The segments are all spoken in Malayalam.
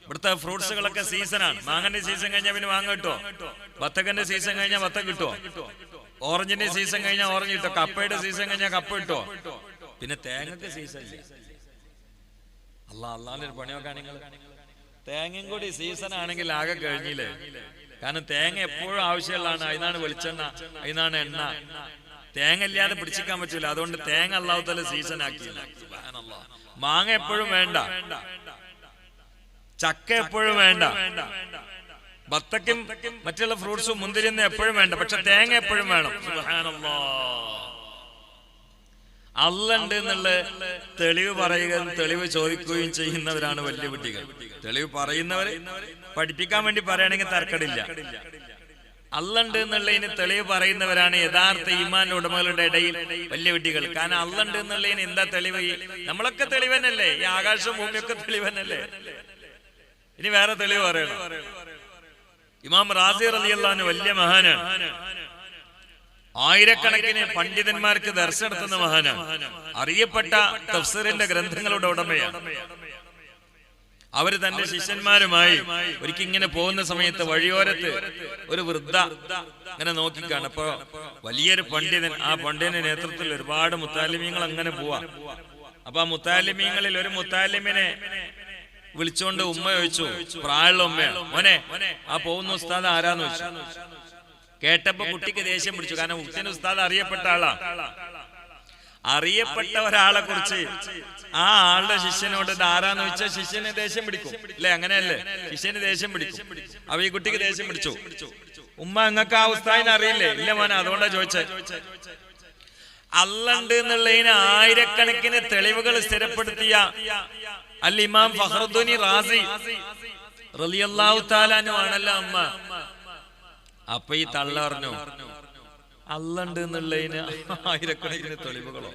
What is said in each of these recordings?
ഇവിടുത്തെ ഫ്രൂട്ട്സുകളൊക്കെ സീസണാണ്. മാങ്ങന്റെ സീസൺ കഴിഞ്ഞാൽ പിന്നെ മാങ്ങ കിട്ടോ, ബത്തക്കന്റെ സീസൺ കഴിഞ്ഞാൽ ബത്ത കിട്ടോ, ഓറഞ്ചിന്റെ സീസൺ കഴിഞ്ഞാൽ ഓറഞ്ച് കിട്ടോ, കപ്പയുടെ സീസൺ കഴിഞ്ഞാൽ കപ്പ കിട്ടോ. പിന്നെ തേങ്ങക്ക് സീസൺ ഇല്ല. അള്ളാന്റെ ഒരു പണിയൊക്കെ നിങ്ങൾ തേങ്ങയും കൂടി സീസൺ ആണെങ്കിൽ ആകെ കഴിഞ്ഞില്ലേ. കാരണം തേങ്ങ എപ്പോഴും ആവശ്യമുള്ളതാണ്. അതിനാണ് വെളിച്ചെണ്ണ, അതിനാണ് എണ്ണ. തേങ്ങ ഇല്ലാതെ പിടിച്ചിക്കാൻ പറ്റൂല. അതുകൊണ്ട് തേങ്ങ അല്ലാഹു തആല സീസൺ ആക്കിയില്ല. സുബ്ഹാനല്ലാഹ്. മാങ്ങ എപ്പോഴും വേണ്ട, ചക്ക എപ്പോഴും വേണ്ട, ബത്തക്കും മറ്റുള്ള ഫ്രൂട്ട്സും മുന്തിരിയൊന്നും എപ്പോഴും വേണ്ട. പക്ഷെ തേങ്ങ എപ്പോഴും വേണം. സുബ്ഹാനല്ലാഹ്. അള്ളണ്ട് എന്നുള്ള തെളിവ് പറയുകയും തെളിവ് ചോദിക്കുകയും ചെയ്യുന്നവരാണ് വലിയ കുട്ടികൾ. തെളിവ് പറയുന്നവർ പഠിപ്പിക്കാൻ വേണ്ടി പറയുകയാണെങ്കിൽ തർക്കടില്ല. അള്ളണ്ട് എന്നുള്ളതിന് തെളിവ് പറയുന്നവരാണ് യഥാർത്ഥ ഈമാൻ ഉടമകളുടെ ഇടയിൽ വലിയ കുട്ടികൾ. കാരണം അള്ളണ്ട് എന്നുള്ളതിന് എന്താ തെളിവ്? നമ്മളൊക്കെ തെളിവന്നല്ലേ, ഈ ആകാശവും ഭൂമിയൊക്കെ തെളിവന്നല്ലേ. ഇനി വേറെ തെളിവ് പറയണം. ഇമാം റാസി റളിയല്ലാഹു അൻഹു വലിയ മഹാനാണ്. ആയിരക്കണക്കിന് പണ്ഡിതന്മാർക്ക് ദർശനം നടത്തുന്ന മഹാനാണ്. അറിയപ്പെട്ട തഫ്സീറിന്റെ ഗ്രന്ഥങ്ങളുടെ ഉടമയാണ്. അവര് തന്റെ ശിഷ്യന്മാരുമായി ഒരിക്കൽ ഇങ്ങനെ പോകുന്ന സമയത്ത് വഴിയോരത്ത് ഒരു വൃദ്ധ ഇങ്ങനെ നോക്കിക്കാണ്. അപ്പൊ വലിയൊരു പണ്ഡിതൻ, ആ പണ്ഡിതന്റെ നേതൃത്വത്തിൽ ഒരുപാട് മുത്താലിമീങ്ങൾ അങ്ങനെ പോവാ. അപ്പൊ ആ മുത്താലിമീങ്ങളിൽ ഒരു മുത്താലിമിനെ വിളിച്ചോണ്ട് ഉമ്മ ചോദിച്ചു, പ്രായമുള്ള ഉമ്മയാണ്, മോനെ ആ പോകുന്ന ഉസ്താദ് ആരാന്ന് ചോദിച്ചു. കേട്ടപ്പോ കുട്ടിക്ക് ദേഷ്യം പിടിച്ചു. കാരണം ഹുസൈൻ ഉസ്താദ് അറിയപ്പെട്ട ആളാ. അറിയപ്പെട്ട ഒരാളെ കുറിച്ച് ആ ആളുടെ ശിഷ്യനോട് ആരാന്ന് വെച്ചാൽ ശിഷ്യന് ദേഷ്യം പിടിക്കും അല്ലെ? അങ്ങനെയല്ലേ, ശിഷ്യന് ദേഷ്യം പിടിക്കും. അപ്പൊ ഈ കുട്ടിക്ക് ദേഷ്യം പിടിച്ചു. ഉമ്മ നിങ്ങൾക്ക് ആ ഉസ്താദിനെ അറിയില്ലേ? ഇല്ല മോനെ, അതുകൊണ്ടാ ചോദിച്ചേ. അള്ളണ്ട് എന്നുള്ളതിന് ആയിരക്കണക്കിന് തെളിവുകൾ സ്ഥിരപ്പെടുത്തിയ അൽ ഇമാം ഫഖറുദ്ദീൻ റാസി റളിയല്ലാഹു തആല അൻഹു ആണല്ലോ അമ്മ. അപ്പൊ ഈ തള്ള പറഞ്ഞു, അള്ളണ്ട് എന്നുള്ളതിന് ആയിരക്കണക്കിന് തെളിവുകളോ?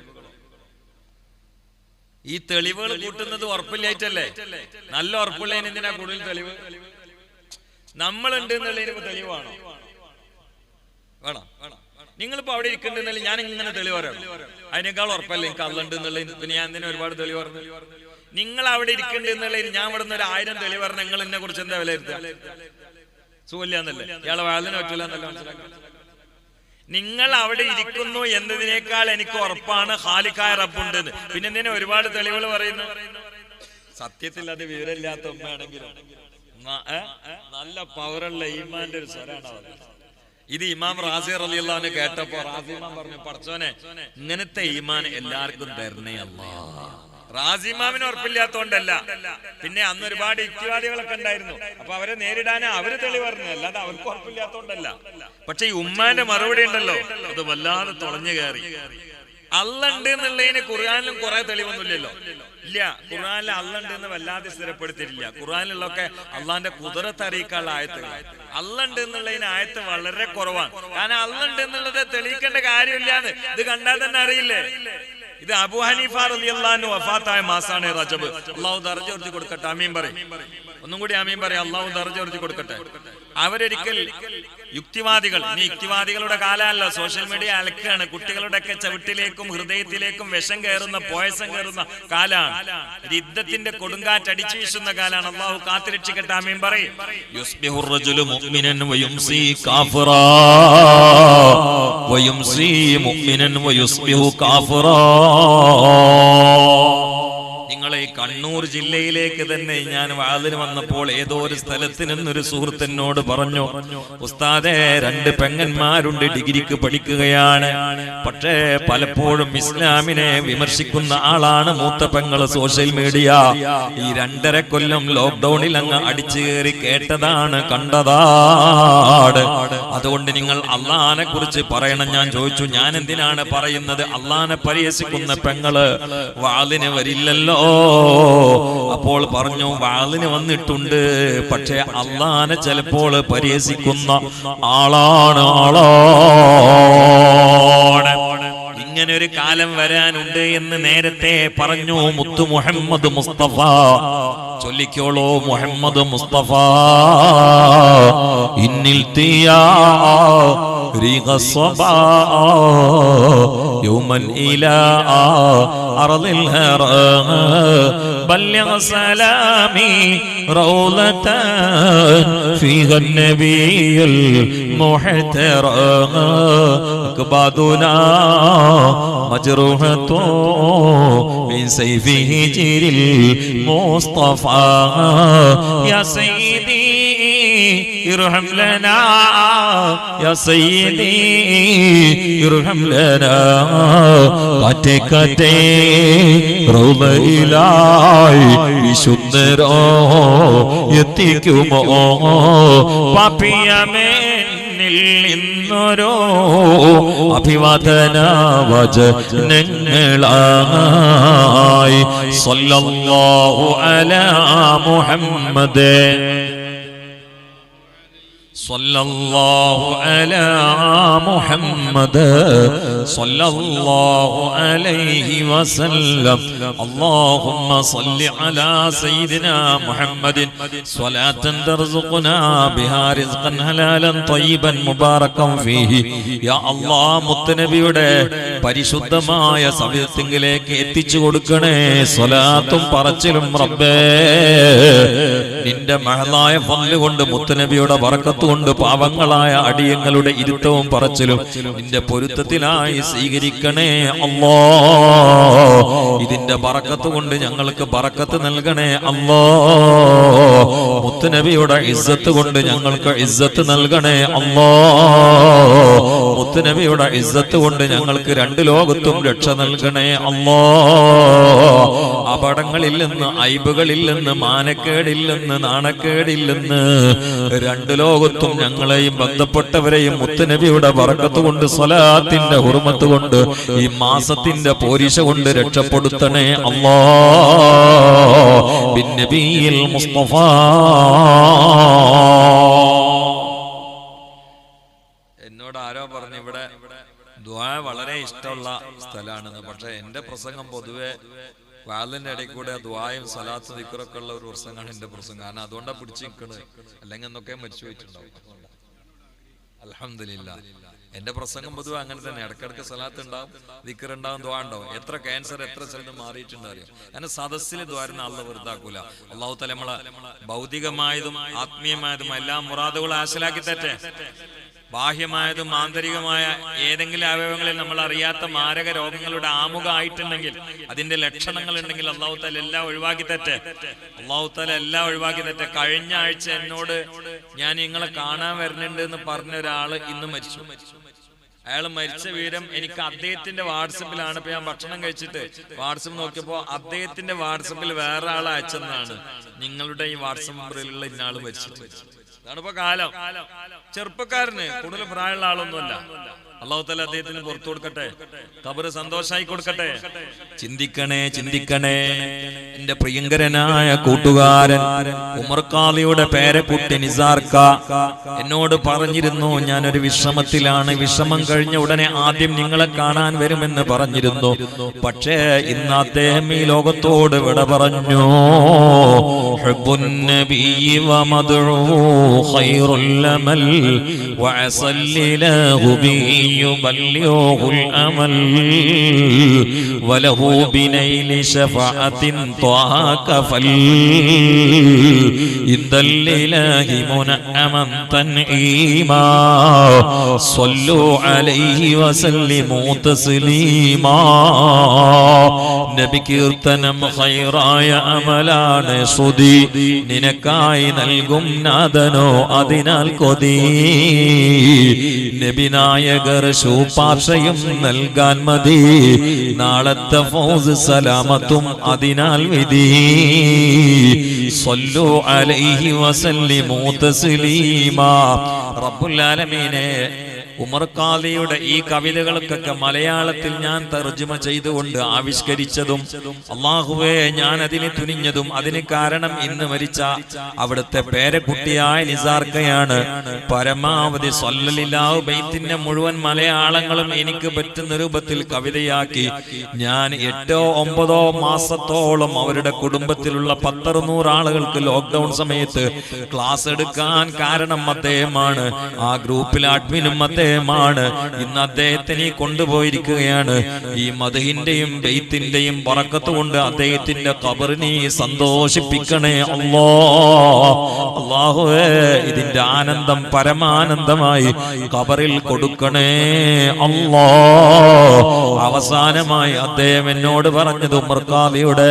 ഈ തെളിവുകൾ കൂട്ടുന്നത് ഉറപ്പില്ലായിട്ടല്ലേ? നല്ല ഉറപ്പുള്ളതിന് എന്തിനാ കൂടുതൽ തെളിവ്? നമ്മളുണ്ട് എന്നുള്ളതിന് തെളിവാണോ? വേണം. നിങ്ങളിപ്പോ അവിടെ ഇരിക്കുന്നുണ്ടെന്നല്ല ഞാൻ ഇങ്ങനെ തെളിവ് പറയണം. അതിനേക്കാൾ ഉറപ്പല്ലേ എനിക്ക് അള്ളണ്ട് എന്നുള്ളതിന്? പിന്നെ ഞാൻ എന്തിനാ ഒരുപാട് തെളിവ് പറഞ്ഞു? നിങ്ങൾ അവിടെ ഇരിക്കുന്നുണ്ട് എന്നുള്ളതിന് ഞാൻ ഇവിടെ നിന്ന് 1000 തെളിവ് പറഞ്ഞ നിങ്ങൾ എന്നെ കുറിച്ച് എന്താ വിലയിരുത്തുക? സുഖമില്ലാന്നല്ലേ, ഇയാളെ വാതിന് പറ്റൂല എന്നല്ല മനസ്സിലാക്കാം. നിങ്ങൾ അവിടെ ഇരിക്കുന്നു എന്നതിനേക്കാൾ എനിക്ക് ഉറപ്പാണ് ഖാലിഖായ റബ്ബുണ്ട്. പിന്നെ എന്തിനാ ഒരുപാട് തെളിവുകൾ പറയുന്നു? സത്യത്തിൽ അത് വിവരമില്ലാത്ത ഉമ്മയാണെങ്കിലും നല്ല പവറുള്ള ഈമാന്റെ ഒരു സ്വരാണ് അവർ. ഇത് ഇമാം റാസി റളിയല്ലാഹു അൻഹു കേട്ടപ്പോ റാസി ഇമാം പറഞ്ഞു, പടച്ചോനെ ഇങ്ങനത്തെ ഈമാൻ എല്ലാവർക്കും തരണേ അല്ലാഹ്. റാസി ഇമാമിന് ഉറപ്പില്ലാത്തോണ്ടല്ല, പിന്നെ അന്ന് ഒരുപാട് യുക്തിവാദികളൊക്കെ ഉണ്ടായിരുന്നു. അപ്പൊ അവരെ നേരിടാൻ അവര് തെളിവ് പറഞ്ഞു, അല്ലാതെ അവർക്ക് ഉറപ്പില്ലാത്തോണ്ടല്ല. പക്ഷെ ഈ ഉമ്മാന്റെ മറുപടി ഉണ്ടല്ലോ, അത് വല്ലാതെ തുളഞ്ഞു കയറി. അള്ളണ്ട് എന്നുള്ളതിന് ഖുർആനിലും കുറെ തെളിവൊന്നുമില്ലല്ലോ. ഇല്ല, ഖുർആനിൽ അള്ളണ്ട് എന്ന് വല്ലാതെ സ്ഥിരപ്പെടുത്തിയിട്ടില്ല. ഖുർആനിലൊക്കെ അള്ളാന്റെ ഖുദ്റത്ത് അറിയിക്കാനുള്ള ആയത്തുകൾ. അള്ളണ്ട് എന്നുള്ളതിന് ആയത്ത് വളരെ കുറവാണ്. കാരണം അള്ളണ്ട് എന്നുള്ളത് തെളിയിക്കേണ്ട കാര്യമില്ലാന്ന് ഇത് കണ്ടാൽ തന്നെ അറിയില്ലേ. ഇത് അബൂ ഹനീഫ റളിയല്ലാഹു അൻഹു വഫാത്തായ മാസാണ് റജബ്. അല്ലാഹു ദർജ ഉയർത്തി കൊടുക്കട്ടെ. ആമീൻ പറയും. ഒന്നും കൂടി ആമീൻ പറയും. അല്ലാഹു ദർജ ഉയർത്തി കൊടുക്കട്ടെ. അവരൊരിക്കൽ യുക്തിവാദികൾ, ഇനി യുക്തിവാദികളുടെ കാലമല്ല, സോഷ്യൽ മീഡിയ അലക്കാണ്. കുട്ടികളുടെയൊക്കെ ചവിട്ടിലേക്കും ഹൃദയത്തിലേക്കും വിഷം കയറുന്ന, പോയസം കയറുന്ന കാലാണ്. യുദ്ധത്തിന്റെ കൊടുങ്കാറ്റ് അടിച്ചു വീശുന്ന കാലാണ്. അല്ലാഹു കാത്തുരക്ഷിക്കട്ടെ. ആമീൻ പറയും. യുസ്ബിഹു റജുലു മുഅ്മിനൻ വയുംസി കാഫിറാ വയുംസി മുഅ്മിനൻ വയുസ്ബിഹു കാഫിറാ. നിങ്ങളെ കണ്ണൂർ ജില്ലയിലേക്ക് തന്നെ ഞാൻ വാതിന് വന്നപ്പോൾ ഏതോ ഒരു സ്ഥലത്ത് നിന്നൊരു സുഹൃത്തിനോട് പറഞ്ഞു, ഉസ്താദേ 2 പെങ്ങന്മാരുണ്ട്, ഡിഗ്രിക്ക് പഠിക്കുകയാണ്. പക്ഷേ പലപ്പോഴും ഇസ്ലാമിനെ വിമർശിക്കുന്ന ആളാണ് മൂത്ത പെങ്ങള്. സോഷ്യൽ മീഡിയ ഈ 2.5 കൊല്ലം ലോക്ക്ഡൌണിൽ അങ്ങ് അടിച്ചു കയറി കേട്ടതാണ്, കണ്ടതാണ്. അതുകൊണ്ട് നിങ്ങൾ അള്ളാനെ കുറിച്ച് പറയണം. ഞാൻ ചോദിച്ചു, ഞാൻ എന്തിനാണ് പറയുന്നത്? അള്ളാനെ പരിഹസിക്കുന്ന പെങ്ങള് വാതിന് വരില്ലല്ലോ. അപ്പോൾ പറഞ്ഞു, വാളിന് വന്നിട്ടുണ്ട്, പക്ഷെ അള്ളാനെ ചിലപ്പോൾ പരിഹസിക്കുന്ന ആളാണ്. ഇങ്ങനെ ഒരു കാലം വരാനുണ്ട് എന്ന് നേരത്തെ പറഞ്ഞു മുത്തു മുഹമ്മദ് മുസ്തഫ. ചൊല്ലിക്കോളൂ, മുഹമ്മദ് മുസ്തഫ. ഇന്നിൽ തീയാ ريغ الصبا يوما إلى أرض الهراء بلغ سلامي روضة فيها النبي المحترم أكبادنا مجروحة من سيفه جير المصطفى يا سيدي ارحم لنا يا سيدي ارحم لنا കാറ്റേ കാറ്റേ റൗളയിലായി വിശുദ്ധരോ എത്തിക്കുമോ പാപിയമേനിൽ ഇന്നൊരോ അഭിവാദന വചനങ്ങളായി സ്വല്ലല്ലാഹു അലാ മുഹമ്മദ് صلى الله على محمد صلى الله عليه وسلم اللهم صل على سيدنا محمد صلاة ترزقنا بها رزقا حلالا طيبا مباركا فيه يا الله മുത്തനബിയുടെ പരിശുദ്ധമായ സമയത്തിലേക്ക് എത്തിച്ചു കൊടുക്കണേ സ്വലാത്തും പറച്ചിലും റബ്ബേ നിന്റെ മഹലായ ഫضل കൊണ്ട് മുത്തനബിയുടെ ബറക്കത്ത് കൊണ്ട് പാവങ്ങളായ അടിയങ്ങളുടെ ഇരുത്തവും പറച്ചിലും നിന്റെ പൊരുത്തത്തിലായി സ്വീകരിക്കണേ അല്ലാഹ് ഇതിന്റെ ബറക്കത്ത് കൊണ്ട് ഞങ്ങൾക്ക് ബറക്കത്ത് നൽകണേ അല്ലാഹ് മുത്തനബിയുടെ ഇസ്സത്ത് കൊണ്ട് ഞങ്ങൾക്ക് ഇസ്സത്ത് നൽകണേ അല്ലാഹ് മുത്തനബിയുടെ ഇസ്സത്ത് കൊണ്ട് ഞങ്ങൾക്ക് രണ്ട് ലോകത്തും രക്ഷ നൽകണേ അല്ലാഹ് അപകടങ്ങളിൽ നിന്ന് ഐബുകളിൽ നിന്ന് മാനക്കേടിൽ നിന്ന് നാണക്കേടിൽ നിന്ന് രണ്ട് ലോകത്തും ഞങ്ങളെയും ബന്ധപ്പെട്ടവരെയും മുത്തുനബിയുടെ ബറക്കത്ത് കൊണ്ട് സ്വലാത്തിന്റെ ഹുർമത്ത് കൊണ്ട് ഈ മാസത്തിന്റെ പോരിശ കൊണ്ട് രക്ഷപ്പെടുത്തണേ അല്ലാഹ് ബിന്നബിയിൽ മുസ്തഫ. എന്നോട് ആരോ പറഞ്ഞു ഇവിടെ ദുആ വളരെ ഇഷ്ടമുള്ള സ്ഥലമാണെന്ന്. പക്ഷെ എന്റെ പ്രസംഗം പൊതുവെ വാലിന്റെ ഇടയിൽ കൂടെ ദുആയും സലാത്ത് ദിക്റൊക്കെ ഉള്ള ഒരു പ്രസംഗമാണ് എന്റെ പ്രസംഗം. കാരണം അതുകൊണ്ടാണ് പിടിച്ചു നിൽക്കുന്നത്, അല്ലെങ്കിൽ എന്നൊക്കെ മരിച്ചു പോയിട്ടുണ്ടാവും. അൽഹംദുലില്ലാഹ് എന്റെ പ്രസംഗം പൊതുവെ അങ്ങനെ തന്നെ. ഇടക്കിടക്ക് സലാത്ത് ഉണ്ടാവും, ദിക്ർ ഉണ്ടാവും, ദുആ ഉണ്ടാവും. എത്ര ക്യാൻസർ എത്ര സ്ഥലത്ത് മാറിയിട്ടുണ്ട് അറിയാം. അങ്ങനെ സദസ്സിൽ ദ്വാരുന്ന അള്ളാഹ് വെറുതാക്കൂല. അള്ളാഹു തആല നമ്മളെ ഭൗതികമായതും ആത്മീയമായതും എല്ലാ മുറാദുകളും ഹാസിലാക്കി തരട്ടെ. ബാഹ്യമായതും ആന്തരികമായ ഏതെങ്കിലും അവയവങ്ങളിൽ നമ്മൾ അറിയാത്ത മാരക രോഗങ്ങളുടെ ആമുഖമായിട്ടുണ്ടെങ്കിൽ, അതിന്റെ ലക്ഷണങ്ങൾ ഉണ്ടെങ്കിൽ അള്ളാഹു തആല എല്ലാം ഒഴിവാക്കി തരട്ടെ. അള്ളാഹു തആല എല്ലാം ഒഴിവാക്കി തരട്ടെ. കഴിഞ്ഞ ആഴ്ച എന്നോട് ഞാൻ നിങ്ങളെ കാണാൻ വരുന്നുണ്ട് എന്ന് പറഞ്ഞ ഒരാള് ഇന്ന് മരിച്ചു. അയാൾ മരിച്ച വിവരം എനിക്ക് അദ്ദേഹത്തിന്റെ വാട്സപ്പിലാണ്. ഇപ്പൊ ഞാൻ ഭക്ഷണം കഴിച്ചിട്ട് വാട്സപ്പ് നോക്കിയപ്പോ അദ്ദേഹത്തിന്റെ വാട്സപ്പിൽ വേറെ ആൾ അയച്ചെന്നാണ്, നിങ്ങളുടെ ഈ വാട്സപ്പ് നമ്പറിലുള്ള ഇന്നാള് മരിച്ചു. അതാണിപ്പോ കാലം. ചെറുപ്പക്കാരന് കൂടുതൽ പ്രായമുള്ള ആളൊന്നുമല്ല. അല്ലാഹു തആല അദ്ദേഹത്തിന് പുറത്തു കൊടുക്കട്ടെ, ഖബർ സന്തോഷായി കൊടുക്കട്ടെ. ചിന്തിക്കണേ ചിന്തിക്കണേ. എന്റെ പ്രിയങ്കരനായ കൂട്ടുകാരൻ ഉമർ ഖാദിയുടെ പേരക്കുട്ടി നിസാർക്ക എന്നോട് പറഞ്ഞിരുന്നു, ഞാനൊരു വിശ്രമത്തിലാണ്, വിശ്രമം കഴിഞ്ഞ ഉടനെ ആദ്യം നിങ്ങളെ കാണാൻ വരുമെന്ന് പറഞ്ഞിരുന്നു. പക്ഷേ ഇന്ന് അദ്ദേഹം ഈ ലോകത്തോട് വിട പറഞ്ഞു. ഹുബ്ബുൻ നബിയ്യി വമദ്ഉഹു ഖൈറുൽ അമൽ വഅസല്ലിലഹു ബിഹി يبلغه الأمل وله بنيل شفاعة طه كفل إذ الإله منعما تنعيما صلوا عليه وسلموا تسليما. നബി കീർത്തനം ഖൈറായ അമലാണ് സ്തുതി, നിനക്കായി നൽകും നാദനോ അതിനാൽ കൊതി. നബി നായകർ ശുപാർശയും നൽകാൻ മതി, നാളത്തെ ഫൗസ് സലാമത്തും അതിനാൽ വിധി. സ്വല്ലു അലൈഹി വസല്ലിമു തസ്ലീമാ. റബ്ബുൽ ആലമീനെ, ഉമർ ഖാദിയുടെ ഈ കവിതകൾക്കൊക്കെ മലയാളത്തിൽ ഞാൻ തർജ്ജമ ചെയ്തുകൊണ്ട് ആവിഷ്കരിച്ചതും അല്ലാഹുവേ ഞാൻ അതിനെ തുനിഞ്ഞതും അതിന് കാരണം ഇന്ന് മരിച്ച അവിടുത്തെ പേരക്കുട്ടിയായ നിസാർക്കയാണ്. പരമാവധി സ്വല്ലല്ലാഹു ബൈത്തിന്റെ മുഴുവൻ മലയാളങ്ങളും എനിക്ക് പറ്റുന്ന രൂപത്തിൽ കവിതയാക്കി ഞാൻ 8-9 മാസത്തോളം അവരുടെ കുടുംബത്തിലുള്ള 100 ആളുകൾക്ക് ലോക്ക്ഡൌൺ സമയത്ത് ക്ലാസ് എടുക്കാൻ കാരണം അദ്ദേഹമാണ്. ആ ഗ്രൂപ്പിൽ അഡ്മിനും അദ്ദേഹം അദ്ദേഹമാണ്. ഇന്ന് അദ്ദേഹത്തെ നീ കൊണ്ടുപോയിരിക്കുകയാണ്. ഈ മദ്ഹിന്റെയും ബൈത്തിന്റെയും ബറക്കത്ത് കൊണ്ട് അദ്ദേഹത്തിന്റെ ഖബർ നീ സന്തോഷിപ്പിക്കണേ അല്ലാഹുവേ. ഇതിന്റെ ആനന്ദം പരമാനന്ദമായി ഖബറിൽ കൊടുക്കണേ അവസാനമായി അദ്ദേഹം എന്നോട് പറഞ്ഞത്, ഉമർ ഖാദിയുടെ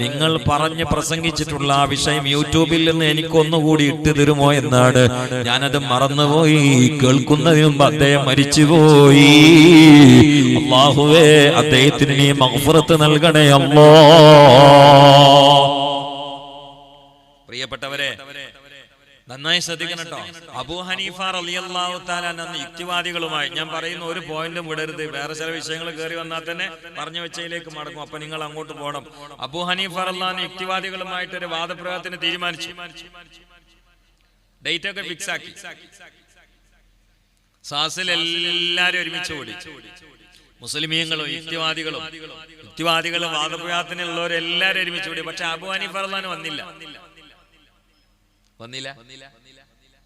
നിങ്ങൾ പറഞ്ഞ് പ്രസംഗിച്ചിട്ടുള്ള ആ വിഷയം യൂട്യൂബിൽ നിന്ന് എനിക്കൊന്നുകൂടി ഇട്ടു തരുമോ എന്നാണ്. ഞാനത് മറന്നുപോയി. കേൾക്കുന്നതിന് മുമ്പ് അദ്ദേഹം മരിച്ചുപോയി. അല്ലാഹുവേ, അദ്ദേഹത്തിന് നീ മഗ്ഫിറത്ത് നൽകണേ പ്രിയപ്പെട്ടവരെ, നന്നായി ശ്രദ്ധിക്കണം കേട്ടോ. അബൂ ഹനീഫ റളിയല്ലാഹു തആല അന്ന് യുക്തിവാദികളുമായി, ഞാൻ പറയുന്ന ഒരു പോയിന്റും വിടരുത്, വേറെ ചില വിഷയങ്ങൾ കയറി വന്നാൽ തന്നെ പറഞ്ഞു വെച്ചതിലേക്ക് മടങ്ങും. അപ്പൊ നിങ്ങൾ അങ്ങോട്ട് പോകണം. അബൂ ഹനീഫ റളിയല്ലാഹു യുക്തിവാദികളുമായിട്ട് ഒരു വാദപ്രയോഗത്തിന് തീരുമാനിച്ചു. ഡേറ്റ് ഒക്കെ ഫിക്സ് ആക്കി. സാസിൽ എല്ലാരും ഒരുമിച്ച് കൂടി. മുസ്ലിമീങ്ങളും യുക്തിവാദികളും വാദപ്രയോഗത്തിനുള്ളവരെല്ലാരും ഒരുമിച്ച് കൂടി. പക്ഷെ അബൂ ഹനീഫ റളിയല്ലാഹു വന്നില്ല.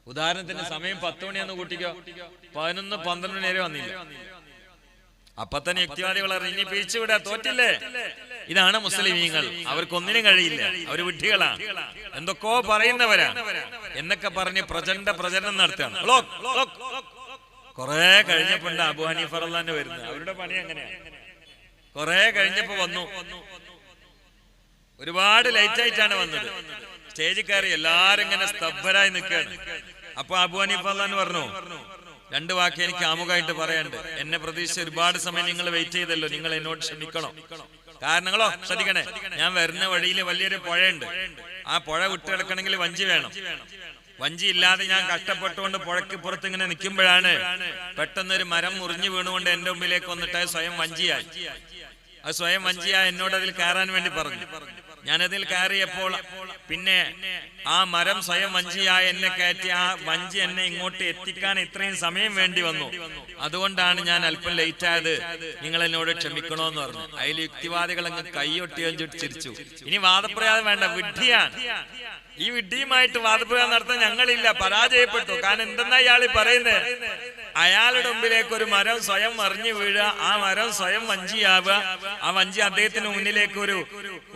ഉദാഹരണത്തിന് സമയം 10 മണിയെന്ന് കൂട്ടിക്കോ, 11-12 മണി വരെ വന്നില്ല. അപ്പൊ തന്നെ യുക്തിവാദികൾ ഇനി പിരിച്ചുവിടാ, തോറ്റില്ലേ. ഇതാണ് മുസ്ലിമീങ്ങൾ. അവർക്കൊന്നിനും കഴിയില്ല, അവര് വിഡ്ഢികളാണ്, എന്തൊക്കെയോ പറയുന്നവരാ എന്നൊക്കെ പറഞ്ഞ് പ്രചരണം നടത്തുകയാണ്. കുറെ കഴിഞ്ഞപ്പോ അബൂ ഹനീഫ റളിയല്ലാഹു വരുന്നത്. അവരുടെ പണി അങ്ങനെയാണ്. കുറെ കഴിഞ്ഞപ്പോ വന്നു. ഒരുപാട് ലൈറ്റ് ആയിട്ടാണ് വന്നത്. സ്റ്റേജിൽ കയറി എല്ലാരും ഇങ്ങനെ സ്തബ്ധരായി നിൽക്കുകയാണ്. അപ്പൊ അബൂ ഹനീഫ റളിയല്ലാഹു പറഞ്ഞു, 2 വാക്ക് എനിക്ക് ആമുഖമായിട്ട് പറയാനുണ്ട്. എന്നെ പ്രതീക്ഷിച്ച് ഒരുപാട് സമയം നിങ്ങൾ വെയിറ്റ് ചെയ്തല്ലോ, നിങ്ങൾ എന്നോട് ക്ഷമിക്കണം. കാരണങ്ങളോ ശ്രദ്ധിക്കണേ. ഞാൻ വരുന്ന വഴിയിൽ വലിയൊരു പുഴയുണ്ട്. ആ പുഴ വിട്ടു കിടക്കണമെങ്കിൽ വഞ്ചി വേണം. വഞ്ചി ഇല്ലാതെ ഞാൻ കഷ്ടപ്പെട്ടുകൊണ്ട് പുഴയ്ക്ക് പുറത്ത് ഇങ്ങനെ നിൽക്കുമ്പോഴാണ് പെട്ടെന്നൊരു മരം മുറിഞ്ഞു വീണുകൊണ്ട് എന്റെ മുമ്പിലേക്ക് വന്നിട്ട് സ്വയം വഞ്ചിയായി. എന്നോട് അതിൽ കയറാൻ വേണ്ടി പറഞ്ഞു. ഞാനതിൽ കയറിയപ്പോൾ പിന്നെ ആ മരം സ്വയം വഞ്ചിയായി എന്നെ കയറ്റി ആ വഞ്ചി എന്നെ ഇങ്ങോട്ട് എത്തിക്കാൻ ഇത്രയും സമയം വേണ്ടി വന്നു. അതുകൊണ്ടാണ് ഞാൻ അല്പം ലേറ്റ് ആയത്, നിങ്ങൾ എന്നോട് ക്ഷമിക്കണോന്ന് പറഞ്ഞു. അതിൽ യുക്തിവാദികൾ അങ്ങ് കൈയൊട്ടിയോ ചിരിച്ചു. ഇനി വാദപ്രയോഗം വേണ്ട, വിഡ്ഢിയാണ്. ഈ വിഡ്ഢിയുമായിട്ട് വാദപ്രയോഗം നടത്താൻ ഞങ്ങളില്ല, പരാജയപ്പെട്ടു. കാരണം എന്തെന്നാ ഇയാൾ പറയുന്നത്? അയാളുടെ മുമ്പിലേക്ക് ഒരു മരം സ്വയം മറിഞ്ഞു വീഴുക, ആ മരം സ്വയം വഞ്ചിയാവുക, ആ വഞ്ചി അദ്ദേഹത്തിന് മുന്നിലേക്ക്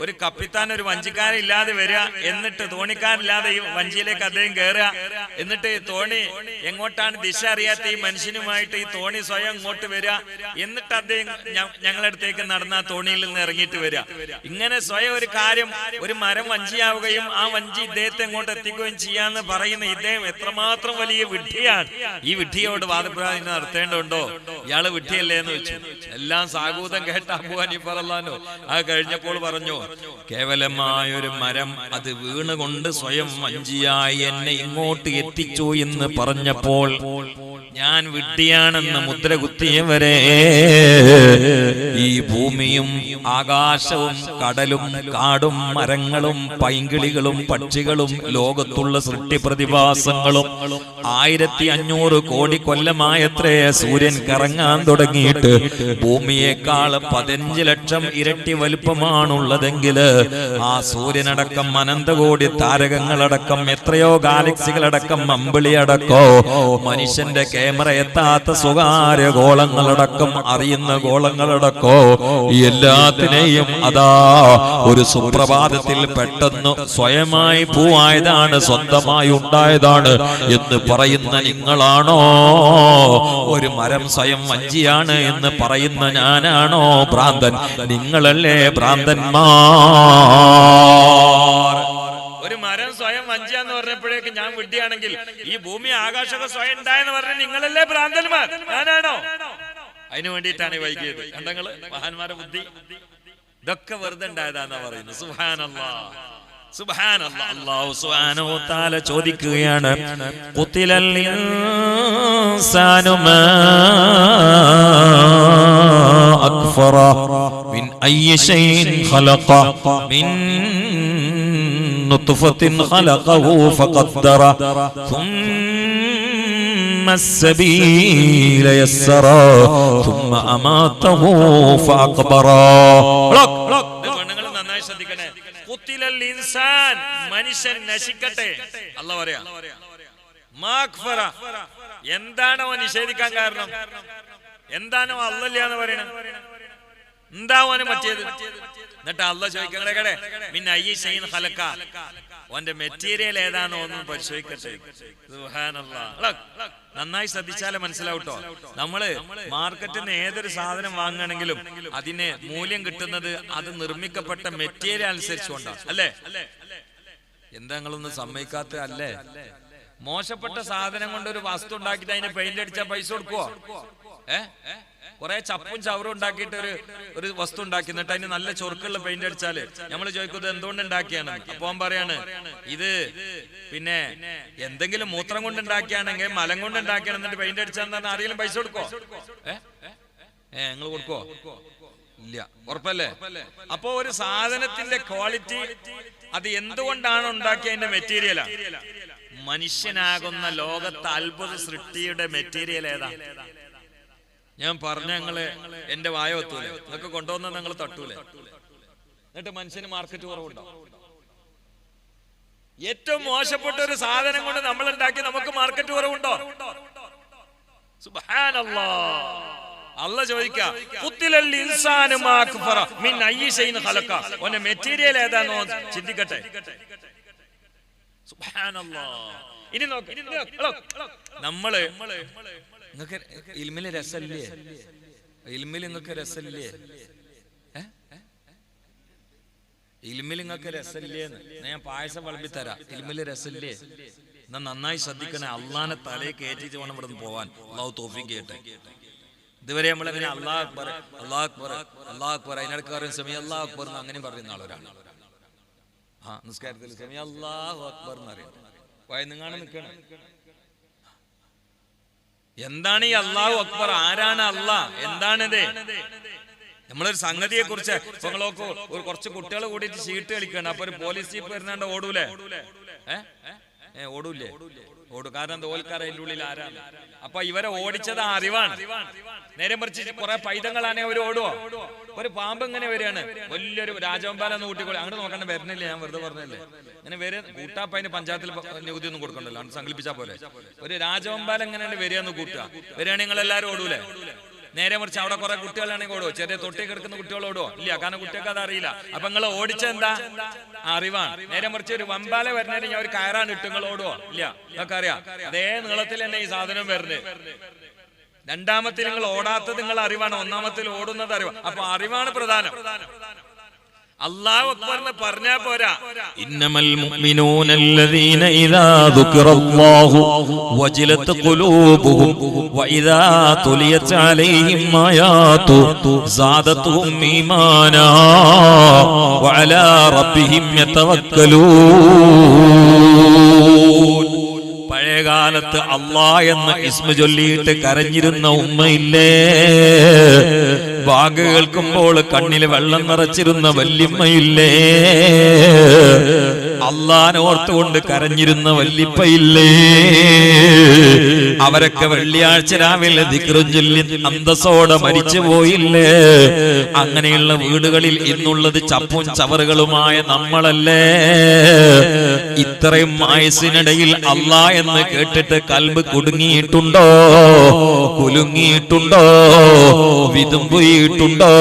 ഒരു കപ്പിത്താൻ, ഒരു വഞ്ചിക്കാരില്ലാതെ വരിക, എന്നിട്ട് തോണിക്കാരില്ലാതെ ഈ വഞ്ചിയിലേക്ക് അദ്ദേഹം കയറുക, എന്നിട്ട് തോണി എങ്ങോട്ടാണ് ദിശ അറിയാത്ത ഈ മനുഷ്യനുമായിട്ട് ഈ തോണി സ്വയം ഇങ്ങോട്ട് വരിക, എന്നിട്ട് അദ്ദേഹം ഞങ്ങളുടെ അടുത്തേക്ക് നടന്ന ആ തോണിയിൽ നിന്ന് ഇറങ്ങിയിട്ട് വരിക. ഇങ്ങനെ സ്വയം ഒരു കാര്യം, ഒരു മരം വഞ്ചിയാവുകയും ആ വഞ്ചി ഇദ്ദേഹത്തെ എങ്ങോട്ട് എത്തിക്കുകയും ചെയ്യാന്ന് പറയുന്ന ഇദ്ദേഹം എത്രമാത്രം വലിയ വിഡ്ഢിയാണ്. ഈ വിഡ്ഢിയോട് വാദപ്രയോഗം നടത്തേണ്ടതുണ്ടോ? ഇയാള് വിഡ്ഢിയല്ലേ എന്ന് വെച്ചു. എല്ലാം സാഗൂതം കേട്ട അബൂ ഹനീഫ റളിയല്ലാഹു അത് കഴിഞ്ഞപ്പോൾ പറഞ്ഞു, കേവലമായൊരു മരം അത് വീണുകൊണ്ട് സ്വയം വഞ്ചിയായി എന്നെ ഇങ്ങോട്ട് എത്തിച്ചു എന്ന് പറഞ്ഞപ്പോൾ ഞാൻ വിഡ്ഢിയാണെന്ന് മുദ്ര കുത്തിയവരെ, ഈ ഭൂമിയും ആകാശവും കടലും കാടും മരങ്ങളും പൈങ്കിളികളും പക്ഷികളും ലോകത്തുള്ള സൃഷ്ടിപ്രതിഭാസങ്ങളും 1500 കോടി കൊല്ലമായത്രേ സൂര്യൻ കറങ്ങാൻ തുടങ്ങിയിട്ട്. ഭൂമിയേക്കാൾ 15 ലക്ഷം ഇരട്ടി വലുപ്പമാണുള്ളതെങ്കിൽ ആ സൂര്യനടക്കം അനന്തകോടി താരകങ്ങളടക്കം എത്രയോ ഗാലക്സികളടക്കം അമ്പിളിയടക്കോ മനുഷ്യന്റെ ക്യാമറ എത്താത്ത സ്വകാര്യ ഗോളങ്ങളടക്കം അറിയുന്ന ഗോളങ്ങളടക്കോ എല്ലാത്തിനെയും അതാ ഒരു സുപ്രഭാതത്തിൽ പെട്ടെന്ന് സ്വയമായി പൂവായതാണ്, സ്വന്തമായി ഉണ്ടായതാണ് എന്ന് പറയുന്ന നിങ്ങളാണോ? ഒരു മരം സ്വയം വഞ്ചിയാണ് എന്ന് പറയുന്ന ഞാനാണോ ഭ്രാന്തൻ? നിങ്ങളല്ലേ ഭ്രാന്തന്മാർ? ഒരു മരം സ്വയം വഞ്ചിയാന്ന് പറഞ്ഞപ്പോഴേക്ക് ഞാൻ വിഡ്ഢിയാണെങ്കിൽ ഈ ഭൂമി ആകാശമൊക്കെ സ്വയം ഉണ്ടായെന്ന് പറഞ്ഞ നിങ്ങളല്ലേ ഭ്രാന്തന്മാർ? ഞാനാണോ? അതിനു വേണ്ടിയിട്ടാണ് വൈകിയത്. കണ്ടങ്ങള് മഹാന്മാരുടെ ബുദ്ധി. ഇതൊക്കെ വെറുതെ ഉണ്ടായതാന്നാ പറയുന്നത്. സുബ്ഹാനല്ലാഹ്, സുബ്ഹാനല്ലാഹ്. അല്ലാഹു സുബ്ഹാനഹു വ തആല ചോദിക്കുകയാണ്, ഖുതിലൽ ഇൻസാനു മാ അക്ഫറ മിൻ അയ്യി ശൈഇൻ ഖലഖ മിൻ നുത്ഫത്തിൻ ഖലഖഹു ഫഖദ്ദറ ثم السبيل يسرا ثم أماته فأقبرا. നന്നായി ശ്രദ്ധിക്കണേ. ഖുതിലൽ ഇൻസാൻ, മനുഷ്യൻ നശിക്കട്ടെ. അല്ലാഹു പറയാ, മാ അക്ഫറ, എന്താണോ നിഷേധിക്കാൻ കാരണം? എന്താണോ അല്ലല്ല എന്ന് പറയണത്? എന്താവാനും പറ്റിയത്? എന്നിട്ട് അല്ല ചോദിക്കണേ ഓന്റെ മെറ്റീരിയൽ ഏതാണോ ഒന്നും പരിശോധിക്കട്ടെ. സുബ്ഹാനല്ലാഹ്. നന്നായി ശ്രദ്ധിച്ചാലേ മനസ്സിലാവട്ടോ. നമ്മള് മാർക്കറ്റിൽ നിന്ന് ഏതൊരു സാധനം വാങ്ങുകയാണെങ്കിലും അതിന് മൂല്യം കിട്ടുന്നത് അത് നിർമ്മിക്കപ്പെട്ട മെറ്റീരിയൽ അനുസരിച്ചുകൊണ്ടാണ്, അല്ലേ? എന്താ നിങ്ങളൊന്നും സമ്മതിക്കാത്ത? അല്ലേ? മോശപ്പെട്ട സാധനം കൊണ്ട് ഒരു വസ്തു ഉണ്ടാക്കിയിട്ട് അതിനെ പെയിന്റ് അടിച്ചാൽ പൈസ കൊടുക്കുവോ? കുറെ ചപ്പും ചവറും ഉണ്ടാക്കിയിട്ട് ഒരു വസ്തു ഉണ്ടാക്കി എന്നിട്ട് അതിന് നല്ല ചൊറുക്കുള്ള പെയിന്റ് അടിച്ചാല് നമ്മൾ ചോദിക്കുന്നത് എന്തുകൊണ്ട് ഉണ്ടാക്കിയാണ്? അപ്പൊ അവൻ പറയാണ് ഇത് പിന്നെ എന്തെങ്കിലും മൂത്രം കൊണ്ട് ഉണ്ടാക്കിയാണെങ്കിൽ മലം കൊണ്ട് ഉണ്ടാക്കിയാണ് എന്നിട്ട് പെയിന്റ് അടിച്ചാന്ന് പറഞ്ഞാൽ ആരെങ്കിലും പൈസ കൊടുക്കോ? നിങ്ങൾ കൊടുക്കോ? ഇല്ല. ഉറപ്പല്ലേ? അപ്പോ ഒരു സാധനത്തിന്റെ ക്വാളിറ്റി അത് എന്തുകൊണ്ടാണ് ഉണ്ടാക്കിയതിന്റെ മെറ്റീരിയലാ. മനുഷ്യനാകുന്ന ലോകത്തെ അത്ഭുത സൃഷ്ടിയുടെ മെറ്റീരിയൽ ഏതാ? ഞാൻ പറഞ്ഞ ഞങ്ങള് എന്റെ വായ ഒത്തൂലെ, നിങ്ങൾക്ക് കൊണ്ടുവന്ന ഞങ്ങൾ തട്ടൂലെ. എന്നിട്ട് മനുഷ്യന് മാർക്കറ്റ് കുറവുണ്ടോ? ഏറ്റവും മോശപ്പെട്ട ഒരു സാധനം കൊണ്ട് നമ്മൾ ഉണ്ടാക്കി നമുക്ക് മാർക്കറ്റ് കുറവുണ്ടോ? സുബ്ഹാനല്ലാഹ്. അല്ലാഹ് ചോദിക്കാ ഓന്റെ മെറ്റീരിയൽ ഏതാണോ ചിന്തിക്കട്ടെ. സുബ്ഹാനല്ലാഹ്. ഇനി നോക്ക്, നമ്മള് നിങ്ങൾക്ക് ഇൽമില് രസല്ലേ? ഇൽമിൽ നിങ്ങൾക്ക് രസല്ലേ? ഇൽമിൽ നിങ്ങൾക്ക് രസല്ലേന്ന് ഞാൻ പായസം വിളമ്പി തരാം. ഇൽമില് രസല്ലേ? എന്നാ നന്നായി ശ്രദ്ധിക്കണേ. അള്ളാനെ തലയെ കയറ്റിട്ട് വേണം ഇവിടെ പോവാൻ. അള്ളാഹു തൗഫീഖ് ചെയ്യട്ടെ. ഇതുവരെ നമ്മളെങ്ങനെ അല്ലാഹു അക്ബർ അല്ലാഹു അക്ബർ അല്ലാഹു അക്ബർ അതിനിടയ്ക്ക് പറയും സമി അല്ലാഹു അക്ബർ എന്ന് അങ്ങനെ പറയുന്ന ആളൊരാണ്. നിസ്കാരത്തിൽ സമി അല്ലാഹു അക്ബർ എന്നറിയാം. വയന്നുങ്ങാണ് നിൽക്കണം. എന്താണ് ഈ അല്ലാഹു അക്ബർ? ആരാണ് അല്ലാഹ്? എന്താണിത്? നമ്മളൊരു സംഗതിയെ കുറിച്ച് നിങ്ങളൊക്കെ കുറച്ച് കുട്ടികൾ കൂടിയിട്ട് ചീട്ട് കളിക്കണം. അപ്പൊ ഒരു പോലീസ് ജീപ്പ് വരുന്നാണ്ട് ഓടൂലേ? ഓടൂലേ? ഓടും. കാരണം തോൽക്കാർ അതിൻ്റെ ഉള്ളിൽ ആരാണ്? അപ്പൊ ഇവരെ ഓടിച്ചത് അറിവാണ്. നേരെ മറിച്ച് കുറെ പൈതങ്ങളാണെങ്കിൽ അവർ ഓടുവോ? ഒരു പാമ്പ് ഇങ്ങനെ വരികയാണ്, വലിയൊരു രാജവമ്പാലെന്ന് കൂട്ടിക്കോളി. അങ്ങോട്ട് നോക്കണ്ട, വരുന്നില്ല, ഞാൻ വെറുതെ പറഞ്ഞല്ലേ. ഇങ്ങനെ വരെ കൂട്ടാപ്പ അതിന് പഞ്ചായത്തിൽ നികുതി ഒന്നും കൊടുക്കണ്ടല്ലോ, അത് സങ്കല്പിച്ചാ പോലെ. ഒരു രാജവമ്പാലം എങ്ങനെയാണ് വരികയെന്ന് കൂട്ടുക. വരികയാണെങ്കിൽ നിങ്ങൾ എല്ലാവരും ഓടൂലേ? നേരെ മറിച്ച് അവിടെ കുറെ കുട്ടികളാണെങ്കിൽ ഓടുവോ? ചെറിയ തൊട്ടി കിടക്കുന്ന കുട്ടികൾ ഓടുവോ? ഇല്ല, കാരണം കുട്ടികൾക്ക് അത് അറിയില്ല. അപ്പൊ നിങ്ങൾ ഓടിച്ചെന്താ? അറിവാണ്. നേരെ മറിച്ച് ഒരു വമ്പാല വരുന്നതിന് ഞാൻ ഒരു കയറാൻ ഇട്ട് നിങ്ങൾ ഓടുവോ? ഇല്ല, നിങ്ങൾക്ക് അറിയാം. അതേ നീളത്തിൽ തന്നെ ഈ സാധനം വരുന്നത്. രണ്ടാമത്തിൽ നിങ്ങൾ ഓടാത്തത് നിങ്ങൾ അറിവാണ്, ഒന്നാമത്തിൽ ഓടുന്നത് അറിവാണ്. അപ്പൊ അറിവാണ് പ്രധാനം. അല്ലാഹു അക്ബർ എന്ന് പറഞ്ഞാ പോരാ. ഇന്നമൽ മുഅ്മിനൂനല്ലദീന ഇദാ ദുകിറല്ലാഹു വജിലത് ഖുലൂബുഹും വഇദാ തുലിയത് അലൈഹിം ആയാതു സാദതുഹും ഈമാനാ വഅലാ റബ്ബിഹിം യതവക്കലൂൻ. പഴയകാലത്ത് അല്ലാഹ് എന്ന ഇസ്മ ചൊല്ലിയിട്ട് കരഞ്ഞിരുന്ന ഉമ്മയില്ലേ? വാക്ക് കേൾക്കുമ്പോൾ കണ്ണിൽ വെള്ളം നിറച്ചിരുന്ന വല്യമ്മയില്ലേ? അല്ലാഹനെ ഓർത്തുകൊണ്ട് കരഞ്ഞിരുന്ന വല്യപ്പയില്ലേ? അവരൊക്കെ വെള്ളിയാഴ്ച രാവിലെ ദിക്റും ചൊല്ലി അന്തസ്സോടെ മരിച്ചു പോയില്ലേ? അങ്ങനെയുള്ള വീടുകളിൽ ഇന്നുള്ളത് ചപ്പും ചവറുകളുമായ നമ്മളല്ലേ? ഇത്രയും ആയുസിനിടയിൽ അല്ലാഹ് എന്ന് കേട്ടിട്ട് കൽബ് കുടുങ്ങിയിട്ടുണ്ടോ? കുലുങ്ങിയിട്ടുണ്ടോ? വിതുമ്പിയിട്ടുണ്ടോ?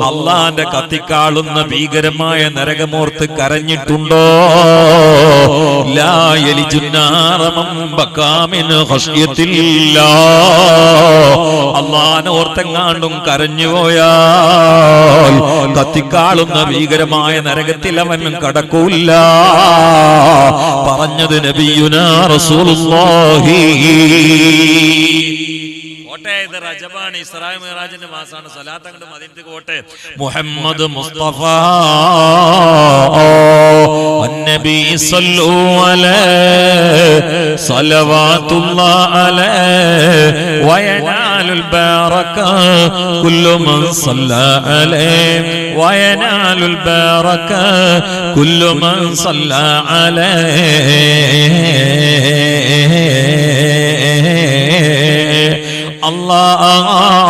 അല്ലാഹന്റെ കത്തിക്കാളുന്ന ഭീകരമായ നരകമോർത്ത് കരഞ്ഞിട്ടുണ്ടോ? ലാ യലിജുന്നാറ മൻ ബകാ മിൻ ഖശ്യത്തില്ലാഹ്. അല്ലാഹനെ ഓർത്തെങ്ങാണ്ടും കരഞ്ഞുപോയാൽ കത്തിക്കാളുന്ന ഭീകരമായ നരകത്തിൽ അവൻ കടക്കൂല. പറഞ്ഞത് നബിയുനാ റസൂലുള്ളാഹി. ഇത് റജബാണ്, ഇസ്രാ മിഅ്റാജിന്റെ മാസമാണ്. സ്വലാത്ത് അങ്ങോട്ട് മദീനത്തേക്ക് പോട്ടെ. മുഹമ്മദ് മുസ്തഫ അന്നബി സല്ലു അലൈഹി സ്വലവാത്തുല്ലാഹി അലൈഹി വയനാലുൽ ബറക കുല്ലു മൻ സല്ല അലൈഹി വയനാലുൽ ബറക കുല്ലു മൻ സല്ല അലൈഹി. Allah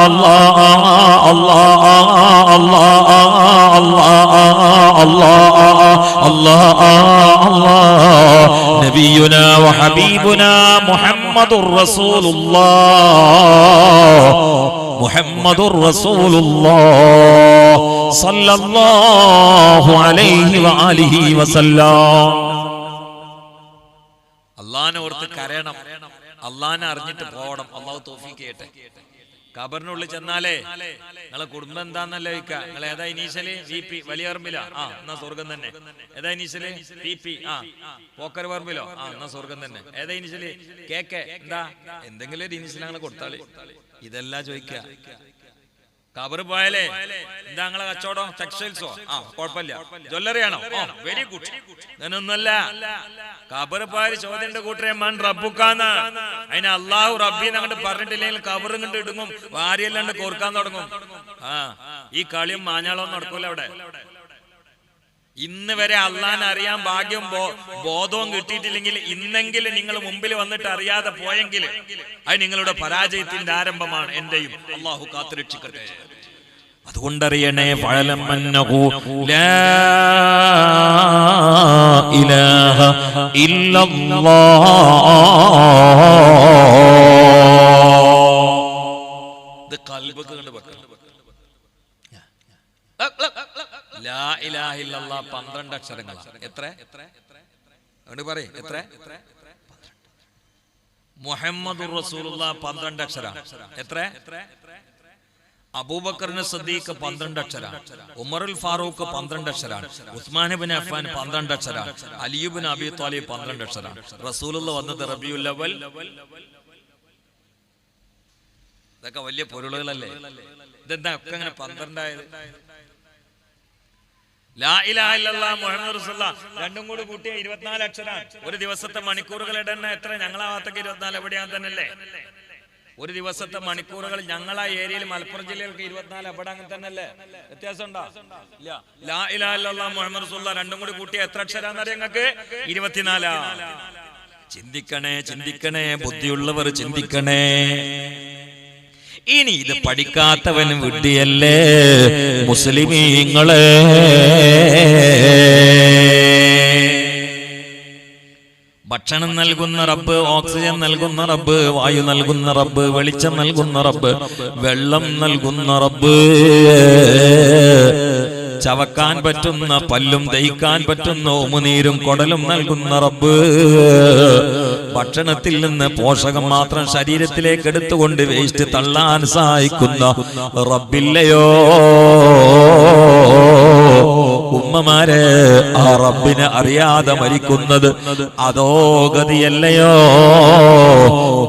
Allah Allah Allah Allah Allah Allah Allah നബിയുനാ വഹബീബുനാ മുഹമ്മദുർ റസൂലുള്ളാഹ് മുഹമ്മദുർ റസൂലുള്ളാഹ് സല്ലല്ലാഹു അലൈഹി വആലിഹി വസല്ലം. അള്ളാഹിനെ ഓർത്ത് കരയണം, അള്ളാഹിനെ അറിഞ്ഞിട്ട് പോകണം. അള്ളാഹു തൗഫീഖ് ചെയ്യട്ടെ. ഖബറിനുള്ളിൽ ചെന്നാലേ നിങ്ങളെ കുടുംബം എന്താന്നല്ലേ ചോദിക്ക. നിങ്ങൾ ഏതാ ഇനീഷ്യല്? VP വലിയ പറമ്പില. എന്നാ സ്വർഗം തന്നെ. ഏതാ ഇനീഷ്യല്? PP. പോക്കർ പറമ്പിലോ? എന്നാ സ്വർഗം തന്നെ. ഏതാ ഇനീഷ്യല്? KK. എന്താ എന്തെങ്കിലും ഒരു ഇനീഷ്യൽ ഞങ്ങൾ കൊടുത്താളി. ഇതെല്ലാം ചോദിക്ക. ഖബർ പോയാലേ എന്താ നിങ്ങളെ കച്ചവടം? ടെക്സ്റ്റൈൽസോ? കുഴപ്പമില്ല. ജ്വല്ലറി ആണോ? Very good. അങ്ങനൊന്നല്ല. ഖബർ പോയാൽ ചോദ്യന്റെ കൂട്ടരെ മൻ റബ്ബുക്കാന്ന്. അതിന് അള്ളാഹു റബ്ബിന്ന് അങ്ങോട്ട് പറഞ്ഞിട്ടില്ലെങ്കിൽ ഖബർ ഇങ്ങോട്ട് ഇടുങ്ങും, വാരിയല്ലാണ്ട് കോർക്കാൻ തുടങ്ങും. ഈ കളിയും മാഞ്ഞാളവും നടക്കൂല അവിടെ. ഇന്ന് വരെ അള്ളാഹിനെ അറിയാൻ ഭാഗ്യവും ബോധവും കിട്ടിയിട്ടില്ലെങ്കിൽ ഇന്നെങ്കിലും നിങ്ങൾ മുമ്പിൽ വന്നിട്ട് അറിയാതെ പോയെങ്കിൽ അത് നിങ്ങളുടെ പരാജയത്തിന്റെ ആരംഭമാണ്. എന്റെയും അള്ളാഹു കാത്തുരക്ഷിക്കട്ടെ. അതുകൊണ്ടറിയണേ, ഫഅലം അന്നഹു ലാ ഇലാഹ ഇല്ലല്ലാഹ്. ഇത് ഖൽബക്ക് കണ്ട് വെക്കണം. ലാ ഇലാഹ ഇല്ലല്ലാഹ് 12 അക്ഷരങ്ങളാണ്. എത്ര? അങ്ങോട്ട് പറയ്. എത്ര? മുഹമ്മദുർ റസൂലുള്ളാഹ് 12 അക്ഷരം. എത്ര? അബൂബക്കറിന് സിദ്ദീഖ് 12 അക്ഷരം, ഉമറുൽ ഫാറൂഖ് 12 അക്ഷരം, ഉസ്മാൻ ഇബ്നു അഫ്ഫാൻ 12 അക്ഷരം, അലി ഇബ്നു അബീ ത്വാലിബ് 12 അക്ഷരം. റസൂലുള്ളാഹ് വന്നത് റബീഉൽ അവ്വൽ. ഇതൊക്കെ വലിയ പൊരുളുകളല്ലേ? ഇതെന്താ ഒക്കെ അങ്ങനെ 12 ആയത്? ലാ ഇലാഹ ഇല്ലല്ലാഹ് മുഹമ്മദുർ റസൂലുള്ളാഹ് രണ്ടും കൂടി കൂട്ടിയ 24 അക്ഷരം. ഒരു ദിവസത്തെ മണിക്കൂറുകളുടെ എണ്ണം എത്ര? ഞങ്ങളാ ഭാഗത്തൊക്കെ 24 എവിടെയാന്ന് തന്നെയല്ലേ? ഒരു ദിവസത്തെ മണിക്കൂറുകൾ ഞങ്ങളാ ഏരിയയിൽ മലപ്പുറം ജില്ലയിലൊക്കെ 24, അവിടെ അങ്ങനെ തന്നെയല്ലേ? വ്യത്യാസം ഉണ്ടോ? ഇല്ല. ലാ ഇലാഹ ഇല്ലല്ലാഹ് മുഹമ്മദുർ റസൂലുള്ളാഹ് രണ്ടും കൂടി കൂട്ടിയ എത്ര അക്ഷരാന്ന് അറിയാം നിങ്ങൾക്ക്? 24. ചിന്തിക്കണേ, ചിന്തിക്കണേ, ബുദ്ധിയുള്ളവർ ചിന്തിക്കണേ. ഇനി ഇത് പഠിക്കാത്തവൻ വിഡ്ഢിയല്ലേ മുസ്ലിമീങ്ങളെ. ഭക്ഷണം നൽകുന്ന റബ്ബ്, ഓക്സിജൻ നൽകുന്ന റബ്ബ്, വായു നൽകുന്ന റബ്ബ്, വെളിച്ചം നൽകുന്ന റബ്ബ്, വെള്ളം നൽകുന്ന റബ്ബ്, ചവക്കാൻ പറ്റുന്ന പല്ലും ദഹിക്കാൻ പറ്റുന്ന ഉമിനീരും കൊടലും നൽകുന്ന റബ്ബ്, ഭക്ഷണത്തിൽ നിന്ന് പോഷകം മാത്രം ശരീരത്തിലേക്ക് എടുത്തുകൊണ്ട് വേസ്റ്റ് തള്ളാൻ സഹായിക്കുന്ന റബ്ബില്ലയോ ഉമ്മമാരെ? ആ റബ്ബിനെ അറിയാതെ മരിക്കുന്നത് അതോ ഗതിയല്ലയോ,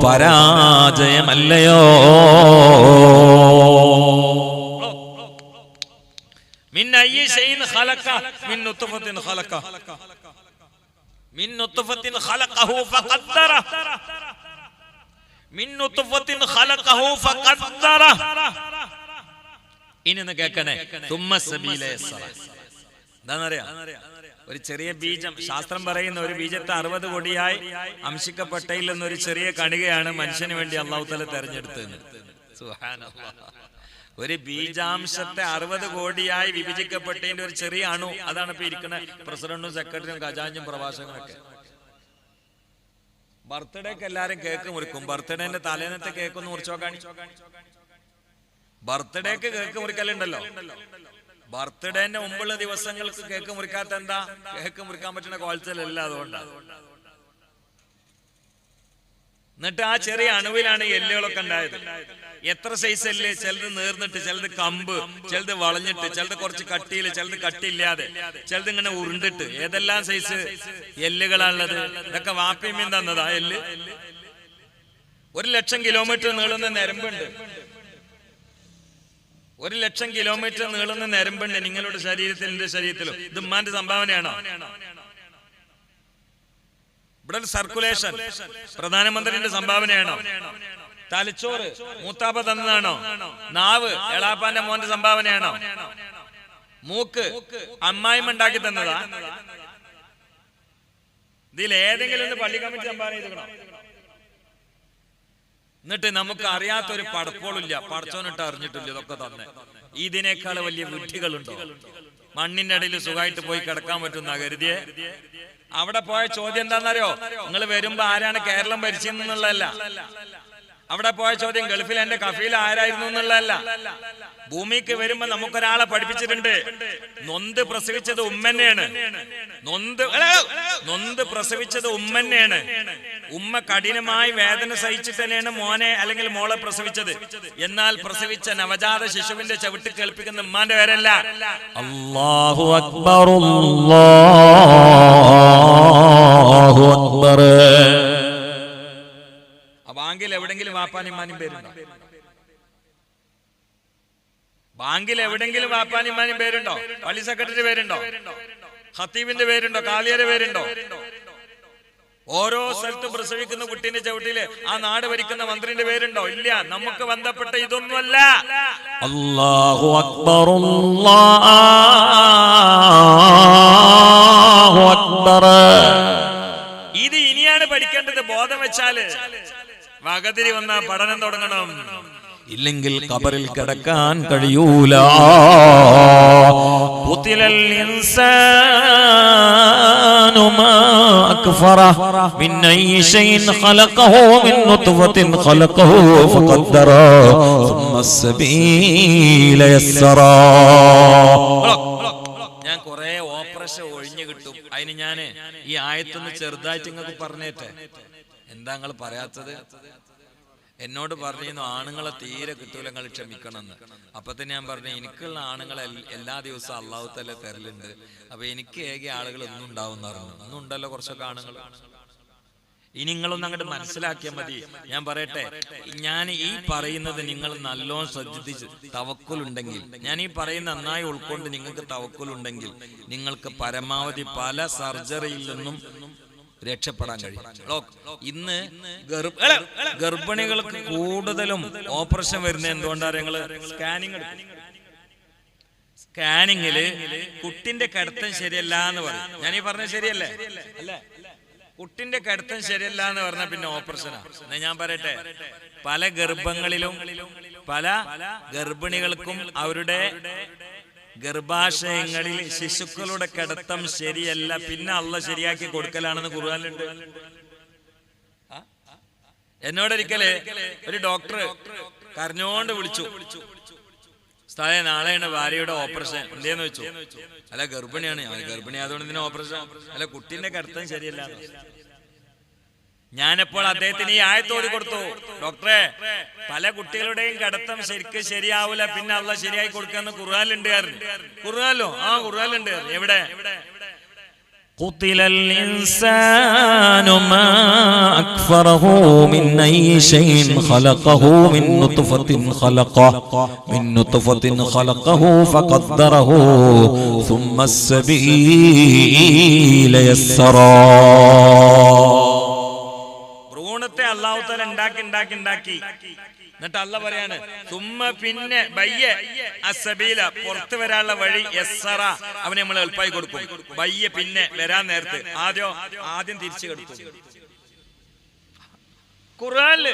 പരാജയമല്ലയോ? മിൻ അയ്യി ശൈഇൻ ഖലഖ മിൻ നുത്ഫത്തിൻ ഖലഖ മിൻ നുത്ഫത്തിൻ ഖലഖഹു ഫഖദ്ദറ മിൻ നുത്ഫത്തിൻ ഖലഖഹു ഫഖദ്ദറ. ഇനി കേൾക്കണേ. തുമ്മ സബീല യസ്സറ. എന്താണെന്നറിയാം? ഒരു ചെറിയ ബീജം, ശാസ്ത്രം പറയുന്ന ഒരു ബീജത്തെ 60 കോടിയായി അംശിക്കപ്പെട്ടതിൽ നിന്നൊരു ചെറിയ കണികയാണ് മനുഷ്യന് വേണ്ടി അല്ലാഹു തആല തെരഞ്ഞെടുത്തത്. സുബ്ഹാനല്ലാഹ്. ഒരു ബീജാംശത്തെ 60 കോടിയായി വിഭജിക്കപ്പെട്ടതിന്റെ ഒരു ചെറിയ അണു. അതാണ് ഇപ്പൊ ഇരിക്കുന്ന പ്രസിഡന്റും സെക്രട്ടറിയും ഖജാൻജും പ്രഭാഷകനൊക്കെ. ബർത്ത്ഡേക്ക് എല്ലാരും കേക്ക് മുറിക്കും. ബർത്ത്ഡേന്റെ തലേന്നത്തെ കേക്ക് ഒന്ന് മുറിച്ചു നോക്കാൻ. ബർത്ത്ഡേക്ക് കേക്ക് മുറിക്കലുണ്ടല്ലോ. ബർത്ത്ഡേന്റെ മുമ്പുള്ള ദിവസങ്ങൾക്ക് കേക്ക് മുറിക്കാത്ത എന്താ? കേക്ക് മുറിക്കാൻ പറ്റുന്ന കോൾച്ചലല്ല, അതുകൊണ്ടാണ്. എന്നിട്ട് ആ ചെറിയ അണുവിലാണ് എല്ലുകളൊക്കെ ഉണ്ടായത്. എത്ര സൈസ് എല്ല്? ചിലത് നേർന്നിട്ട്, ചിലത് കമ്പ്, ചിലത് വളഞ്ഞിട്ട്, ചിലത് കുറച്ച് കട്ടിയിൽ, ചിലത് കട്ടിയില്ലാതെ, ചിലത് ഇങ്ങനെ ഉരുണ്ടിട്ട്, ഏതെല്ലാം സൈസ് എല്ലുകളാണുള്ളത്? ഇതൊക്കെ വാപ്പിയമ്മ തന്നതാ എല്ല്. 1,00,000 കിലോമീറ്റർ നീളുന്ന ഞരമ്പുണ്ട്. 1,00,000 കിലോമീറ്റർ നീളുന്ന ഞരമ്പുണ്ട് നിങ്ങളുടെ ശരീരത്തിൽ, എന്റെ ശരീരത്തിലും. ഇത് ഉമ്മാന്റെ സംഭാവനയാണോ? ബ്ലഡ് സർക്കുലേഷൻ പ്രധാനമന്ത്രിയുടെ സംഭാവനയാണോ? തലച്ചോറ് മൂത്താപ്പ തന്നതാണോ? നാവ് എളാപ്പാന്റെ മോന്റെ സംഭാവനയാണോ? മൂക്ക് അമ്മായിമ്മ ഉണ്ടാക്കി തന്നതാ? ഇതിൽ ഏതെങ്കിലും ഒന്ന് പള്ളി കമ്മിറ്റി സംഭാവന ചെയ്തോ? എന്നിട്ട് നമുക്ക് അറിയാത്തൊരു പടപ്പോളില്ല, പടച്ചോനിട്ട് അറിഞ്ഞിട്ടില്ല. ഇതൊക്കെ തന്നെ. ഇതിനേക്കാൾ വലിയ വിഡ്ഢികളുണ്ടോ? മണ്ണിന്റെ അടിയിൽ സുഖമായിട്ട് പോയി കിടക്കാൻ പറ്റുന്ന കരുതിയെ അവിടെ പോയ ചോദ്യം എന്താണെന്നറിയോ? നിങ്ങൾ വരുമ്പോ ആരാണ് കേരളം ഭരിച്ചെന്നുള്ളതല്ല. അവിടെ പോയ ചോദ്യം ഗൾഫിൽ എന്റെ കഫീൽ ആരായിരുന്നു എന്നുള്ളതല്ല. ഭൂമിക്ക് വരുമ്പോ നമുക്കൊരാളെ പഠിപ്പിച്ചിട്ടുണ്ട്. നൊന്ത് പ്രസവിച്ചത് ഉമ്മന്നെയാണ്. നൊന്ത് പ്രസവിച്ചത് ഉമ്മന്നെയാണ്. ഉമ്മ കഠിനമായി വേദന സഹിച്ചിട്ട് തന്നെയാണ് മോനെ അല്ലെങ്കിൽ മോളെ പ്രസവിച്ചത്. എന്നാൽ പ്രസവിച്ച നവജാത ശിശുവിന്റെ ചവിട്ട് കേൾപ്പിക്കുന്ന ഉമ്മാന്റെ പേരല്ല. അല്ലാഹു അക്ബർ, അല്ലാഹു അക്ബർ. ബാങ്കിൽ എവിടെങ്കിലും വാപ്പാനിമാനും പേരുണ്ടോ? ബാങ്കിൽ എവിടെങ്കിലും വാപ്പാനിമാനും പേരുണ്ടോ? പള്ളി സെക്രട്ടറി പേരുണ്ടോ? ഖത്തീബിന്റെ പേരുണ്ടോ? കാളിയരുടെ പേരുണ്ടോ? ഓരോ സ്ഥലത്തും പ്രസവിക്കുന്ന കുട്ടീന്റെ ചവിട്ടില് ആ നാട് ഭരിക്കുന്ന മന്ത്രിന്റെ പേരുണ്ടോ? ഇല്ല. നമുക്ക് ബന്ധപ്പെട്ട ഇതൊന്നുമല്ല. അല്ലാഹു അക്ബർ, അല്ലാഹു അക്ബർ. ഇത് ഇനിയാണ് പഠിക്കേണ്ടത്. ബോധം വെച്ചാല് വകതിരി വന്ന പഠനം തുടങ്ങണം. ഇല്ലെങ്കിൽ ഖബറിൽ കിടക്കാൻ കഴിയൂല. ഖുതിലൽ ഇൻസാനു മാ അക്ഫറഹ മിൻ അയ്യി ശൈഇൻ ഖലഖഹു മിൻ നുത്ഫത്തിൻ ഖലഖഹു ഫഖദ്ദറ സുമ്മ അസ്സബീല യസ്സറാ. ഞാൻ കുറെ ഓപ്പറേഷൻ ഒഴിഞ്ഞു കിട്ടും. അതിന് ഞാന് ഈ ആയത്തൊന്ന് ചെറുതായിട്ട് നിങ്ങൾക്ക് പറഞ്ഞേട്ടെ. എന്താ നിങ്ങൾ പറയാത്തത്? എന്നോട് പറഞ്ഞിരുന്നു ആണുങ്ങളെ തീരെ കിട്ടൂല, നിങ്ങൾ ക്ഷമിക്കണമെന്ന്. അപ്പൊ തന്നെ ഞാൻ പറഞ്ഞു എനിക്കുള്ള ആണുങ്ങളെ എല്ലാ ദിവസവും അള്ളാഹു തആല തരലുണ്ട്. അപ്പൊ എനിക്ക് ഏക ആളുകൾ ഒന്നും ഉണ്ടാവും എന്ന് പറഞ്ഞു. ഒന്നും ഉണ്ടല്ലോ കുറച്ചൊക്കെ ആണുങ്ങൾ. ഇനി നിങ്ങളൊന്നും അങ്ങോട്ട് മനസ്സിലാക്കിയാൽ മതി. ഞാൻ പറയട്ടെ, ഞാൻ ഈ പറയുന്നത് നിങ്ങൾ നല്ലോണം ശ്രദ്ധിച്ച് തവക്കുലുണ്ടെങ്കിൽ, ഞാൻ ഈ പറയുന്ന നന്നായി ഉൾക്കൊണ്ട് നിങ്ങൾക്ക് തവക്കുലുണ്ടെങ്കിൽ നിങ്ങൾക്ക് പരമാവധി പല സർജറിയിൽ നിന്നും രക്ഷപ്പെടാൻ കഴിയും. ഇന്ന് ഗർഭിണികൾക്ക് കൂടുതലും ഓപ്പറേഷൻ വരുന്നത് എന്തുകൊണ്ടാണ്? ഞങ്ങള് സ്കാനിങ്ങില് കുട്ടിന്റെ കടത്തം ശരിയല്ല എന്ന് പറയും. ഞാൻ ഈ പറഞ്ഞത് ശരിയല്ലേ? അല്ലേ? കുട്ടിന്റെ കടത്തം ശരിയല്ല എന്ന് പറഞ്ഞാൽ പിന്നെ ഓപ്പറേഷനാ. ഞാൻ പറയട്ടെ, പല ഗർഭങ്ങളിലും പല ഗർഭിണികൾക്കും അവരുടെ ഗർഭാശയങ്ങളിൽ ശിശുക്കളുടെ കിടത്തം ശരിയല്ല, പിന്നെ അള്ളാഹ് ശരിയാക്കി കൊടുക്കലാണെന്ന് ഖുർആനിലുണ്ട്. എന്നോടൊരിക്കല് ഒരു ഡോക്ടർ കരഞ്ഞോണ്ട് വിളിച്ചു, ഉസ്താദേ നാളെയാണ് ഭാര്യയുടെ ഓപ്പറേഷൻ, എന്തേന്ന് വെച്ചു. അല്ല ഗർഭിണിയാണ്. ഗർഭിണി ആയതുകൊണ്ട് ഇതിന് ഓപ്പറേഷൻ? അല്ല കുട്ടീന്റെ കിടത്തം ശരിയല്ല. ഞാനെപ്പോൾ അദ്ദേഹത്തിന് ഈ ആയത്ത് ഓതി കൊടുത്തു, ഡോക്ടറെ പല കുട്ടികളുടെയും കിടത്തം ശരിക്കും ശരിയാവൂല, പിന്നെ അള്ളാഹ് ശരിയായി കൊടുക്കാന്ന് ഖുർആനിലുണ്ട്. ഖുർആനിലോ? ആ ഖുർആനിലുണ്ട്. എവിടെ? ഖുതിലൽ ഇൻസാനു മാ അക്ഫറഹു മിൻ അയ്യി ശൈഇൻ ഖലഖഹു മിൻ നുത്ഫത്തിൻ ഖലഖഹു ഫഖദ്ദറഹു സുമ്മ അസ്സബീല യസ്സറാ. ഭ്രൂണത്തെ അല്ലാഹു തആല ഉണ്ടാക്കി എന്നിട്ട് അല്ലാഹ് പറയാണ് സുമ്മ പിന്നെ ബയ്യ അസ്സബീല പുറത്തു വരാനുള്ള വഴി യസ്സറ അവനെ നമ്മൾ എളുപ്പമായി കൊടുക്കും. ബയ്യ പിന്നെ വരാൻ നേരത്ത് ആദ്യം തിരിച്ചു കൊടുക്കും. ഖുർആനില്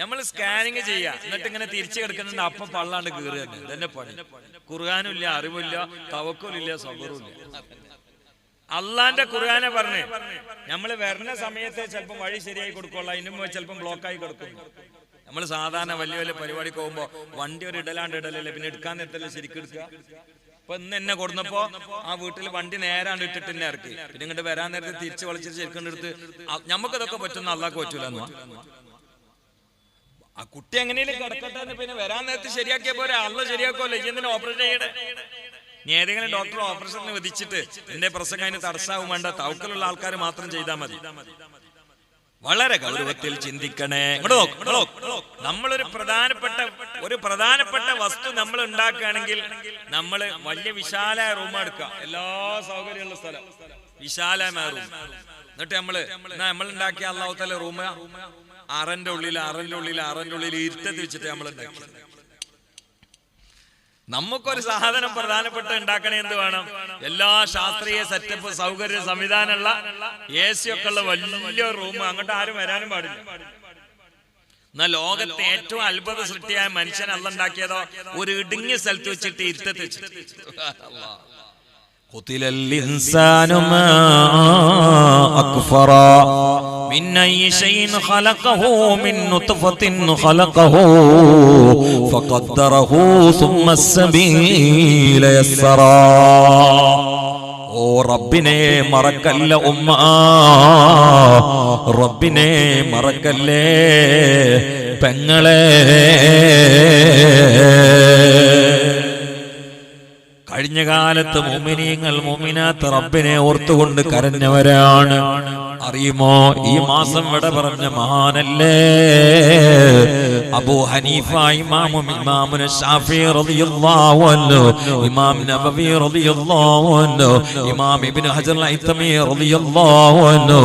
നമ്മൾ സ്കാനിങ് ചെയ്യാ, എന്നിട്ട് ഇങ്ങനെ തിരിച്ചു കിടക്കുന്നുണ്ട്, അപ്പം പള്ളാണ്ട് കീറുക. ഇതന്നെ പണി. ഖുർആനും ഇല്ല, അറിവില്ല, തവക്കുലില്ല, സബറുമില്ല. അള്ളാന്റെ ഖുർആനെ പറഞ്ഞ് നമ്മള് വരുന്ന സമയത്ത് ചിലപ്പോൾ വഴി ശരിയായി കൊടുക്കുള്ള, അതിനും ചിലപ്പോൾ ബ്ലോക്കായി കൊടുക്കും. നമ്മൾ സാധാരണ വലിയ വലിയ പരിപാടിക്ക് പോകുമ്പോ വണ്ടി ഒരു ഇടലല്ലേ, പിന്നെ എടുക്കാൻ നേരത്തല്ലേ ശരിക്കും എടുക്കുക. ഇപ്പൊ ഇന്ന് എന്നെ കൊടുന്നപ്പോ ആ വീട്ടിൽ വണ്ടി നേരാണ്ട് ഇട്ടിട്ട് തന്നെ ഇറക്കി, പിന്നെ ഇങ്ങോട്ട് വരാൻ നേരത്തെ തിരിച്ച് വലിച്ചിട്ട് ശരിക്കും എടുത്ത്. നമുക്കതൊക്കെ പറ്റുന്ന അള്ളാഹ്ക്ക് പറ്റൂല. ആ കുട്ടി എങ്ങനെയും കിടക്കട്ടെ, പിന്നെ വരാൻ നേരത്തെ ശരിയാക്കിയ പോലെ അള്ളാഹ് ശരിയാക്കുമല്ലോ. എന്തിനാ ഓപ്പറേഷൻ ചെയ്യണേ? നീ ഏതെങ്കിലും ഡോക്ടർ ഓപ്പറേഷന് വിധിച്ചിട്ട് എന്റെ പ്രസംഗം അതിന് തടസ്സാവും വേണ്ട. തവക്കലുള്ള ആൾക്കാർ മാത്രം ചെയ്താൽ മതി. വളരെ ഗൗരവത്തിൽ ചിന്തിക്കണേ. നമ്മളൊരു പ്രധാനപ്പെട്ട വസ്തു നമ്മൾ ഉണ്ടാക്കുകയാണെങ്കിൽ നമ്മൾ വലിയ വിശാലമായ റൂം എടുക്കുക, എല്ലാ സൗകര്യമുള്ള സ്ഥലം, വിശാലമായ റൂം. എന്നിട്ട് നമ്മൾ ഉണ്ടാക്കിയ അല്ലാഹു തആല റൂം അറന്റെ ഉള്ളിൽ ഇരുട്ടത്ത് വെച്ചിട്ട് നമ്മൾ ഉണ്ടാക്കി. നമുക്കൊരു സാധനം പ്രധാനപ്പെട്ട ഉണ്ടാക്കണേ എന്ത് വേണം? എല്ലാ ശാസ്ത്രീയ സെറ്റപ്പ് സൗകര്യ സംവിധാനമുള്ള AC ഒക്കെ ഉള്ള വലിയ റൂം. അങ്ങോട്ട് ആരും വരാനും പാടില്ല. എന്നാൽ ലോകത്തെ ഏറ്റവും അത്ഭുത സൃഷ്ടിയായ മനുഷ്യൻ അള്ളാഹ് ഉണ്ടാക്കിയതോ ഒരു ഇടുങ്ങിയ സ്ഥലത്ത് വെച്ചിട്ട് ഇരുട്ടത്ത് വെച്ചിട്ട്. قتل الإنسان ما أكفرا من أي شيء خلقه من نطفة خلقه فقدره ثم السبيل يسرا. ഓ റബ്ബിനെ മറക്കല്ല ഉമ്മ, റബ്ബിനെ മറക്കല്ലേ പെങ്ങളെ. കഴിഞ്ഞ കാലത്ത് മുഅ്മിനീങ്ങൾ മുഅ്മിനാത്ത് റബ്ബിനെ ഓർത്തുകൊണ്ട് കരഞ്ഞവരാണ്. അറിയുമോ, ഈ മാസം വിട പറഞ്ഞ മഹാനല്ലേ അബൂ ഹനീഫ ഇമാമുന ശാഫിഈ റളിയല്ലാഹു അൻഹു, ഇമാം നബവി റളിയല്ലാഹു അൻഹു, ഇമാം ഇബ്നു ഹജർ അൽ-ഹൈതമി റളിയല്ലാഹു അൻഹു,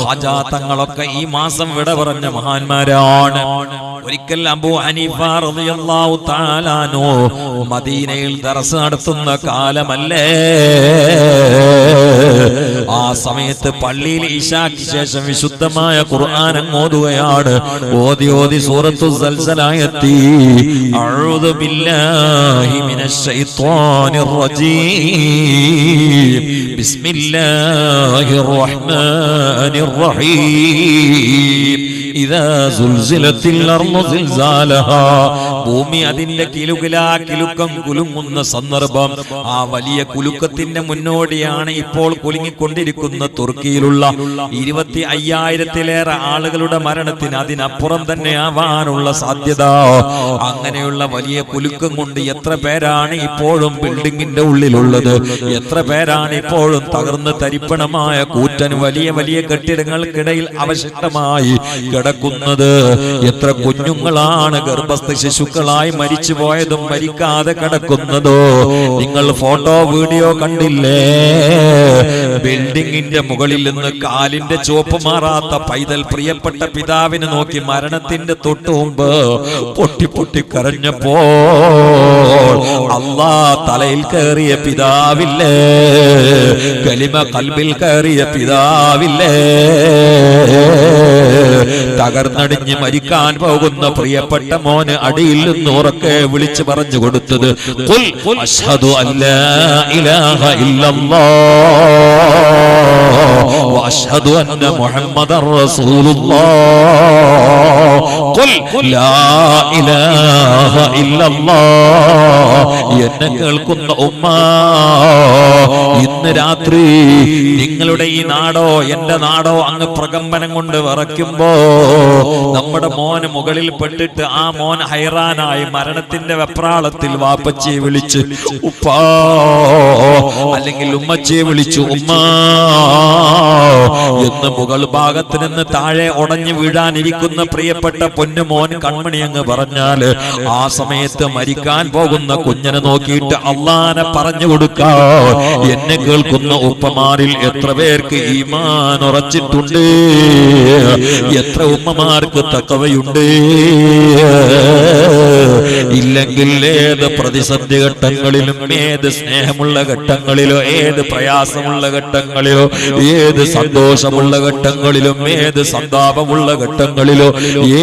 ഖാജാ തങ്ങളൊക്കെ ഈ മാസം വിട പറഞ്ഞ മഹാന്മാരാണ്. ഒരിക്കൽ അബൂ ഹനീഫ റളിയല്ലാഹു തആല അൻഹു മദീനയിൽ ദർസ് നടത്തുന്ന കാലമല്ലേ, ആ സമയത്ത് പള്ളിയിൽ ഇശാക്ക് ശേഷം വിശുദ്ധമായ ഖുർആൻ ഓതുകയാണ്. ഓതി സൂറത്തു സൽസലായത്തി അഊദു ബില്ലാഹി മിനശ് ശൈത്വാനിർ റജീം ബിസ്മില്ലാഹിർ റഹ്മാനിർ റഹീം ഇദാ സുൽസിലത്തിൽ അർളു സിൽസാലഹാ. ഭൂമി അതിന്റെ കിലുക്കം കുലുങ്ങുന്ന സന്ദർഭം. ആ വലിയ കുലുക്കത്തിന്റെ മുന്നോടിയാണ് ഇപ്പോൾ കുലുങ്ങിക്കൊണ്ടിരിക്കുന്ന തുർക്കിയിലുള്ള 25,000-ലേറെ ആളുകളുടെ മരണത്തിന് അതിനപ്പുറം തന്നെ ആവാനുള്ള സാധ്യത. അങ്ങനെയുള്ള വലിയ കുലുക്കം കൊണ്ട് എത്ര പേരാണ് ഇപ്പോഴും ബിൽഡിങ്ങിന്റെ ഉള്ളിലുള്ളത്, എത്ര പേരാണ് ഇപ്പോഴും തകർന്ന് തരിപ്പണമായ കൂറ്റൻ വലിയ വലിയ കെട്ടിടങ്ങൾക്കിടയിൽ അവശിഷ്ടമായി കിടക്കുന്നത്. എത്ര കുഞ്ഞുങ്ങളാണ് ഗർഭസ്ഥ ശിശുക്കളായി മരിച്ചു പോയതും മരിക്കാതെ കിടക്കുന്നതോ. നിങ്ങൾ ഫോട്ടോ വീഡിയോ കണ്ടില്ലേ? ബിൽഡിങ്ങിന്റെ മുകളിൽ നിന്ന് കാലിന്റെ ചുവപ്പ് മാറാത്ത പൈതൽ പ്രിയപ്പെട്ട പിതാവിനെ നോക്കി മരണത്തിന്റെ തൊട്ടു മുമ്പ് പൊട്ടി പൊട്ടി കരഞ്ഞപ്പോ അല്ലാ തലയിൽ കയറിയ പിതാവില്ലേ, കലിമ കൽബിൽ കയറിയ പിതാവില്ലേ, തകർന്നടിഞ്ഞ് മരിക്കാൻ പോകുന്ന പ്രിയപ്പെട്ട മോന് അടിയിൽ നിന്ന് ഉറക്കെ വിളിച്ചു പറഞ്ഞു കൊടുത്തത് ഖുൽ അശ്ഹദു അല്ലാ ഇലാഹ ഇല്ലല്ലാഹ് വഅശ്ഹദു അന്ന മുഹമ്മദർ റസൂലുള്ളാഹ് ഖുൽ ലാ ഇലാഹ ഇല്ലല്ലാഹ്. എന്നെ കേൾക്കുന്ന ഉമ്മ, ഇന്ന് രാത്രി നിങ്ങളുടെ ഈ നാടോ എന്റെ നാടോ അങ്ങ് പ്രകമ്പനം കൊണ്ട് വിറയ്ക്കുമ്പോ നമ്മുടെ മോന് മുകളിൽ പെട്ടിട്ട് ആ മോൻ ഹൈറാനായി മരണത്തിന്റെ വെപ്രാളത്തിൽ വാപ്പച്ചിയെ വിളിച്ച് ഉപ്പാ അല്ലെങ്കിൽ ഉമ്മച്ചിയെ വിളിച്ചു ഉമ്മ എന്ന് മുകൾ ഭാഗത്ത് നിന്ന് താഴെ ഉടഞ്ഞു വീഴാനിരിക്കുന്ന പ്രിയപ്പെട്ട പൊന്നുമോൻ കൺമണി അങ്ങ് പറഞ്ഞാല് ആ സമയത്ത് മരിക്കാൻ പോകുന്ന കുഞ്ഞിനെ നോക്കിയിട്ട് അള്ളാനെ പറഞ്ഞു കൊടുക്കാ. എന്നെ കേൾക്കുന്ന ഉപ്പമാരിൽ എത്ര പേർക്ക് ഈമാൻ ഉറച്ചിട്ടുണ്ട്, എത്ര ഉമ്മമാർക്ക് തഖ്വയുണ്ട്. ഇല്ലെങ്കിൽ ഏത് പ്രതിസന്ധി ഘട്ടങ്ങളിലും, ഏത് സ്നേഹമുള്ള ഘട്ടങ്ങളിലോ, ഏത് പ്രയാസമുള്ള ഘട്ടങ്ങളിലോ, ഏത് സന്തോഷമുള്ള ഘട്ടങ്ങളിലും, ഏത് സന്താപമുള്ള ഘട്ടങ്ങളിലോ,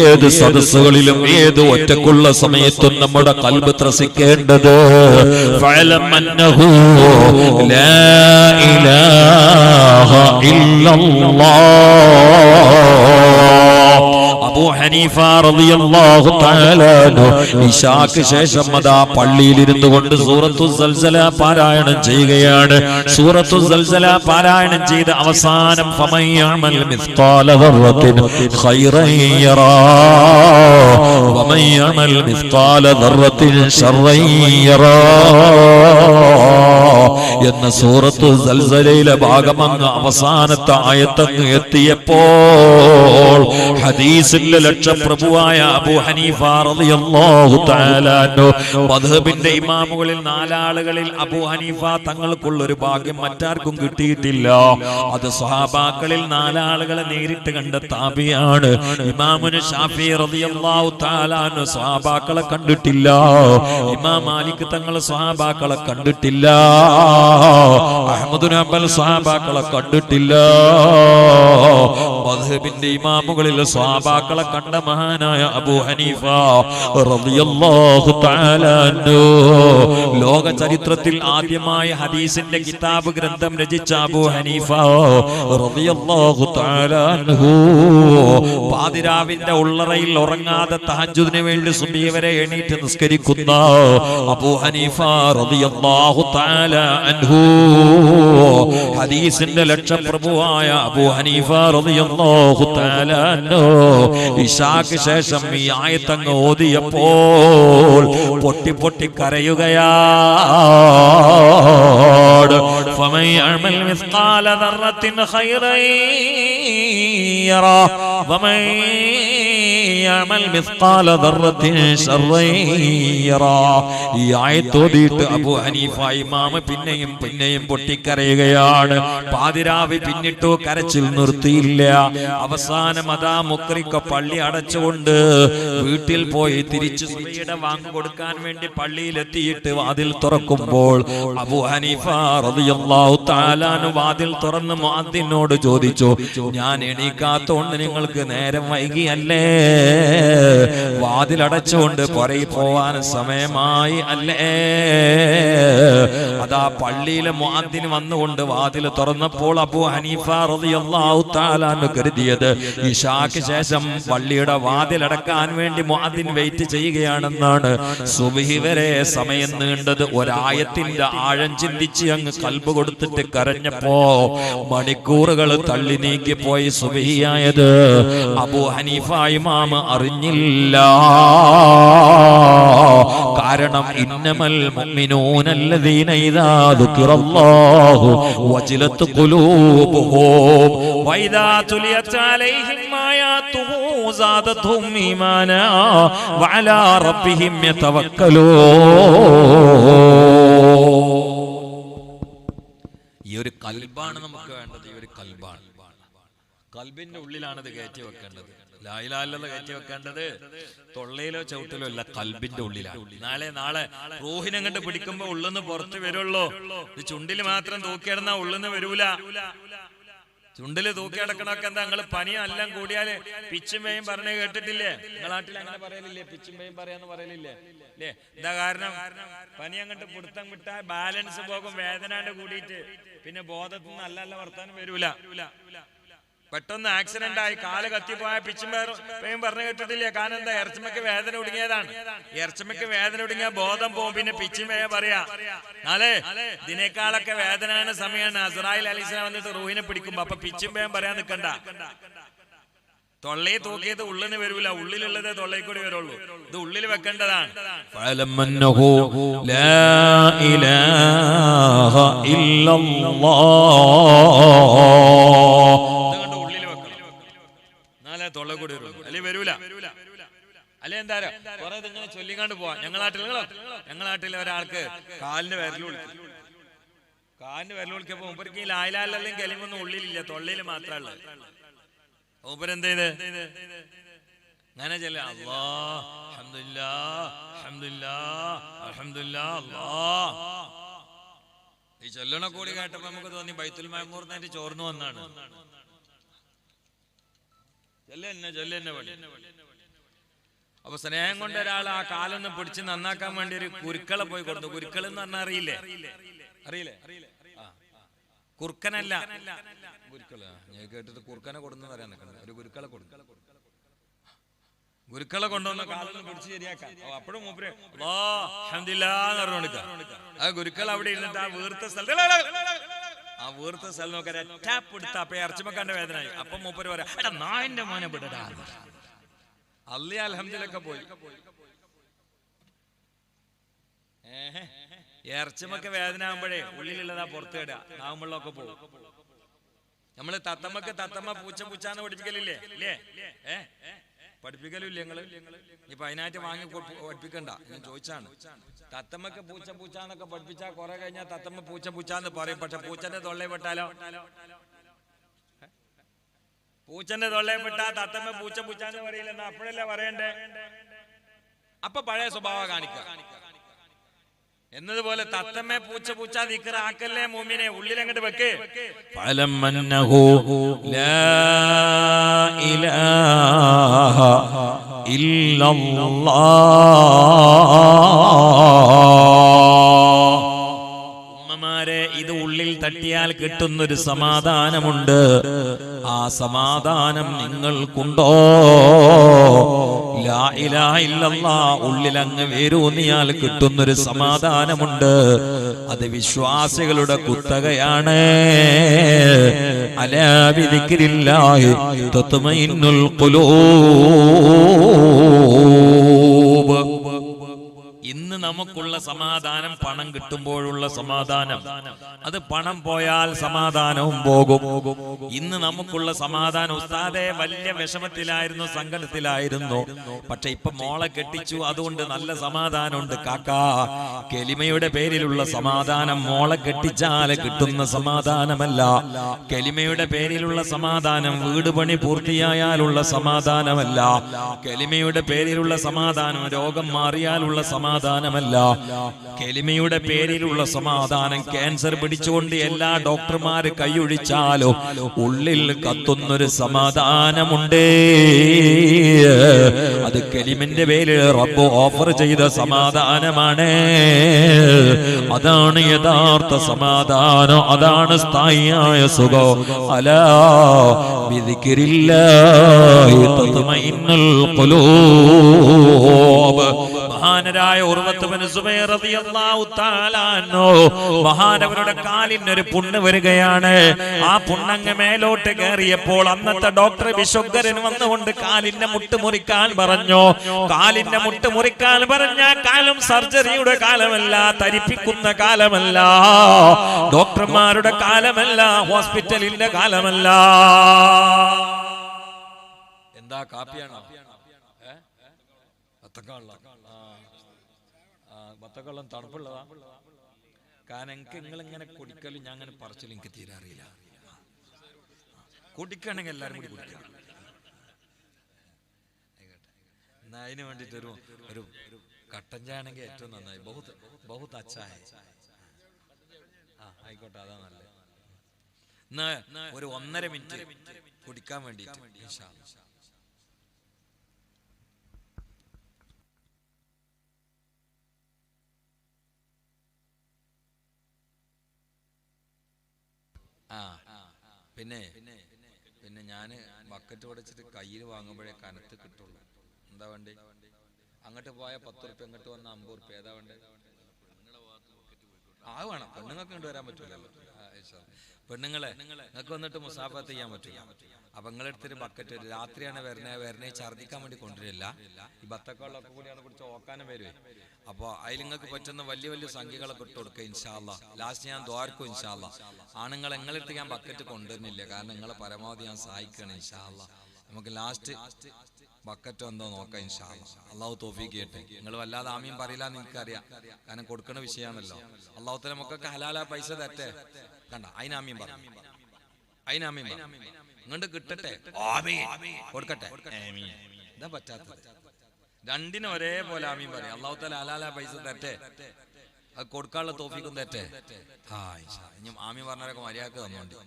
ഏത് സദസ്സുകളിലും, ഏത് ഒറ്റക്കുള്ള സമയത്തും നമ്മുടെ ഖൽബ് ത്രസിക്കേണ്ടത് ഫഅലം അന്നഹു ലാ ഇലാഹ ഇല്ലല്ലാഹ്. അബൂ ഹനീഫ റളിയല്ലാഹു തആല ഇശാക്ക് ശേഷം അതാ പള്ളിയിൽ ഇരുന്നു കൊണ്ട് സൂറത്തു സൽസല പാരായണം ചെയ്യുകയാണ്. സൂറത്തു സൽസല പാരായണം ചെയ്ത് അവസാനം ഫമൻ യഅമൽ മിസ്ഖാല ദർറത്തിൻ ഖൈറൻ യറാ വമൻ യഅമൽ മിസ്ഖാല ദർറത്തിൻ ശർറൻ യറാ എന്ന സൂറത്തു സൽസലയിലെ ഭാഗമങ്ങ് അവസാനത്തെ ആയത്തങ്ങ് എത്തിയപ്പോൾ ഹദീസിന്റെ ലക്ഷപ്രഭുവായ അബൂ ഹനീഫ റളിയല്ലാഹു തആല അൻഹു മദ്ഹബിന്റെ ഇമാമുകളിൽ 4 ആളുകളിൽ അബൂ ഹനീഫ തങ്ങൾക്കുള്ളൊരു ഭാഗ്യം മറ്റാർക്കും കിട്ടിയിട്ടില്ല. അത് സ്വഹാബാക്കളിൽ 4 ആളുകളെ നേരിട്ട് കണ്ട താബിയാണ്. ഇമാമുന ശാഫിഈ റളിയല്ലാഹു തആല അൻഹു സ്വഹാബാക്കളെ കണ്ടിട്ടില്ല. ഇമാം മാലിക് തങ്ങൾ സ്വഹാബാക്കളെ കണ്ടിട്ടില്ല. അഹ്മദ് ബിൻ ഹംബൽ സ്വഹാബാക്കളെ കണ്ടിട്ടില്ല. മദ്ഹബിന്റെ ഇമാമുകളിൽ സ്വഹാബാക്കളെ കണ്ട മഹാനായ അബൂ ഹനീഫ റളിയല്ലാഹു തആല അൻഹു, ലോക ചരിത്രത്തിൽ ആദ്യമായി ഹദീസിന്റെ കിതാബ് ഗ്രന്ഥം രചിച്ച അബൂ ഹനീഫ റളിയല്ലാഹു തആല അൻഹു, പാതിരാവിന്റെ ഉള്ളറയിൽ ഉറങ്ങാതെ തഹജ്ജുദിന് വേണ്ടി സുബ്ഹി വരെ എണീറ്റ് നിസ്കരിക്കുന്ന അബൂ ഹനീഫ റളിയല്ലാഹു തആല അൻഹു, ഹദീസിന്റെ ലക്ഷപ്രഭുവായ അബൂ ഹനീഫ റളിയല്ലാഹു തആല അൻഹു, ഇശാക്ക് ശേഷം ഈ ആയത്തങ്ങ് ഓതിയപ്പോൾ പൊട്ടി പൊട്ടി കരയുകയാണ്. ഫമൻ യഅമൽ മിസ്ഖാല ദർറത്തിൻ ഖൈറൻ യറാ വമൻ യഅമൽ മിസ്ഖാല ദർറത്തിൻ ശർറൻ യറാ. ഈ ആയത്ത് ഓതിയിട്ട് അബൂ ഹനീഫ ഇമാം പിന്നെയും പിന്നെയും പൊട്ടിക്കരയുകയാണ്. പാതിരാവി പിന്നിട്ടു, കരച്ചിൽ നിർത്തിയില്ല. അവസാനം അതാ മുക്രിക്ക പള്ളി അടച്ചുകൊണ്ട് വീട്ടിൽ പോയി തിരിച്ചു സുബഹിയുടെ വാങ്ങ് കൊടുക്കാൻ വേണ്ടി പള്ളിയിലെത്തിയിട്ട് വാതിൽ തുറക്കുമ്പോൾ അബൂ ഹനീഫ റളിയല്ലാഹു തആല അൻഹു വാതിൽ തുറന്ന് മുഅദ്ദിനോട് ചോദിച്ചു, ഞാൻ എണീക്കാത്തോണ്ട് നിങ്ങൾക്ക് നേരം വൈകിയല്ലേ? വാതിൽ അടച്ചുകൊണ്ട് പുറയിൽ പോവാൻ സമയമായി അല്ലേ? അതാ പള്ളിയിലെ മുഅദ്ദിൻ വന്നുകൊണ്ട് വാതിൽ തുറന്നപ്പോൾ അബൂ ഹനീഫ റളിയല്ലാഹു തആല അൻഹു കരുതിയത് ഇശാക്ക് ശേഷം പള്ളിയുടെ വാതിൽ അടക്കാൻ വേണ്ടി മുഅദ്ദിൻ വെയിറ്റ് ചെയ്യുകയാണെന്നാണ്. സുബ്ഹി വരെ സമയം നീണ്ടത് ഒരായത്തിന്റെ ആഴം ചിന്തിച്ച് അങ്ങ് കൽബ് കൊടുത്തിട്ട് കരഞ്ഞപ്പോ മണിക്കൂറുകൾ തള്ളി നീക്കി പോയി സുബ്ഹിയായത് അബൂ ഹനീഫ ഇമാം അറിഞ്ഞില്ല. കാരണം ഇന്നമൽ മുഅ്മിനൂനല്ലദീന ഇദാ ദുകിറല്ലാഹു വജിലത് ഖുലൂബുഹും വഇദാ തുലിയത് അലൈഹിം ആയാതുഹു സാദതുഹും ഈമാനാ വഅലാ റബ്ബിഹിം യതവക്കലൂൻ. ഈ ഒരു കൽബാണ് നമുക്ക് വേണ്ടത്. ഈ ഒരു കൽബാണ്, കൽബിന്റെ ഉള്ളിലാണ് ഇത് കയറ്റി വെക്കേണ്ടത്. ലാ ഇലാഹ ഇല്ലല്ലാഹ് കയറ്റി വെക്കേണ്ടത് തൊള്ളയിലോ ചവിട്ടിലോ അല്ല, കൽബിന്റെ ഉള്ളിലാണ്. നാളെ റൂഹിനെ കണ്ട് പിടിക്കുമ്പോ ഉള്ളിന്ന് പുറത്ത് വരുള്ളൂ. ഇത് ചുണ്ടിൽ മാത്രം തൂക്കിയിടുന്ന ഉള്ളിന്ന് വരൂല. ചുണ്ടില് തൂക്കിയടക്കണൊക്കെ എന്താ? നിങ്ങള് പനിയും എല്ലാം കൂടിയാല് പിച്ചും പേയും പറഞ്ഞ് കേട്ടിട്ടില്ലേ? നിങ്ങളെ നാട്ടിൽ അങ്ങനെ പറയലില്ലേ? പിച്ചും പേയും പറയാന്ന് പറയലില്ലേ? അല്ലേ? എന്താ കാരണം? പനി അങ്ങോട്ട് പിടുത്തം വിട്ടാൽ ബാലൻസ് പോകും, വേദന കൂടിയിട്ട് പിന്നെ ബോധത്തിൽ നിന്ന് നല്ല വർത്താനം വരൂല. പെട്ടെന്ന് ആക്സിഡന്റ് ആയി കാല് കത്തിപ്പോയ പിച്ചും പേയും പറഞ്ഞു കേട്ടിട്ടില്ലേ? കാരണം എന്താ? ഇറച്ചമ്മക്ക് വേദന ഒടുങ്ങിയതാണ്. ഇറച്ചമ്മക്ക് വേദന ഒടുങ്ങിയ ബോധം പോകും, പിന്നെ പിച്ചും പേയ പറയാ. നാളെ ഇതിനേക്കാളൊക്കെ വേദന സമയമാണ് അസ്രായിൽ അലൈഹിസ്സലാം വന്നിട്ട് റൂഹിനെ പിടിക്കുമ്പോ. അപ്പൊ പിച്ചും പേയും പറയാൻ നിൽക്കണ്ട. തൊള്ളയെ തൂക്കിയത് ഉള്ളിന് വരൂല, ഉള്ളിലുള്ളത് തൊള്ളയിൽ കൂടി വരുള്ളൂ. ഇത് ഉള്ളിൽ വെക്കേണ്ടതാണ്. തൊള്ള കൂടി വരുള്ളൂ, അല്ലെ വരൂല. അല്ലെ എന്താ കുറെ ഇങ്ങനെ ചൊല്ലിക്കാണ്ട് പോവാ. ഞങ്ങളെ നാട്ടിൽ ഒരാൾക്ക് കാലിന് വിരലൊളിക്കപ്പോ മൂപ്പർക്ക് ഈ ലാ ഇലാഹ ഇല്ലല്ലാഹ് കലിമൊന്നും ഉള്ളിലില്ല, തൊള്ളയിൽ മാത്രമല്ല. മൂപ്പരെന്ത് ചെയ്ത് അങ്ങനെ ചെല്ല അല്ലാഹ് അൽഹംദുലില്ലാഹ് അൽഹംദുലില്ലാഹ് അൽഹംദുലില്ലാഹ് അല്ലാഹ്. ഈ ചൊല്ലണ കൂടി കേട്ടപ്പോ നമുക്ക് തോന്നി ബൈത്തുൽ മഅമൂറിനായിട്ട് ചോർന്നു വന്നാണ്. അപ്പൊ സ്നേഹം കൊണ്ട് ഒരാൾ ആ കാലൊന്ന് പിടിച്ച് നന്നാക്കാൻ വേണ്ടി ഒരു കുരുക്കളെ പോയി കൊടുത്തു. കുരുക്കൾ എന്ന് പറഞ്ഞാൽ അറിയില്ലേ? കുറുക്കനല്ല, കുരുക്കള്. ഞാൻ കേട്ടിട്ട് കുറുക്കനെ കൊടുന്നു പറയാൻ നിൽക്കണ്ട. ഒരു കുരുക്കളെ കൊടുക്കും. ഗുരുക്കളെ കൊണ്ടുവന്ന കാലൊന്ന് പിടിച്ച് ശരിയാക്കാം. അപ്പോഴും മൂപ്പര് അൽഹംദുലില്ലാഹ് എന്ന് പറഞ്ഞുകൊടുക്കുക. ആ ഗുരുക്കൾ അവിടെ ഇരുന്നിട്ട് ആ വീർത്ത സ്ഥലം നോക്കാൻ എടുത്ത അപ്പൊ ഇറച്ചിമക്കാന്റെ വേദനയായി. അപ്പൊ മൂപ്പര് പറയാ, എടാ നായന്റെ മോനെ വിടടാ. അള്ളി അൽഹംദുലില്ലാഹ് പോയി. ഇറച്ചിമക്ക് വേദന ആകുമ്പോഴേ ഉള്ളിലുള്ളതാ പുറത്ത് ഇടുക, നാവുമ്പള്ളൊക്കെ പോകും. നമ്മള് തത്തമ്മ പൂച്ചാന്ന് പഠിപ്പിക്കലില്ലേ? ഇല്ലേ? പഠിപ്പിക്കലും ഇല്ലേ നിങ്ങള്? ഇപ്പൊ അതിനായിട്ട് വാങ്ങി പഠിപ്പിക്കണ്ട, ഞാൻ ചോദിച്ചാണ്. തത്തമ്മക്ക് പൂച്ചാന്നൊക്കെ പഠിപ്പിച്ചാൽ കുറെ കഴിഞ്ഞാൽ തത്തമ്മ പൂച്ചാന്ന് പറയും. പക്ഷെ പൂച്ചന്റെ തൊള്ളയെ പെട്ടാലോ? പൂച്ചന്റെ തൊള്ളയെ പെട്ടാ തത്തമ്മ പൂച്ചാന്ന് പറയില്ലെന്ന് അപ്പോഴല്ലേ പറയണ്ടേ? അപ്പൊ പഴയ സ്വഭാവം കാണിക്കുക. എന്നതുപോലെ തത്തമ്മ പൂച്ച ദിക്റാക്കല്ലേ മുഅ്മിനെ, ഉള്ളിൽ അങ്ങോട്ട് വെക്ക്. ഫലമന്നഹു ലാ ഇലാഹ ഇല്ലല്ലാഹ്. ഉമ്മമാരെ, ഇത് ഉള്ളിൽ തട്ടിയാൽ കിട്ടുന്നൊരു സമാധാനമുണ്ട്. ആ സമാധാനം നിങ്ങൾക്കുണ്ടോ? ലാ ഇലാഹ ഇല്ലല്ലാഹ് ഉള്ളിൽ അങ്ങ് വേരൂന്നിയാൽ കിട്ടുന്നൊരു സമാധാനമുണ്ട്. അത് വിശ്വാസികളുടെ കുത്തകയാണ്. അലാ ബിദിക്രില്ലാഹി തത്മഇന്നുൽ ഖുലൂബ്. ഇന്ന് നമുക്കുള്ള സമാധാനം പണം കിട്ടുമ്പോഴുള്ള സമാധാനം, അത് പണം പോയാൽ സമാധാനവും പോകും. ഇന്ന് നമുക്കുള്ള സമാധാനം, ഉസ്താദേ വലിയ വിഷമത്തിലായിരുന്നു, സങ്കടത്തിലായിരുന്നു, പക്ഷെ ഇപ്പൊ മോളെ കെട്ടിച്ചു, അതുകൊണ്ട് നല്ല സമാധാനമുണ്ട്. കാക്കാ, കെലിമയുടെ പേരിലുള്ള സമാധാനം മോളെ കെട്ടിച്ചാൽ കിട്ടുന്ന സമാധാനമല്ല. കെലിമയുടെ പേരിലുള്ള സമാധാനം വീട് പണി പൂർത്തിയായാലുള്ള സമാധാനമല്ല. കെലിമയുടെ പേരിലുള്ള സമാധാനം രോഗം മാറിയാലുള്ള സമാധാനമല്ല. കെലിമയുടെ പേരിലുള്ള സമാധാനം ക്യാൻസർ പിടിച്ചുകൊണ്ട് എല്ലാ ഡോക്ടർമാര് കൈയൊഴിച്ചാലോ ഉള്ളിൽ കത്തുന്നൊരു സമാധാനമുണ്ട്. അത് കെലിമിന്റെ പേരിൽ റബ്ബ് ഓഫർ ചെയ്ത സമാധാനമാണ്. അതാണ് യഥാർത്ഥ സമാധാനം, അതാണ് സ്ഥായിയായ സുഖം. അലാ ബിദിക്രില്ലാഹി തത്മഇന്നുൽ ഖുലൂബ്. മഹാനരായ ഉർവത്ത് ബിൻ സുബൈർ റളിയല്ലാഹു തആല അൻഹു, മഹാനവരുടെ കാലിനൊരു പുണ്ണ് വരികയാണ്. ആ പുണ്ണങ്ങ് മേലോട്ട് കയറിയപ്പോൾ അന്നത്തെ ഡോക്ടർ വിശ്വകരൻ വന്നുകൊണ്ട് കാലിന്റെ മുട്ട് മുറിക്കാൻ പറഞ്ഞു. കാലിന്റെ മുട്ട് മുറിക്കാൻ പറഞ്ഞ കാലം സർജറിയുടെ കാലമല്ല, തരിപ്പിക്കുന്ന കാലമല്ല, ഡോക്ടർമാരുടെ കാലമല്ല, ഹോസ്പിറ്റലിന്റെ കാലമല്ല. എന്താ കാപ്പിയാണോ? ബത്തക്കള്ളം തണുപ്പുള്ളതാ. കാരണം എനിക്ക് നിങ്ങളിങ്ങനെ കുടിക്കലും ഞാൻ അങ്ങനെ പറച്ചിലും എനിക്ക് തീരെ അറിയില്ല. കുടിക്കണമെങ്കിൽ എല്ലാവരും കൂടി കുടിക്കണം. എന്നാ അതിന് വേണ്ടിട്ട് ഒരു കട്ടൻ ചായ ആണെങ്കിൽ ഏറ്റവും നന്നായി. ബഹുത് അച്ചായ. ആയിക്കോട്ടെ, അതാ നല്ലത്. എന്നാ ഒരു 1.5 മിനിറ്റ് കുടിക്കാൻ വേണ്ടിട്ട്. പിന്നെ ഞാന് ബക്കറ്റ് ഉടച്ചിട്ട് കയ്യിൽ വാങ്ങുമ്പോഴേ കനത്ത് കിട്ടുള്ളൂ. എന്താ വേണ്ടേ? അങ്ങോട്ട് പോയ 10 റുപ്യ, അങ്ങോട്ട് വന്ന 50 റുപ്യ. ഏതാ വേണ്ടേ? ആ വേണം. പെണ്ണുങ്ങൾക്ക് കൊണ്ടുവരാൻ പറ്റൂലല്ലോ. പെണ്ണുങ്ങളെ നിങ്ങൾക്ക് വന്നിട്ട് മുസാഫത്ത് ചെയ്യാൻ പറ്റില്ല. അപ്പൊ നിങ്ങളെടുത്തൊരു ബക്കറ്റ്, രാത്രിയാണ് വരണേ ഛർദിക്കാൻ വേണ്ടി കൊണ്ടുവരില്ല. ഈ ബത്തക്കള്ളൊക്കെ കൂടിയാണ് കുടിച്ച് ഓക്കാനും വരുവേ. അപ്പോൾ അതിൽ നിങ്ങൾക്ക് പറ്റുന്ന വലിയ വലിയ സംഖ്യകളൊക്കെ ഇട്ട് കൊടുക്കുക ഇൻഷാ അല്ലാഹ്. ലാസ്റ്റ് ഞാൻ ദ്വാരക്കും ഇൻഷാ അല്ലാഹ്. ആണുങ്ങൾ നിങ്ങളെടുത്ത് ഞാൻ ബക്കറ്റ് കൊണ്ടുവരുന്നില്ല, കാരണം നിങ്ങളെ പരമാവധി ഞാൻ സഹായിക്കണം ഇൻഷാ അല്ലാഹ്. നമുക്ക് ലാസ്റ്റ് ബക്കറ്റ് എന്തോ നോക്കാം ഇൻഷാ അല്ലാഹ്. അള്ളാഹു തൗഫീഖ് ചെയ്യട്ടെ. നിങ്ങൾ വല്ലാതെ ആമീൻ പറയില്ല എന്ന് എനിക്കറിയാം, കാരണം കൊടുക്കുന്ന വിഷയമാണല്ലോ. അള്ളാഹു തആല നമുക്കൊക്കെ ഹലാല പൈസ തരട്ടെ. കണ്ട, അതിനാമീൻ പറ, അതിനാമീൻ ഇങ്ങോട്ട് കിട്ടട്ടെ, കൊടുക്കട്ടെ. ഇതാ പറ്റാത്തത്. രണ്ടിനും ഒരേപോലെ ആമീൻ പറയും. അള്ളാഹു തആല ഹലാല പൈസ തരട്ടെ, അത് കൊടുക്കാനുള്ള തൗഫീഖും തരട്ടെ. ഇനി ആമീൻ പറഞ്ഞവരൊക്കെ മര്യാദക്ക് തന്നോണ്ട്.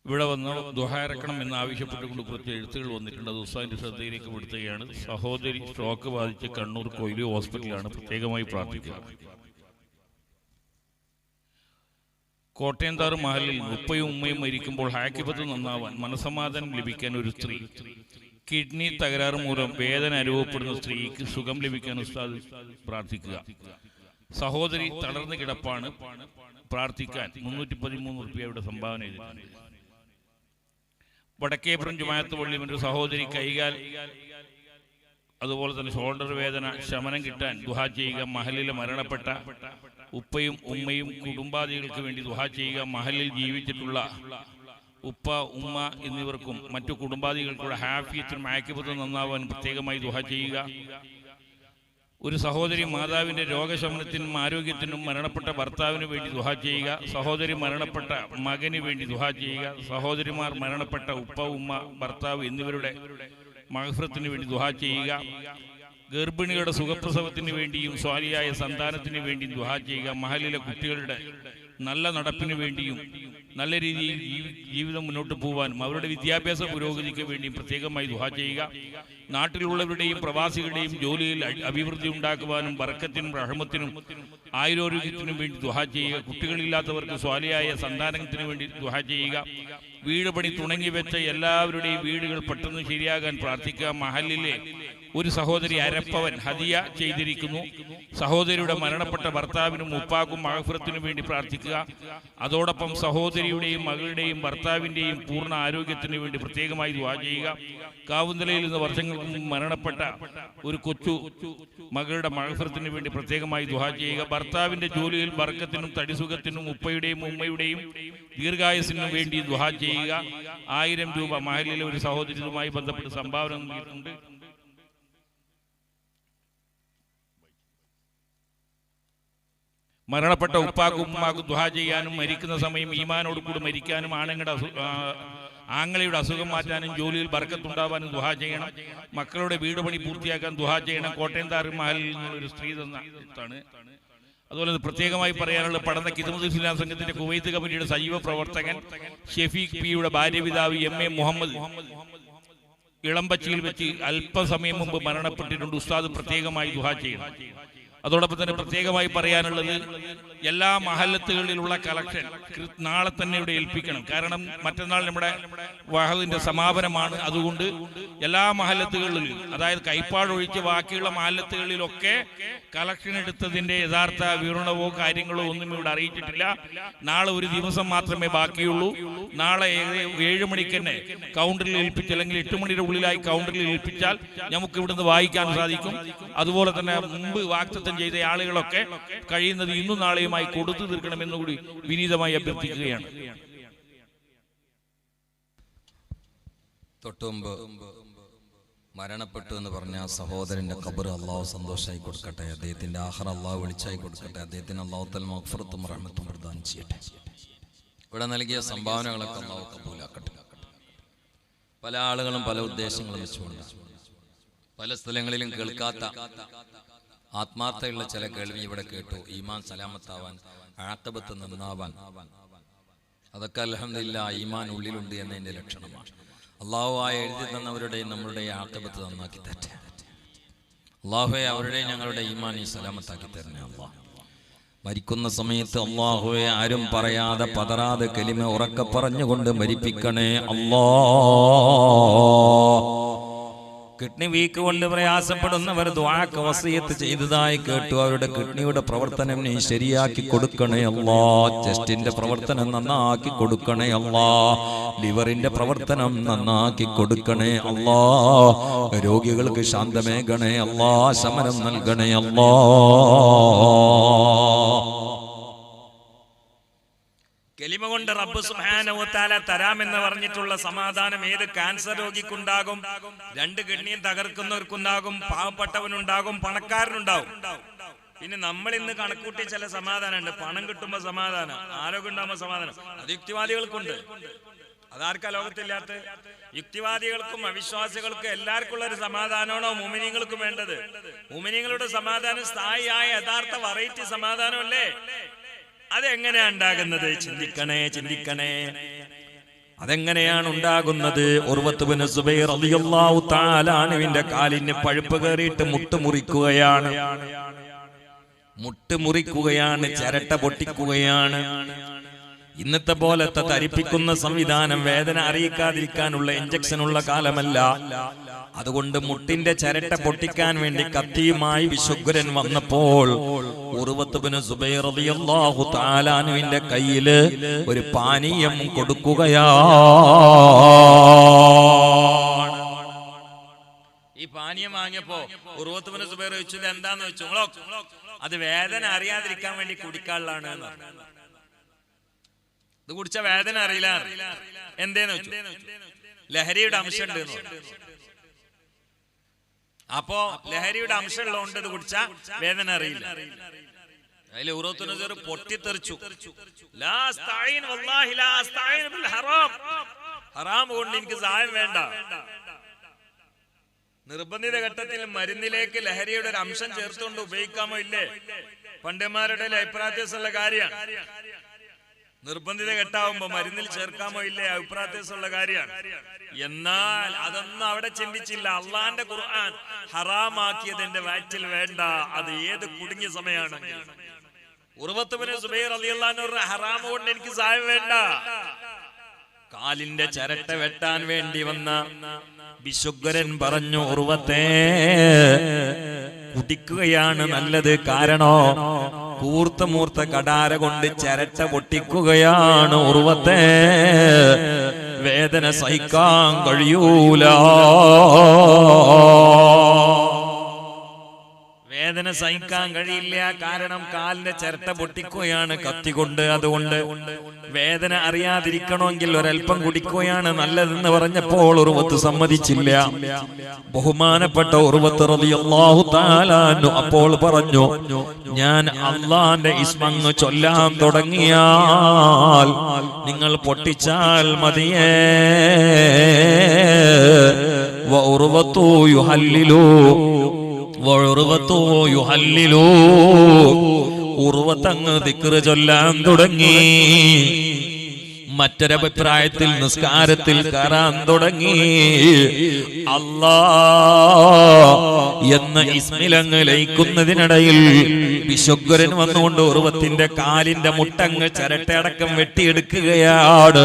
ഇവിടെ വന്ന് ദുആ ഇറക്കണം എന്ന് ആവശ്യപ്പെട്ടുകൊണ്ട് കുറച്ച് എഴുത്തുകൾ വന്നിട്ടുണ്ട്. അത് ഉസ്താദിന്റെ ശ്രദ്ധയിലേക്ക് പെടുത്തുകയാണ്. സഹോദരി സ്ട്രോക്ക് ബാധിച്ച് കണ്ണൂർ കൊയിലി ഹോസ്പിറ്റലാണ്, പ്രത്യേകമായി പ്രാർത്ഥിക്കുക. കോട്ടയംതാറ് മഹലിൽ ഉപ്പയും ഉമ്മയും മരിക്കുമ്പോൾ ഹാക്കിബത്ത് നന്നാവാൻ, മനസമാധാനം ലഭിക്കാൻ ഒരു സ്ത്രീ, കിഡ്നി തകരാറ് മൂലം വേദന അനുഭവപ്പെടുന്ന സ്ത്രീക്ക് സുഖം ലഭിക്കാൻ ഉസ്താദ് പ്രാർത്ഥിക്കുക. സഹോദരി തളർന്നു കിടപ്പാണ്, പ്രാർത്ഥിക്കാൻ 313 റുപ്യയുടെ സംഭാവന ചെയ്തിട്ടുണ്ട്. വടക്കേപ്പുറം ജുമാഅത്ത് പള്ളിയിൽ ഒരു സഹോദരി കൈകാൽ അതുപോലെ തന്നെ ഷോൾഡർ വേദന ശമനം കിട്ടാൻ ദുആ ചെയ്യുക. മഹലിലെ മരണപ്പെട്ട ഉപ്പയും ഉമ്മയും കുടുംബാദികൾക്ക് വേണ്ടി ദുആ ചെയ്യുക. മഹലിൽ ജീവിച്ചിട്ടുള്ള ഉപ്പ ഉമ്മ എന്നിവർക്കും മറ്റു കുടുംബാദികൾക്കുള്ള ഹാഫിയത്തിനും ആക്കിബത്തും നന്നാവാൻ പ്രത്യേകമായി ദുആ ചെയ്യുക. ഒരു സഹോദരി മാതാവിൻ്റെ രോഗശമനത്തിനും ആരോഗ്യത്തിനും മരണപ്പെട്ട ഭർത്താവിന് വേണ്ടി ദുആ ചെയ്യുക. സഹോദരി മരണപ്പെട്ട മകന് വേണ്ടി ദുആ ചെയ്യുക. സഹോദരിമാർ മരണപ്പെട്ട ഉപ്പ ഉമ്മ ഭർത്താവ് എന്നിവരുടെ മഗ്ഫിറത്തിന് വേണ്ടി ദുആ ചെയ്യുക. ഗർഭിണികളുടെ സുഖപ്രസവത്തിന് വേണ്ടിയും സ്വാലിയായ സന്താനത്തിന് വേണ്ടിയും ദുആ ചെയ്യുക. മഹലിലെ കുട്ടികളുടെ നല്ല നടപ്പിന് വേണ്ടിയും നല്ല രീതിയിൽ ജീവിതം മുന്നോട്ട് പോകാനും അവരുടെ വിദ്യാഭ്യാസ പുരോഗതിക്ക് വേണ്ടിയും പ്രത്യേകമായി ദുആ ചെയ്യുക. നാട്ടിലുള്ളവരുടെയും പ്രവാസികളുടെയും ജോലിയിൽ അഭിവൃദ്ധി ഉണ്ടാക്കുവാനും ബർക്കത്തിനും റഹ്മത്തിനും ആയുരാരോഗ്യത്തിനും വേണ്ടി ദുആ ചെയ്യുക. കുട്ടികളില്ലാത്തവർക്ക് സ്വാലിയായ സന്താനത്തിന് വേണ്ടി ദുആ ചെയ്യുക. വീട് പണി തുടങ്ങി വെച്ച എല്ലാവരുടെയും വീടുകൾ പെട്ടെന്ന് ശരിയാകാൻ പ്രാർത്ഥിക്കുക. മഹലിലെ ഒരു സഹോദരി അരപ്പവൻ ഹദിയ ചെയ്തിരിക്കുന്നു. സഹോദരിയുടെ മരണപ്പെട്ട ഭർത്താവിനും ഉപ്പാക്കും മഗ്ഫിറത്തിനും വേണ്ടി പ്രാർത്ഥിക്കുക. അതോടൊപ്പം സഹോദരിയുടെയും മകളുടെയും ഭർത്താവിൻ്റെയും പൂർണ്ണ ആരോഗ്യത്തിന് വേണ്ടി പ്രത്യേകമായി ദുആ ചെയ്യുക. കാവുന്തലയിൽ നിന്ന് വർഷങ്ങൾക്ക് മുമ്പ് മരണപ്പെട്ട ഒരു കൊച്ചു മകളുടെ മഗ്ഫിറത്തിന് വേണ്ടി പ്രത്യേകമായി ദുആ ചെയ്യുക. ഭർത്താവിൻ്റെ ജോലിയിൽ ബർക്കത്തിനും തടിസുഖത്തിനും ഉപ്പയുടെയും ഉമ്മയുടെയും ദീർഘായുസിനും വേണ്ടി ദുആ ചെയ്യുക. 1000 രൂപ മഹലിലെ ഒരു സഹോദരിയുമായി ബന്ധപ്പെട്ട് സംഭാവന നൽകിയിട്ടുണ്ട്. മരണപ്പെട്ട ഉപ്പാക്കും ഉമ്മാക്കും ദുആ ചെയ്യാനും മരിക്കുന്ന സമയം ഈമാനോട് കൂടി മരിക്കാനും ആങ്ങളയുടെ അസുഖം മാറ്റാനും ജോലിയിൽ ബർക്കത്തുണ്ടാവാനും ദുആ ചെയ്യണം. മക്കളുടെ വീട് പണി പൂർത്തിയാക്കാൻ ദുആ ചെയ്യണം. കോട്ടയം താറിമഹലിൽ നിന്നുള്ളൊരു സ്ത്രീ തന്നാണ്. അതുപോലെ പ്രത്യേകമായി പറയാനുള്ള പഠന ഖിദ്മത്തുൽ ഇസ്ലാം സംഘത്തിന്റെ കുവൈത്ത് കമ്മിറ്റിയുടെ സജീവ പ്രവർത്തകൻ ഷെഫീഖ് പിയുടെ ഭാര്യപിതാവ് MA മുഹമ്മദ് ഇളമ്പച്ചിയിൽ വെച്ച് അല്പസമയം മുമ്പ് മരണപ്പെട്ടിട്ടുണ്ട്. ഉസ്താദ് പ്രത്യേകമായി ദുആ ചെയ്യണം. അതോടൊപ്പം തന്നെ പ്രത്യേകമായി പറയാനുള്ളത് എല്ലാ മഹല്ലത്തുകളിലുള്ള കളക്ഷൻ നാളെ തന്നെ ഇവിടെ ഏൽപ്പിക്കണം. കാരണം മറ്റന്നാൾ നമ്മുടെ വഹദിന്റെ സമാപനമാണ്. അതുകൊണ്ട് എല്ലാ മഹല്ലത്തുകളിലും, അതായത് കൈപ്പാട് ഒഴിച്ച് ബാക്കിയുള്ള മഹല്ലത്തുകളിലൊക്കെ കളക്ഷൻ എടുത്തതിന്റെ യഥാർത്ഥ വിവരണമോ കാര്യങ്ങളോ ഒന്നും ഇവിടെ അറിയിച്ചിട്ടില്ല. നാളെ ഒരു ദിവസം മാത്രമേ ബാക്കിയുള്ളൂ. നാളെ 7 മണിക്ക് തന്നെ കൗണ്ടറിൽ ഏൽപ്പിച്ച്, അല്ലെങ്കിൽ 8 മണിയുടെ ഉള്ളിലായി കൗണ്ടറിൽ ഏൽപ്പിച്ചാൽ നമുക്ക് ഇവിടുന്ന് വായിക്കാൻ സാധിക്കും. അതുപോലെ തന്നെ മുമ്പ് വാക്തത്വം ചെയ്ത ആളുകളൊക്കെ കഴിയുന്നത് ഇന്നും നാളെയുമായി കൊടുത്തു തീർക്കണമെന്നുകൂടി വിനീതമായി അഭ്യർത്ഥിക്കുകയാണ്. തൊട്ടുമുമ്പ് മരണപ്പെട്ടു എന്ന് പറഞ്ഞ സഹോദരന്റെ ഖബർ അള്ളാഹു സന്തോഷമായി കൊടുക്കട്ടെ. അദ്ദേഹത്തിന്റെ ആഖിറ അള്ളാഹു വെളിച്ചായി കൊടുക്കട്ടെ. അദ്ദേഹത്തിന് അള്ളാഹു തആല മഗ്ഫിറത്തും റഹ്മത്തും പ്രദാനം ചെയ്യട്ടെ. ഇവിടെ നൽകിയ സംഭാവനകളൊക്കെ അള്ളാഹു കബൂലാക്കട്ടെ. പല ആളുകളും പല ഉദ്ദേശങ്ങളും വെച്ചുകൊണ്ട് പല സ്ഥലങ്ങളിലും കേൾക്കാത്ത ആത്മാർത്ഥയുള്ള ചില കേൾവി ഇവിടെ കേട്ടു. ഈമാൻ സലാമത്താവാൻ, ആഖിബത്ത് നന്നാവാൻ, അതൊക്കെ അൽഹംദുലില്ലാഹ് ഈമാൻ ഉള്ളിലുണ്ട് എന്നതിന്റെ ലക്ഷണമാണ്. അള്ളാഹു ആ എഴുതി തന്നവരുടെയും നമ്മളുടെ ആഖിബത്ത് നന്നാക്കി തരട്ടെ. അള്ളാഹുവെ അവരുടെയും ഞങ്ങളുടെ ഈമാൻ ഈ സലാമത്താക്കി തരണേ. അള്ളാഹ് മരിക്കുന്ന സമയത്ത് അള്ളാഹുവെ ആരും പറയാതെ പതറാതെ കലിമ ഉറക്കെ പറഞ്ഞുകൊണ്ട് മരിപ്പിക്കണേ. കിഡ്നി വീക്ക് കൊണ്ട് പ്രയാസപ്പെടുന്നവർ ദുആക്ക് വസിയത്ത് ചെയ്തതായി കേട്ടു. അവരുടെ കിഡ്നിയുടെ പ്രവർത്തനം നീ ശരിയാക്കി കൊടുക്കണേ അല്ലാ. ചെസ്റ്റിന്റെ പ്രവർത്തനം നന്നാക്കി കൊടുക്കണേ അല്ലാ. ലിവറിന്റെ പ്രവർത്തനം നന്നാക്കി കൊടുക്കണേ അല്ലാ. രോഗികൾക്ക് ശാന്തമേകണേ അല്ലാ. ശമനം നൽകണേ അല്ലാ. കലിമ കൊണ്ട് റബ്ബ് സുബ്ഹാനഹു വ തആല തരാമെന്ന് പറഞ്ഞിട്ടുള്ള സമാധാനം ഏത് ക്യാൻസർ രോഗിക്കുണ്ടാകും, 2 കിഡ്നിയും തകർക്കുന്നവർക്കുണ്ടാകും, പാവപ്പെട്ടവനുണ്ടാകും, പണക്കാരനുണ്ടാകും. പിന്നെ നമ്മൾ ഇന്ന് കണക്കൂട്ടി ചില സമാധാനമുണ്ട്. പണം കിട്ടുമ്പോ സമാധാനം, ആരോഗ്യം ഉണ്ടാകുമ്പോ സമാധാനം. അത് യുക്തിവാദികൾക്കുണ്ട്. അതാർക്കാ ലോകത്തില്ലാത്ത? യുക്തിവാദികൾക്കും അവിശ്വാസികൾക്കും എല്ലാവർക്കും ഉള്ള ഒരു സമാധാനമാണോ മുഅ്മിനീങ്ങൾക്കും വേണ്ടത്? മുഅ്മിനീങ്ങളുടെ സമാധാനം സ്ഥായിയായ യഥാർത്ഥ വെറൈറ്റി സമാധാനമല്ലേ? അതെങ്ങനെയാ ഉണ്ടാകുന്നത്? ചിന്തിക്കണേ. അതെങ്ങനെയാണ് ഉണ്ടാകുന്നത്? ഉർവത്ത് ബിൻ സുബൈർ റളിയല്ലാഹു തആല അൻഹുവിന്റെ കാലിന് പഴുപ്പ് കയറിയിട്ട് മുട്ടുമുറിക്കുകയാണ്, ചിരട്ട പൊട്ടിക്കുകയാണ്. ഇന്നത്തെ പോലത്തെ തരിപ്പിക്കുന്ന സംവിധാനം, വേദന അറിയിക്കാതിരിക്കാനുള്ള ഇഞ്ചക്ഷനുള്ള കാലമല്ല. അതുകൊണ്ട് മുട്ടിന്റെ ചിരട്ട പൊട്ടിക്കാൻ വേണ്ടി കത്തിയുമായി വിശുഗ്രൻ വന്നപ്പോൾ ഉർവത്ത് ബിൻ സുബൈർ റളിയല്ലാഹു തആല അൻഹുവിന്റെ കയ്യില് ഒരു പാനീയം കൊടുക്കുകയാണ്. ഈ പാനീയം വാങ്ങിയപ്പോ ഉർവത്ത് ബിൻ സുബൈർ ചോദിച്ചു, എന്താന്ന് വെച്ചു? അത് വേദന അറിയാതിരിക്കാൻ വേണ്ടി കുടിക്കാനുള്ളതാണ്. ഇത് കുടിച്ച വേദന അറിയില്ല. എന്തേന്ന് വെച്ചു, ലഹരിയുടെ അംശം ഉണ്ട്. അപ്പോ ലഹരിയുടെ അംശം ഉള്ളതുകൊണ്ട് ഇത് കുടിച്ച വേദന അറിയില്ല. അതിൽ ഉറത്തുനസർ പൊട്ടിത്തെറിച്ചു. ഹറാം കൊണ്ട് എനിക്ക് സഹായം വേണ്ട. നിർബന്ധിത ഘട്ടത്തിൽ മരുന്നിലേക്ക് ലഹരിയുടെ ഒരു അംശം ചേർത്തുകൊണ്ട് ഉപയോഗിക്കാമോ ഇല്ലേ? പണ്ഡിതന്മാരുടെ അഭിപ്രായത്തിലുള്ള കാര്യമാണ്. നിർബന്ധിത ഘട്ടാവുമ്പോ മരുന്നിൽ ചേർക്കാമോ ഇല്ലേ? അഭിപ്രായത്തിലുള്ള കാര്യമാണ്. എന്നാൽ അതൊന്നും അവിടെ ചിന്തിച്ചില്ല. അള്ളാന്റെ ഖുർആൻ ഹറാമാക്കിയത് എന്റെ വയറ്റിൽ വേണ്ട. അത് ഏത് കുടുങ്ങിയ സമയമാണെങ്കിൽ ഉർവത്ത് ബിൻ സുബൈർ റളിയല്ലാഹു അൻഹു ഹറാം കൊണ്ട് എനിക്ക് സഹായം വേണ്ട. കാലിന്റെ ചരട്ട വെട്ടാൻ വേണ്ടി വന്ന ബിശുഗ്രൻ പറഞ്ഞു, ഉർവത്തെ കുടിക്കുകയാണ് നല്ലത്. കാരണോ കൂർത്ത മൂർത്ത കടാര കൊണ്ട് ചരട്ട പൊട്ടിക്കുകയാണ്. ഉർവത്തെ വേദന സഹിക്കാൻ കഴിയൂല. വേദന സഹിക്കാൻ കഴിയില്ല. കാരണം കാലിന്റെ ചിരട്ട പൊട്ടിക്കുകയാണ് കത്തികൊണ്ട്. അതുകൊണ്ട് വേദന അറിയാതിരിക്കണമെങ്കിൽ ഒരൽപ്പം കുടിക്കുകയാണ് നല്ലതെന്ന് പറഞ്ഞപ്പോൾ ഉർവത്ത് സമ്മതിച്ചില്ല. ബഹുമാനപ്പെട്ട ഉർവത്ത് റളിയല്ലാഹു തആല അൻഹു അപ്പോൾ പറഞ്ഞു, ഞാൻ അള്ളാന്റെ ഇസ്മങ്ങ് ചൊല്ലാൻ തുടങ്ങിയാൽ നിങ്ങൾ പൊട്ടിച്ചാൽ മതിയേ. വഉർവത്തു യുഹല്ലിലു ഉർവത്തങ്ങ് ദിക്റ് ചൊല്ലാൻ തുടങ്ങി. മറ്റൊരഭിപ്രായത്തിൽ നിസ്കാരത്തിൽ കയറാൻ തുടങ്ങി. അല്ലാ എന്ന ഇസ്മിലങ്ങ് ലയിക്കുന്നതിനിടയിൽ വിശുഗ്രൻ വന്നുകൊണ്ട് ഉർവത്തിന്റെ കാലിന്റെ മുട്ടങ്ങ് ചരട്ടയടക്കം വെട്ടിയെടുക്കുകയാണ്.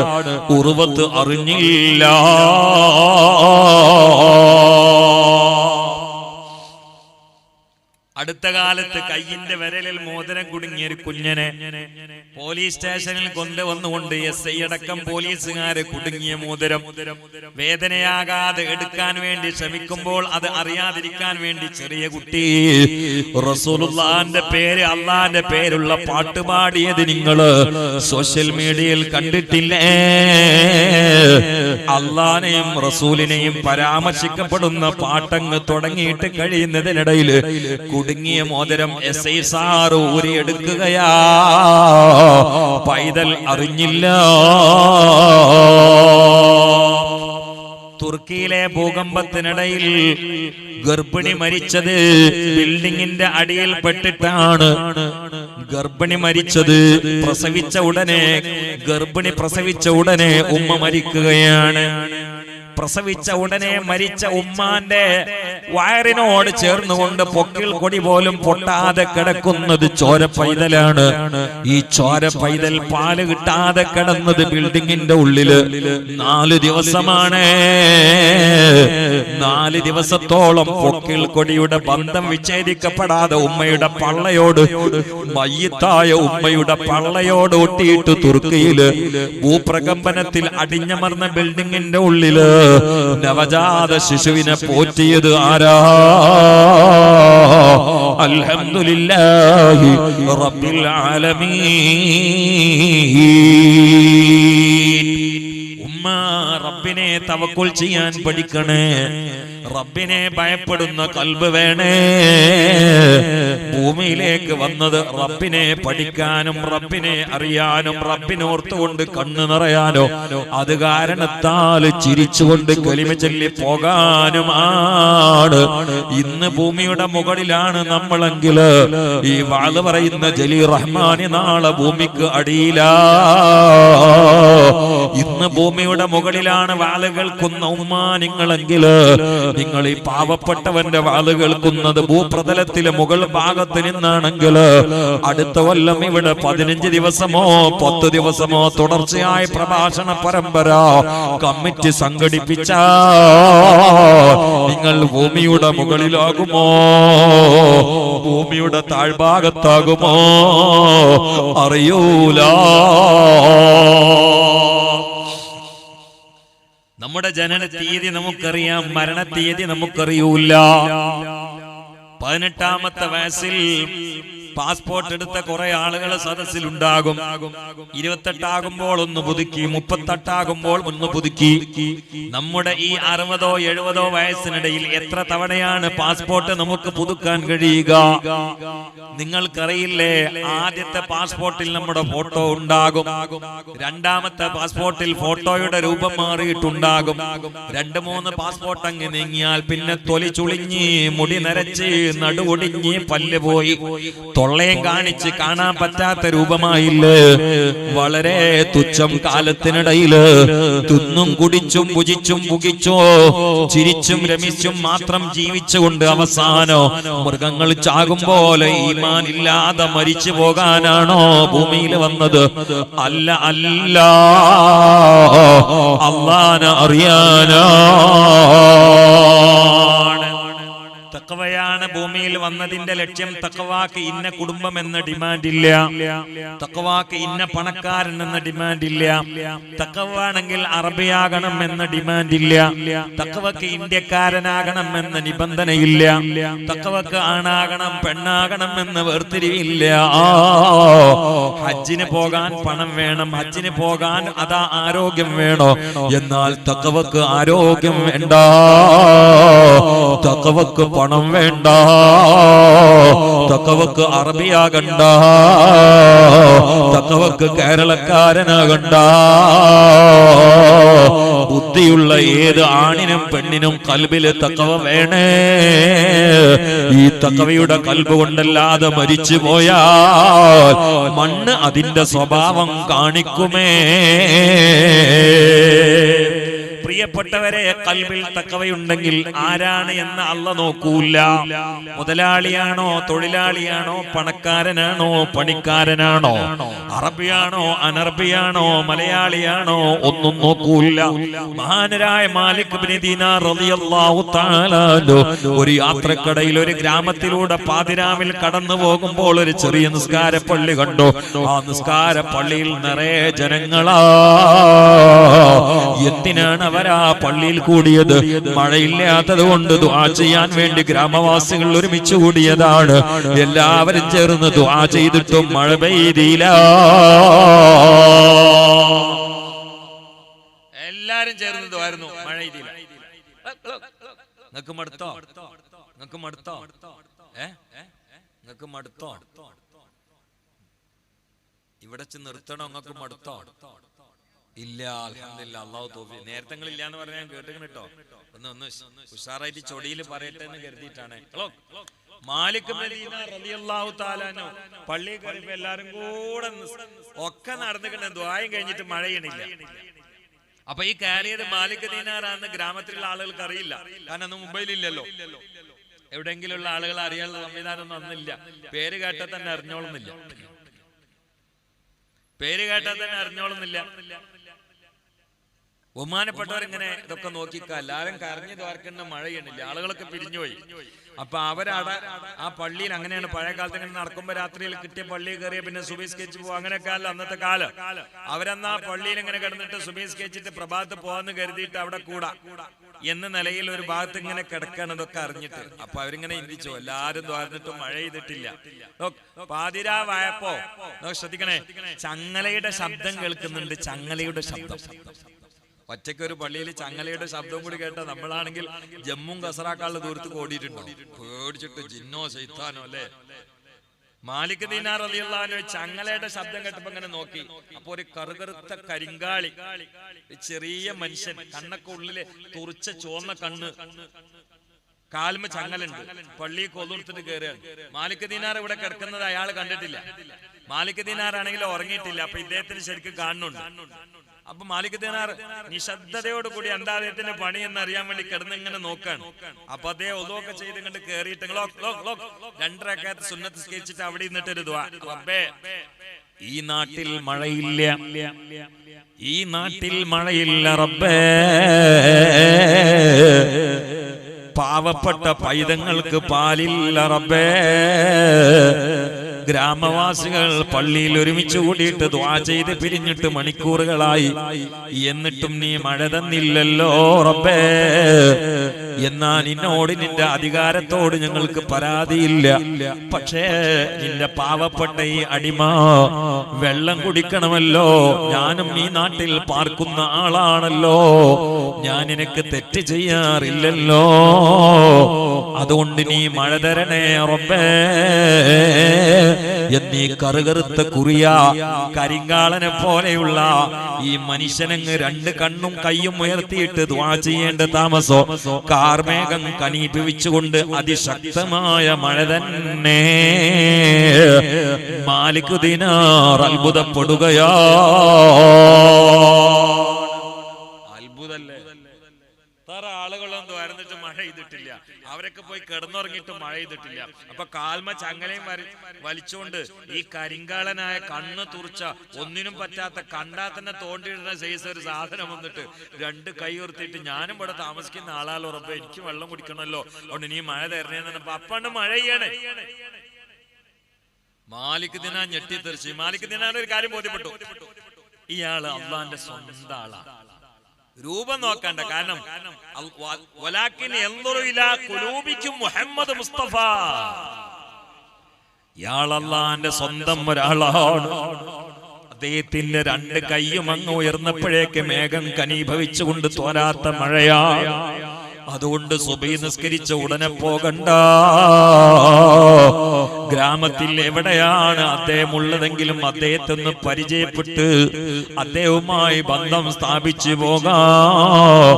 ഉർവത്ത് അറിഞ്ഞില്ല. അടുത്ത കാലത്ത് കയ്യിന്റെ വിരലിൽ മോതിരം കുടുങ്ങിയ ഒരു കുഞ്ഞനെ പോലീസ് സ്റ്റേഷനിൽ കൊണ്ടുവന്നുകൊണ്ട് എസ് ഐ അടക്കം പോലീസുകാര് കുടുങ്ങിയ മോതിരം വേദനയാകാതെ എടുക്കാൻ വേണ്ടി ശ്രമിക്കുമ്പോൾ അത് അറിയാതിരിക്കാൻ വേണ്ടി ചെറിയ കുട്ടി റസൂലുള്ളാഹിന്റെ പേര് അള്ളാന്റെ പേരുള്ള പാട്ട് പാടിയത് നിങ്ങള് സോഷ്യൽ മീഡിയയിൽ കണ്ടിട്ടില്ലേ? അള്ളാനെയും റസൂലിനെയും പരാമർശിക്കപ്പെടുന്ന പാട്ടങ്ങ് തുടങ്ങിയിട്ട് കഴിയുന്നതിനിടയിൽ കുടുങ്ങിയ മോതിരം എസ് ഐ സാർ ഊരിയെടുക്കുകയാ. പൈതൽ അറിഞ്ഞില്ല. തുർക്കിയിലെ ഭൂകമ്പത്തിനിടയിൽ ഗർഭിണി മരിച്ചത് ബിൽഡിങ്ങിന്റെ അടിയിൽ പെട്ടിട്ടാണ്. ഗർഭിണി മരിച്ചത് ഗർഭിണി പ്രസവിച്ച ഉടനെ ഉമ്മ മരിക്കുകയാണ്. പ്രസവിച്ച ഉടനെ മരിച്ച ഉമ്മാന്റെ വയറിനോട് ചേർന്നുകൊണ്ട് പൊക്കിൾ കൊടി പോലും പൊട്ടാതെ കിടക്കുന്നത് ചോര പൈതലാണ്. ഈ ചോര പൈതൽ പാല് കിട്ടാതെ കിടന്നത് ബിൽഡിങ്ങിന്റെ ഉള്ളില് 4 ദിവസമാണ്. 4 ദിവസത്തോളം പൊക്കിൾ കൊടിയുടെ ബന്ധം വിച്ഛേദിക്കപ്പെടാതെ ഉമ്മയുടെ പള്ളയോട്, മയ്യിത്തായ ഉമ്മയുടെ പള്ളയോട് ഒട്ടിയിട്ട് തുർക്കിയില് ഭൂപ്രകമ്പനത്തിൽ അടിഞ്ഞമർന്ന ബിൽഡിങ്ങിന്റെ ഉള്ളില് നവജാത ശിശുവിനെ പോറ്റിയത് ആരാ? അൽഹംദുലില്ലാഹി റബ്ബിൽ ആലമീൻ. ഉമ്മ റബ്ബിനെ തവക്കുൽ ചെയ്യാൻ പഠിക്കണേ. റബ്ബിനെ ഭയപ്പെടുന്ന കൽബ് വേണേ. ഭൂമിയിലേക്ക് വന്നത് റബ്ബിനെ പഠിക്കാനും റബ്ബിനെ അറിയാനും റബ്ബിനോർത്തുകൊണ്ട് കണ്ണു നിറയാനോ അത് കാരണത്താൽ ചിരിച്ചുകൊണ്ട് കലിമ ചൊല്ലി പോകാനുമാണ്. ഇന്ന് ഭൂമിയുടെ മുകളിലാണ് നമ്മളെങ്കിൽ ഈ വാള് പറയുന്ന ജലീൽ റഹ്മാനി നാളെ ഭൂമിക്ക് അടിയിലാ. ഇന്ന് ഭൂമിയുടെ മുകളിലാണ് വാള് കേൾക്കുന്ന ഉമ്മാ നിങ്ങളെങ്കിൽ നിങ്ങൾ ഈ പാവപ്പെട്ടവന്റെ വാള് കേൾക്കുന്നത് ഭൂപ്രതലത്തിലെ മുകൾ ഭാഗത്ത് നിന്നാണെങ്കിൽ അടുത്ത കൊല്ലം ഇവിടെ 15 ദിവസമോ 10 ദിവസമോ തുടർച്ചയായ പ്രഭാഷണ പരമ്പര കമ്മിറ്റി സംഘടിപ്പിച്ച നിങ്ങൾ ഭൂമിയുടെ മുകളിലാകുമോ ഭൂമിയുടെ താഴ്ഭാഗത്താകുമോ അറിയൂല. നമ്മുടെ ജനന തീയതി നമുക്കറിയാം, മരണ തീയതി നമുക്കറിയൂല. 18ാമത്തെ വയസ്സിൽ പാസ്പോർട്ട് എടുത്ത കുറെ ആളുകൾ സദസ്സിലുണ്ടാകും. 28 ആകുമ്പോൾ ഒന്ന് പുതുക്കി, 38 ആകുമ്പോൾ ഒന്ന് പുതുക്കി. നമ്മുടെ ഈ 60ഓ 70ഓ വയസ്സിനിടയിൽ എത്ര തവണയാണ് പാസ്പോർട്ട് നമുക്ക് പുതുക്കാൻ കഴിയുക? നിങ്ങൾക്കറിയില്ലേ, ആദ്യത്തെ പാസ്പോർട്ടിൽ നമ്മുടെ ഫോട്ടോ ഉണ്ടാകും, രണ്ടാമത്തെ പാസ്പോർട്ടിൽ ഫോട്ടോയുടെ രൂപം മാറിയിട്ടുണ്ടാകും. 2-3 പാസ്പോർട്ട് അങ്ങ് നീങ്ങിയാൽ പിന്നെ തൊലി ചുളിഞ്ഞ്, മുടി നരച്ച്, നടുവൊടിഞ്ഞ്, പല്ല് പോയി, തൊള്ളയും കാണിച്ച് കാണാൻ പറ്റാത്ത രൂപമായില്ലേ? വളരെ തുച്ഛം കാലത്തിനിടയില് തിന്നും കുടിച്ചും ഭുജിച്ചും പുകിച്ചോ ചിരിച്ചും രമിച്ചും മാത്രം ജീവിച്ചുകൊണ്ട് അവസാനോ മൃഗങ്ങൾ ചാകും പോലെ ഈമാൻ ഇല്ലാതെ മരിച്ചു പോകാനാണോ ഭൂമിയിൽ വന്നത്? അല്ല, അല്ല, അല്ലാഹനെ അറിയാനാണ്. തഖ്വയാണ് ഭൂമിയിൽ വന്നതിന്റെ ലക്ഷ്യം. തഖ്വാക്ക് ഇന്ന കുടുംബം എന്ന ഡിമാൻഡ് ഇല്ല, തഖ്വാക്ക് ഇന്ന പണക്കാരൻ എന്ന ഡിമാൻഡ് ഇല്ല, തഖ്വാണെങ്കിൽ അറബിയാകണം എന്ന ഡിമാൻഡ് ഇല്ല, തഖ്വക്ക് ഇന്ത്യക്കാരനാകണം എന്ന നിബന്ധനയില്ല, തഖ്വക്ക് ആണാകണം പെണ്ണാകണം എന്ന വേർതിരിവില്ല. ഹജ്ജിന് പോകാൻ പണം വേണം, ഹജ്ജിന് പോകാൻ അതാ ആരോഗ്യം വേണോ? എന്നാൽ തഖ്വക്ക് ആരോഗ്യം വേണ്ട, തഖ്വക്ക് പണം വേണ്ട, തഖ്വക്ക് അറബിയാകണ്ട, തഖ്വക്ക് കേരളക്കാരനാകണ്ട. ബുദ്ധിയുള്ള ഏത് ആണിനും പെണ്ണിനും കൽബില് തഖ്വ വേണേ. ഈ തഖ്വയുടെ കൽബ് കൊണ്ടല്ലാതെ മരിച്ചു പോയാൽ മണ്ണ് അതിന്റെ സ്വഭാവം കാണിക്കുമേ. പ്രിയപ്പെട്ടവരെ, കൽബിൽ തഖ്വയുണ്ടെങ്കിൽ ആരാണ് എന്ന് അല്ലാഹ് നോക്കൂല. മുതലാളിയാണോ, തൊഴിലാളിയാണോ, പണക്കാരനാണോ, പണിക്കാരനാണോ, അറബിയാണോ, അനർബിയാണോ, മലയാളിയാണോ, ഒന്നും നോക്കൂല. മഹാനരായ മാലിക് ഇബ്നു ദീനാർ റളിയല്ലാഹു തആല ഒരു യാത്രക്കടയിൽ ഒരു ഗ്രാമത്തിലൂടെ പാതിരാവിൽ കടന്നു പോകുമ്പോൾ ഒരു ചെറിയ നിസ്കാര പള്ളി കണ്ടു. ആ നിസ്കാര പള്ളിയിൽ നിറയെ ജനങ്ങളാ. എന്തിനാണ് അവരാ പള്ളിയിൽ കൂടിയത്? മഴയില്ലാത്തത് കൊണ്ട് ദുആ ചെയ്യാൻ വേണ്ടി ഗ്രാമവാസികൾ ഒരുമിച്ച് കൂടിയതാണ്. എല്ലാവരും ചേർന്ന് ദുആ ചെയ്തിട്ടും മഴ പെയ്തില്ല. എല്ലാരും ചേർന്ന് ദുആയിരുന്നു, മഴ പെയ്തില്ല. നിങ്ങൾക്ക് മടുത്തോ? നിങ്ങൾക്ക് മടുത്തോ? നിങ്ങൾക്ക് മടുത്തോ? ഇവിടെ നിർത്തണോ? നിങ്ങൾക്ക് മടുത്തോ? ഇല്ല, അൽഹംദുലില്ലാ, അല്ലാഹു തൗഫീഖ്. നേരത്തെ ഇല്ല എന്ന് പറഞ്ഞാൽ ഞാൻ കേട്ടിങ്ങനെ കേട്ടോ. ഒന്ന് ഉഷാറായിട്ട് ചൊടിയിൽ പറയട്ടെ എന്ന് കരുതിയിട്ടാണ്. മാലിക് ഇബ്നു ദീനാർ റളിയല്ലാഹു തആല അൻഹു പള്ളിയിൽ കയറിയപ്പോൾ എല്ലാരും കൂടെ ഒക്കെ നടന്നിട്ട് ദുആയും കഴിഞ്ഞിട്ട് മഴയണില്ല. അപ്പൊ ഈ കയറിയത് മാലിക് ദീനാറാന്ന് ഗ്രാമത്തിലുള്ള ആളുകൾക്ക് അറിയില്ല. കാരണം അന്ന് മൊബൈലില്ലല്ലോ. എവിടെയെങ്കിലും ഉള്ള ആളുകൾ അറിയാനുള്ള സംവിധാനമൊന്നും അന്നില്ല. പേര് കേട്ടാൽ തന്നെ അറിഞ്ഞോളുന്നില്ല, പേര് കേട്ടാൽ തന്നെ അറിഞ്ഞോളുന്നില്ല. ബഹുമാനപ്പെട്ടവരിങ്ങനെ ഇതൊക്കെ നോക്കിക്ക, എല്ലാരും കരഞ്ഞു ദ്വാരക്കുന്ന മഴയണില്ല, ആളുകളൊക്കെ പിരിഞ്ഞുപോയി. അപ്പൊ അവരവിടെ ആ പള്ളിയിൽ അങ്ങനെയാണ് പഴയ കാലത്ത് ഇങ്ങനെ നടക്കുമ്പോ രാത്രിയിൽ കിട്ടിയ പള്ളിയിൽ കയറിയ പിന്നെ സുബീസ്കരിച്ച് പോകും. അങ്ങനെയൊക്കെ അല്ല അന്നത്തെ കാലം. അവരന്ന് ആ പള്ളിയിൽ ഇങ്ങനെ കിടന്നിട്ട് സുബീസ്കരിച്ചിട്ട് പ്രഭാതത്ത് പോവാന്ന് കരുതിയിട്ട് അവിടെ കൂടാ എന്ന നിലയിൽ ഒരു ഭാഗത്ത് ഇങ്ങനെ കിടക്കാണ് ഇതൊക്കെ അറിഞ്ഞിട്ട്. അപ്പൊ അവരിങ്ങനെ ചിന്തിച്ചു, എല്ലാരും ദ്വാരന്നിട്ടും മഴ ചെയ്തിട്ടില്ല. പാതിരാവായപ്പോ ശ്രദ്ധിക്കണേ, ചങ്ങലയുടെ ശബ്ദം കേൾക്കുന്നുണ്ട്. ചങ്ങലയുടെ ശബ്ദം. ഒറ്റയ്ക്ക് ഒരു പള്ളിയിൽ ചങ്ങലയുടെ ശബ്ദം കൂടി കേട്ടാ നമ്മളാണെങ്കിൽ ജമ്മും കസറാക്കാളുടെ ദൂരത്ത് ഓടിയിട്ടുണ്ടോ? പേടിച്ചിട്ട് ജിന്നോ ശൈത്താനോ അല്ലേ? മാലിക് ദീനാർ റളിയല്ലാഹു അൻഹു ചങ്ങലയുടെ ശബ്ദം കേട്ടപ്പോ ഇങ്ങനെ നോക്കി. അപ്പൊ ഒരു കറുകറുത്ത കരിങ്കാളി, ചെറിയ മനുഷ്യൻ, കണ്ണൊക്കെ ഉള്ളിലെ തുറിച്ച ചുവന്ന കണ്ണ്, കാൽമ ചങ്ങലുണ്ട്, പള്ളിയിൽ കൊതുർത്തിട്ട് കയറുകയാണ്. മാലിക് ദീനാർ ഇവിടെ കിടക്കുന്നത് അയാൾ കണ്ടിട്ടില്ല. മാലിക് ദീനാർ ആണെങ്കിൽ ഉറങ്ങിയിട്ടില്ല. അപ്പൊ ഇദ്ദേഹത്തിന് ശരിക്കും കാണുന്നുണ്ട്. അപ്പൊ മാലിക് ദീനാർ നിശബ്ദതയോട് കൂടി എന്താ അദ്ദേഹത്തിന്റെ പണി എന്ന് അറിയാൻ വേണ്ടി കിടന്ന് ഇങ്ങനെ നോക്കാണ്. അപ്പൊ അദ്ദേഹം ഒതുവൊക്കെ ചെയ്ത് ഇങ്ങോട്ട് കേറിയിട്ട് 2 റക്അത്ത് സുന്നത്ത് നിസ്കരിച്ചിട്ട് അവിടെ ഇരുന്നിട്ട് ഒരു ദുആ, റബ്ബേ ഈ നാട്ടിൽ മഴയില്ല, ഈ നാട്ടിൽ മഴയില്ല റബ്ബേ, പാവപ്പെട്ട പൈതങ്ങൾക്ക് പാലില്ല റബ്ബേ. ഗ്രാമവാസികൾ പള്ളിയിൽ ഒരുമിച്ച് കൂടിയിട്ട് ദുആ ചെയ്ത് പിരിഞ്ഞിട്ട് മണിക്കൂറുകളായി. എന്നിട്ടും നീ മഴ തന്നില്ലല്ലോ റബ്ബേ. എന്നാ നിന്നോട് നിന്റെ അധികാരത്തോട് ഞങ്ങൾക്ക് പരാതിയില്ല. പക്ഷേ നിന്റെ പാവപ്പെട്ട ഈ അടിമ വെള്ളം കുടിക്കണമല്ലോ. ഞാനും ഈ നാട്ടിൽ പാർക്കുന്ന ആളാണല്ലോ, ഞാൻ നിനക്ക് തെറ്റ് ചെയ്യാറില്ലല്ലോ. അതുകൊണ്ട് നീ മഴ തരണേ റബ്ബേ എന്നീ കറുകറുത്ത കുറിയ കരിങ്കാളനെ പോലെയുള്ള ഈ മനുഷ്യനങ്ങ് രണ്ട് കണ്ണും കയ്യും ഉയർത്തിയിട്ട് ദുആ ചെയ്യേണ്ട താമസോ. കാർമേഘം കനീപിച്ചുകൊണ്ട് അതിശക്തമായ മഴ തന്നെ. മാലിക് ദിനാർ അത്ഭുതപ്പെടുകയാ. അത്ഭുതല്ലേ? തറ ആളുകളൊന്നും വരുന്നിട്ട് മഴ ചെയ്തിട്ടില്ല, അവരൊക്കെ പോയി കിടന്നുറങ്ങിയിട്ട് മഴ ചെയ്തിട്ടില്ല. അപ്പൊ കാൽമ ചങ്ങലയും വലിച്ചുകൊണ്ട് ഈ കരിങ്കാളനായ കണ്ണ് തുറച്ച ഒന്നിനും പറ്റാത്ത കണ്ടാ തന്നെ തോണ്ടിയിടുന്ന സൈസ് ഒരു സാധനം വന്നിട്ട് രണ്ട് കൈ ഉയർത്തിയിട്ട് ഞാനും ഇവിടെ താമസിക്കുന്ന ആളാലോ ഉറപ്പ്, എനിക്ക് വെള്ളം കുടിക്കണമല്ലോ, അതുകൊണ്ട് നീ മഴ തരണേന്ന് പറഞ്ഞപ്പോ അപ്പണ്ട് മഴ ചെയ്യണേ. മാലിക് ദിനാർ ഞെട്ടിത്തെറിച്ച്. മാലിക് ദിനാറിന് ഒരു കാര്യം ബോധ്യപ്പെട്ടു, ഇയാള് അള്ളാന്റെ സ്വന്തം ആളാണ്. രൂപം നോക്കണ്ട, കാരണം മുഹമ്മദ് മുസ്തഫ ഇയാൾ അള്ളാന്റെ സ്വന്തം ഒരാളാണ്. അദ്ദേഹത്തിന്റെ രണ്ട് കൈയും അങ്ങ് ഉയർന്നപ്പോഴേക്ക് മേഘം കനീഭവിച്ചുകൊണ്ട് തോരാത്ത മഴയാ. അതുകൊണ്ട് സുബഹി നിസ്കരിച്ച ഉടനെ പോകണ്ട. ഗ്രാമത്തിൽ എവിടെയാണ് അദ്ദേഹം ഉള്ളതെങ്കിലും അദ്ദേഹത്തെ ഒന്ന് പരിചയപ്പെട്ട് അദ്ദേഹവുമായി ബന്ധം സ്ഥാപിച്ചു പോകാം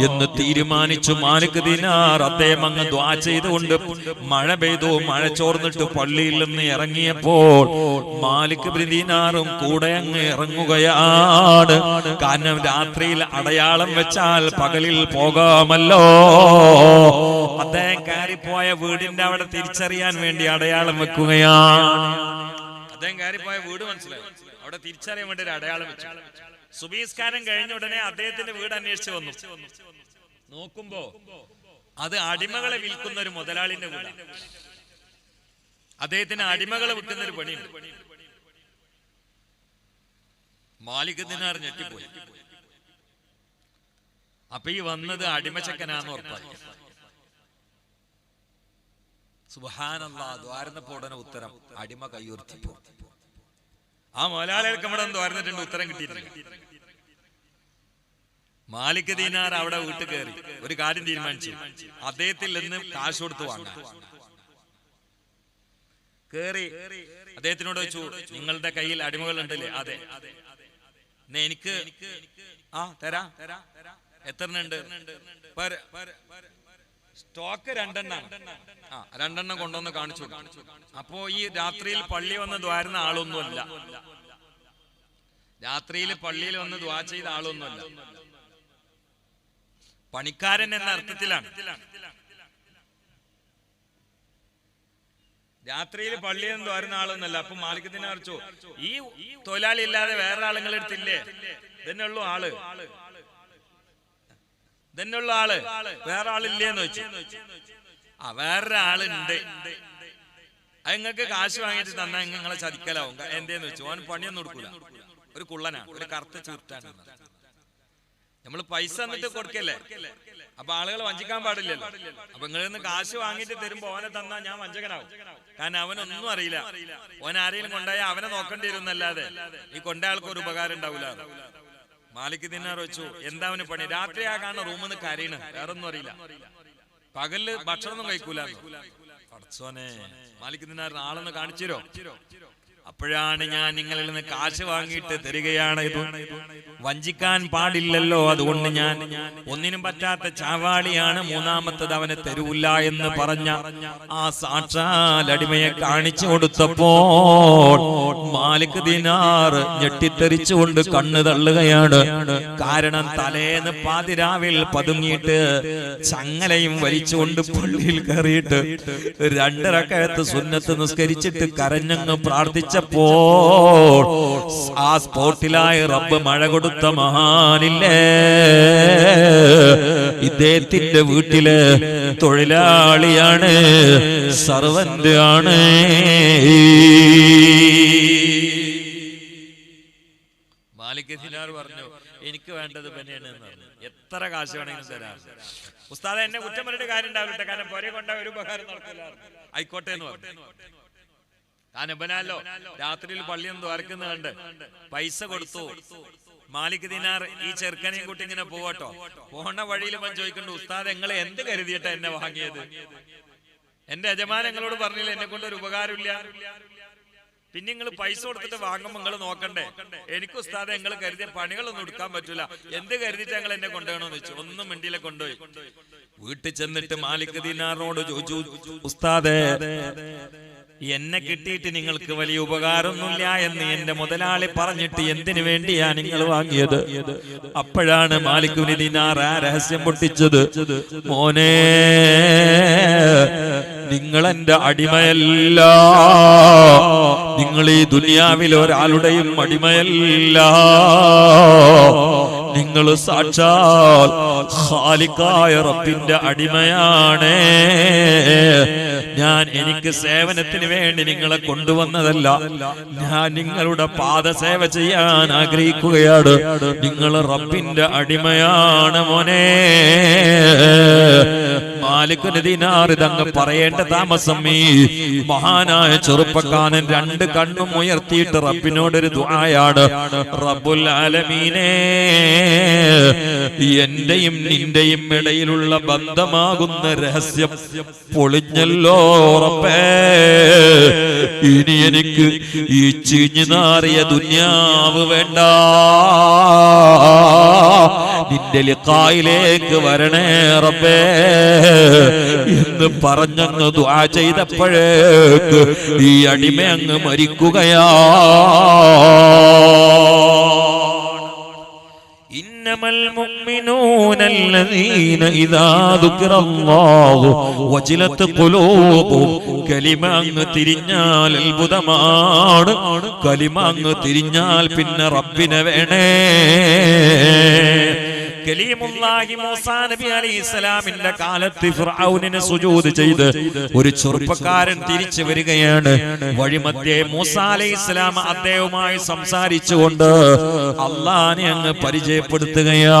എന്ന് തീരുമാനിച്ചു മാലിക് ദിനാർ. അദ്ദേഹം അങ്ങ് ദുആ ചെയ്തുകൊണ്ട് മഴ പെയ്തു. മഴ ചോർന്നിട്ട് പള്ളിയിൽ നിന്ന് ഇറങ്ങിയപ്പോൾ മാലിക് ദിനാറും കൂടെ അങ്ങ് ഇറങ്ങുകയാണ്. കാരണം രാത്രിയിൽ അടയാളം വെച്ചാൽ പകലിൽ പോകാമല്ലോ. അദ്ദേഹം കയറിപ്പോയ വീടിന്റെ അവിടെ തിരിച്ചറിയാൻ വേണ്ടി അടയാളം വെക്കുകയാണ്. അദ്ദേഹം കയറിപ്പോയ വീട് മനസ്സിലായി, അവിടെ തിരിച്ചറിയാൻ വേണ്ടി ഒരു അടയാളം വെച്ചു. സുബഹിസ്കാരം കഴിഞ്ഞ ഉടനെ അദ്ദേഹത്തിന്റെ വീട് അന്വേഷിച്ചു വന്നു. നോക്കുമ്പോ അത് അടിമകളെ വിൽക്കുന്ന ഒരു മുതലാളിന്റെ വീടാണ്. അദ്ദേഹത്തിന് അടിമകളെ വിൽക്കുന്ന ഒരു പണിയുണ്ട്. മാലിക് ദിനാർ ഞെട്ടിപ്പോയി. അപ്പൊ ഈ വന്നത് അടിമച്ചക്കനാന്ന് ഉറപ്പായി. സുബ്ഹാനല്ലാഹ്, ദ്വാരന്നപ്പോ ഉടനെ ഉത്തരം അടിമ കയ്യുർത്തിപ്പോ. ആ മുതലാളികൾക്ക് ഇവിടെ ദ്വാരന്നിട്ടുണ്ട്, ഉത്തരം കിട്ടിയിട്ടില്ല. മാലിക് ദിനാർ അവിടെ വീട്ടിൽ കയറി ഒരു കാര്യം തീരുമാനിച്ചു, അദ്ദേഹത്തിൽ നിന്ന് കാശ് കൊടുത്ത് വാങ്ങാം. കേറി അദ്ദേഹത്തിനോട് ചോദിച്ചു, നിങ്ങളുടെ കയ്യിൽ അടിമകൾ ഉണ്ടല്ലേ? അതെ. എനിക്ക് തരാ. എത്ര ഉണ്ട്? സ്റ്റോക്ക് 2 എണ്ണം. 2 എണ്ണം കൊണ്ടുവന്ന് കാണിച്ചു. അപ്പോ ഈ രാത്രിയിൽ പള്ളി വന്ന് ദ്വാരുന്ന ആളൊന്നുമല്ല, രാത്രിയിൽ പള്ളിയിൽ വന്ന് ദ്വാ ചെയ്ത ആളൊന്നുമല്ല, പണിക്കാരൻ എന്ന അർത്ഥത്തിലാണ്. രാത്രിയിൽ പള്ളിയിൽ നിന്ന് ദ്വാരുന്ന ആളൊന്നുമല്ല. അപ്പൊ മാലിക് ദിനാർ ചോദിച്ചു, ഈ തൊഴിലാളി ഇല്ലാതെ വേറെ ആളുകൾ എടുത്തില്ലേ? ഇതന്നെയുള്ളൂ ആള്, ഇതന്നെയുള്ള ആള്, വേറെ ആളില്ലേന്ന് വെച്ചു. വേറെ ആളുണ്ട്, അത് നിങ്ങൾക്ക് കാശ് വാങ്ങിയിട്ട് തന്നാ നിങ്ങളെ ചതിക്കലാവും. എന്തേന്ന് വെച്ചു, അവൻ പണിയൊന്നും കൊടുക്കൂല, ഒരു കുള്ളനാണ്, ഒരു കറുത്ത ചുരുട്ടാണ്. നമ്മള് പൈസ എന്നിട്ട് കൊടുക്കല്ലേ, അപ്പൊ ആളുകൾ വഞ്ചിക്കാൻ പാടില്ലല്ലോ. അപ്പൊ നിങ്ങളിൽ നിന്ന് കാശ് വാങ്ങിയിട്ട് തരുമ്പോ അവനെ തന്നാ ഞാൻ വഞ്ചകനാവും. കാരണം അവനൊന്നും അറിയില്ല, ഓൻ ആരെങ്കിലും കൊണ്ടുപോയാൽ അവനെ നോക്കേണ്ടി വരുന്നല്ലാതെ ഈ കൊണ്ട ആൾക്ക് ഒരു ഉപകാരം ഉണ്ടാവില്ല. മാലിക് ദിനാർ വെച്ചു, എന്താ അവന് പണി? രാത്രി ആ കാണുന്ന റൂമിൽ നിന്ന് കരയണ്, വേറൊന്നും അറിയില്ല, പകല് ഭക്ഷണമൊന്നും കഴിക്കൂല. പടച്ചോനെ, മാലിക് ദിനാർ ആളൊന്ന് കാണിച്ചിരോ? അപ്പോഴാണ് ഞാൻ നിങ്ങളിൽ നിന്ന് കാശ് വാങ്ങിയിട്ട് തരികയാണ്, ഇത് വഞ്ചിക്കാൻ പാടില്ലല്ലോ, അതുകൊണ്ട് ഞാൻ ഒന്നിനും പറ്റാത്ത ചാവാളിയാണ്, മൂന്നാമത്തത് അവനെ തരൂല്ല എന്ന് പറഞ്ഞ ആ സാക്ഷാൽ അടിമയെ കാണിച്ചു കൊടുത്തപ്പോൾ മാലിക് ദിനാർ ഞെട്ടിത്തെറിച്ചുകൊണ്ട് കണ്ണ് തള്ളുകയാണ്. കാരണം തലേന്ന് പാതിരാവിൽ പതുങ്ങിയിട്ട് ചങ്ങലയും വലിച്ചുകൊണ്ട് പള്ളിയിൽ കയറിയിട്ട് 2 റക്അത്ത് സുന്നത്ത് നിസ്കരിച്ചിട്ട് കരഞ്ഞങ്ങ് പ്രാർത്ഥിച്ചപ്പോൾ ആ സ്പോട്ടിലായ റബ്ബ് മഴ കൊടുത്ത മഹാനില്ലേ, ഇദ്ദേഹത്തിന്റെ വീട്ടില് തൊഴിലാളിയാണ്, സർവന്റ് ആണ്. മാലിക് ദിനാർ പറഞ്ഞു, എനിക്ക് വേണ്ടത് തന്നെയാണ് എന്ന് പറഞ്ഞു. എത്ര കാശ് വേണമെങ്കിലും തരാം. ഉസ്താദ് എന്നെ കുറ്റം പറഞ്ഞിട്ട് കാര്യം ഉണ്ടാവില്ല, കാരണം പോരെ കൊണ്ട ഒരു ഉപകാരം നടക്കില്ല. ആയിക്കോട്ടെ എന്ന് പറഞ്ഞു. താനബനാലോ രാത്രിയിൽ പള്ളിയും ദ്വാരക്കുന്ന കണ്ട് പൈസ കൊടുത്തു. മാലിക് ദിനാർ ഈ ചെറുക്കനെയും കൂട്ടി ഇങ്ങനെ പോവട്ടോ. പോണ വഴിയിൽ ഞാൻ ചോദിക്കണ്ടു, ഉസ്താദ് നിങ്ങളെ എന്ത് കരുതിയിട്ടാ എന്നെ വാങ്ങിയത്? എന്റെ യജമാനങ്ങളോട് പറഞ്ഞില്ല എന്നെ കൊണ്ട് ഒരു ഉപകാരമില്ല. പിന്നെ നിങ്ങൾ പൈസ കൊടുത്തിട്ട് വാങ്ങുമ്പോൾ നിങ്ങൾ നോക്കണ്ടേ? എനിക്ക് ഉസ്താദെ നിങ്ങൾ കരുതിയ പണികളൊന്നും എടുക്കാൻ പറ്റൂല, എന്ത് കരുതിയിട്ട് ഞങ്ങൾ എന്നെ കൊണ്ടുപോകണമെന്ന് വെച്ചു. ഒന്നും മിണ്ടിയിലെ കൊണ്ടുപോയി. വീട്ടിൽ ചെന്നിട്ട് മാലിക് ദിനാറിനോട് ചോദിച്ചു, ഉസ്താദേ എന്നെ കിട്ടിയിട്ട് നിങ്ങൾക്ക് വലിയ ഉപകാരമൊന്നുമില്ല എന്ന് എന്റെ മുതലാളി പറഞ്ഞിട്ട് എന്തിനു വേണ്ടിയാ നിങ്ങൾ വാങ്ങിയത്? അപ്പോഴാണ് മാലിക് ദിനാർ ആ രഹസ്യം പൊട്ടിച്ചത്. മോനെ, നിങ്ങൾ എന്റെ അടിമയല്ല, നിങ്ങൾ ഈ ദുനിയാവിൽ ഒരാളുടെയും അടിമയല്ല, നിങ്ങൾ സാക്ഷാൽ ഖാലിഖായ റബ്ബിന്റെ അടിമയാണ്. ഞാൻ എനിക്ക് സേവനത്തിന് വേണ്ടി നിങ്ങളെ കൊണ്ടുവന്നതല്ല, ഞാൻ നിങ്ങളുടെ പാദസേവ ചെയ്യാൻ ആഗ്രഹിക്കുകയാണ്. നിങ്ങൾ റബ്ബിന്റെ അടിമയാണ് മോനെ. മാലിക് ദിനാർ ഇതങ്ങ് പറയേണ്ട താമസം ഈ മഹാനായ ചെറുപ്പക്കാരൻ രണ്ട് കണ്ണും ഉയർത്തിയിട്ട് റബ്ബിനോടൊരു ദുആയാണ്. റബ്ബുൽ ആലമീനേ, എന്റെയും നിന്റെയും ഇടയിലുള്ള ബന്ധമാകുന്ന രഹസ്യം പൊളിഞ്ഞല്ലോ റബ്ബേ. ഇനി എനിക്ക് ഈ ചീഞ്ഞു നാറിയ ദുനിയാവ് വേണ്ട, നിന്റെ ലിഖായിലേക്ക് വരണേ റബ്ബേ എന്ന് പറഞ്ഞങ്ങ് ദുആ ചെയ്തപ്പോഴേക്ക് ഈ അടിമ അങ്ങ് മരിക്കുകയാ. ഇന്നമൽ മുഅ്മിനൂനല്ലദീന ഇദാ ദുകിറല്ലാഹു വജിലത് ഖുലൂബുഹും. കലിമ അങ്ങ് തിരിഞ്ഞാൽ അത്ഭുതമാണ്, കലിമ അങ്ങ് തിരിഞ്ഞാൽ പിന്നെ റബ്ബിനെ വേണേ. കലീമുല്ലാഹി മൂസാ നബി അലൈഹിസ്സലാമിന്റെ കാലത്ത് ഫിർഔനിനെ സുജൂദ് ചെയ്ത് ഒരു ചെറുപ്പക്കാരൻ തിരിച്ചു വരികയാണ്. വഴിമധ്യേ മൂസാ അലൈഹിസ്സലാം അദ്ദേഹവുമായി സംസാരിച്ചുകൊണ്ട് അല്ലാഹനെ അങ്ങ് പരിചയപ്പെടുത്തുകയാ.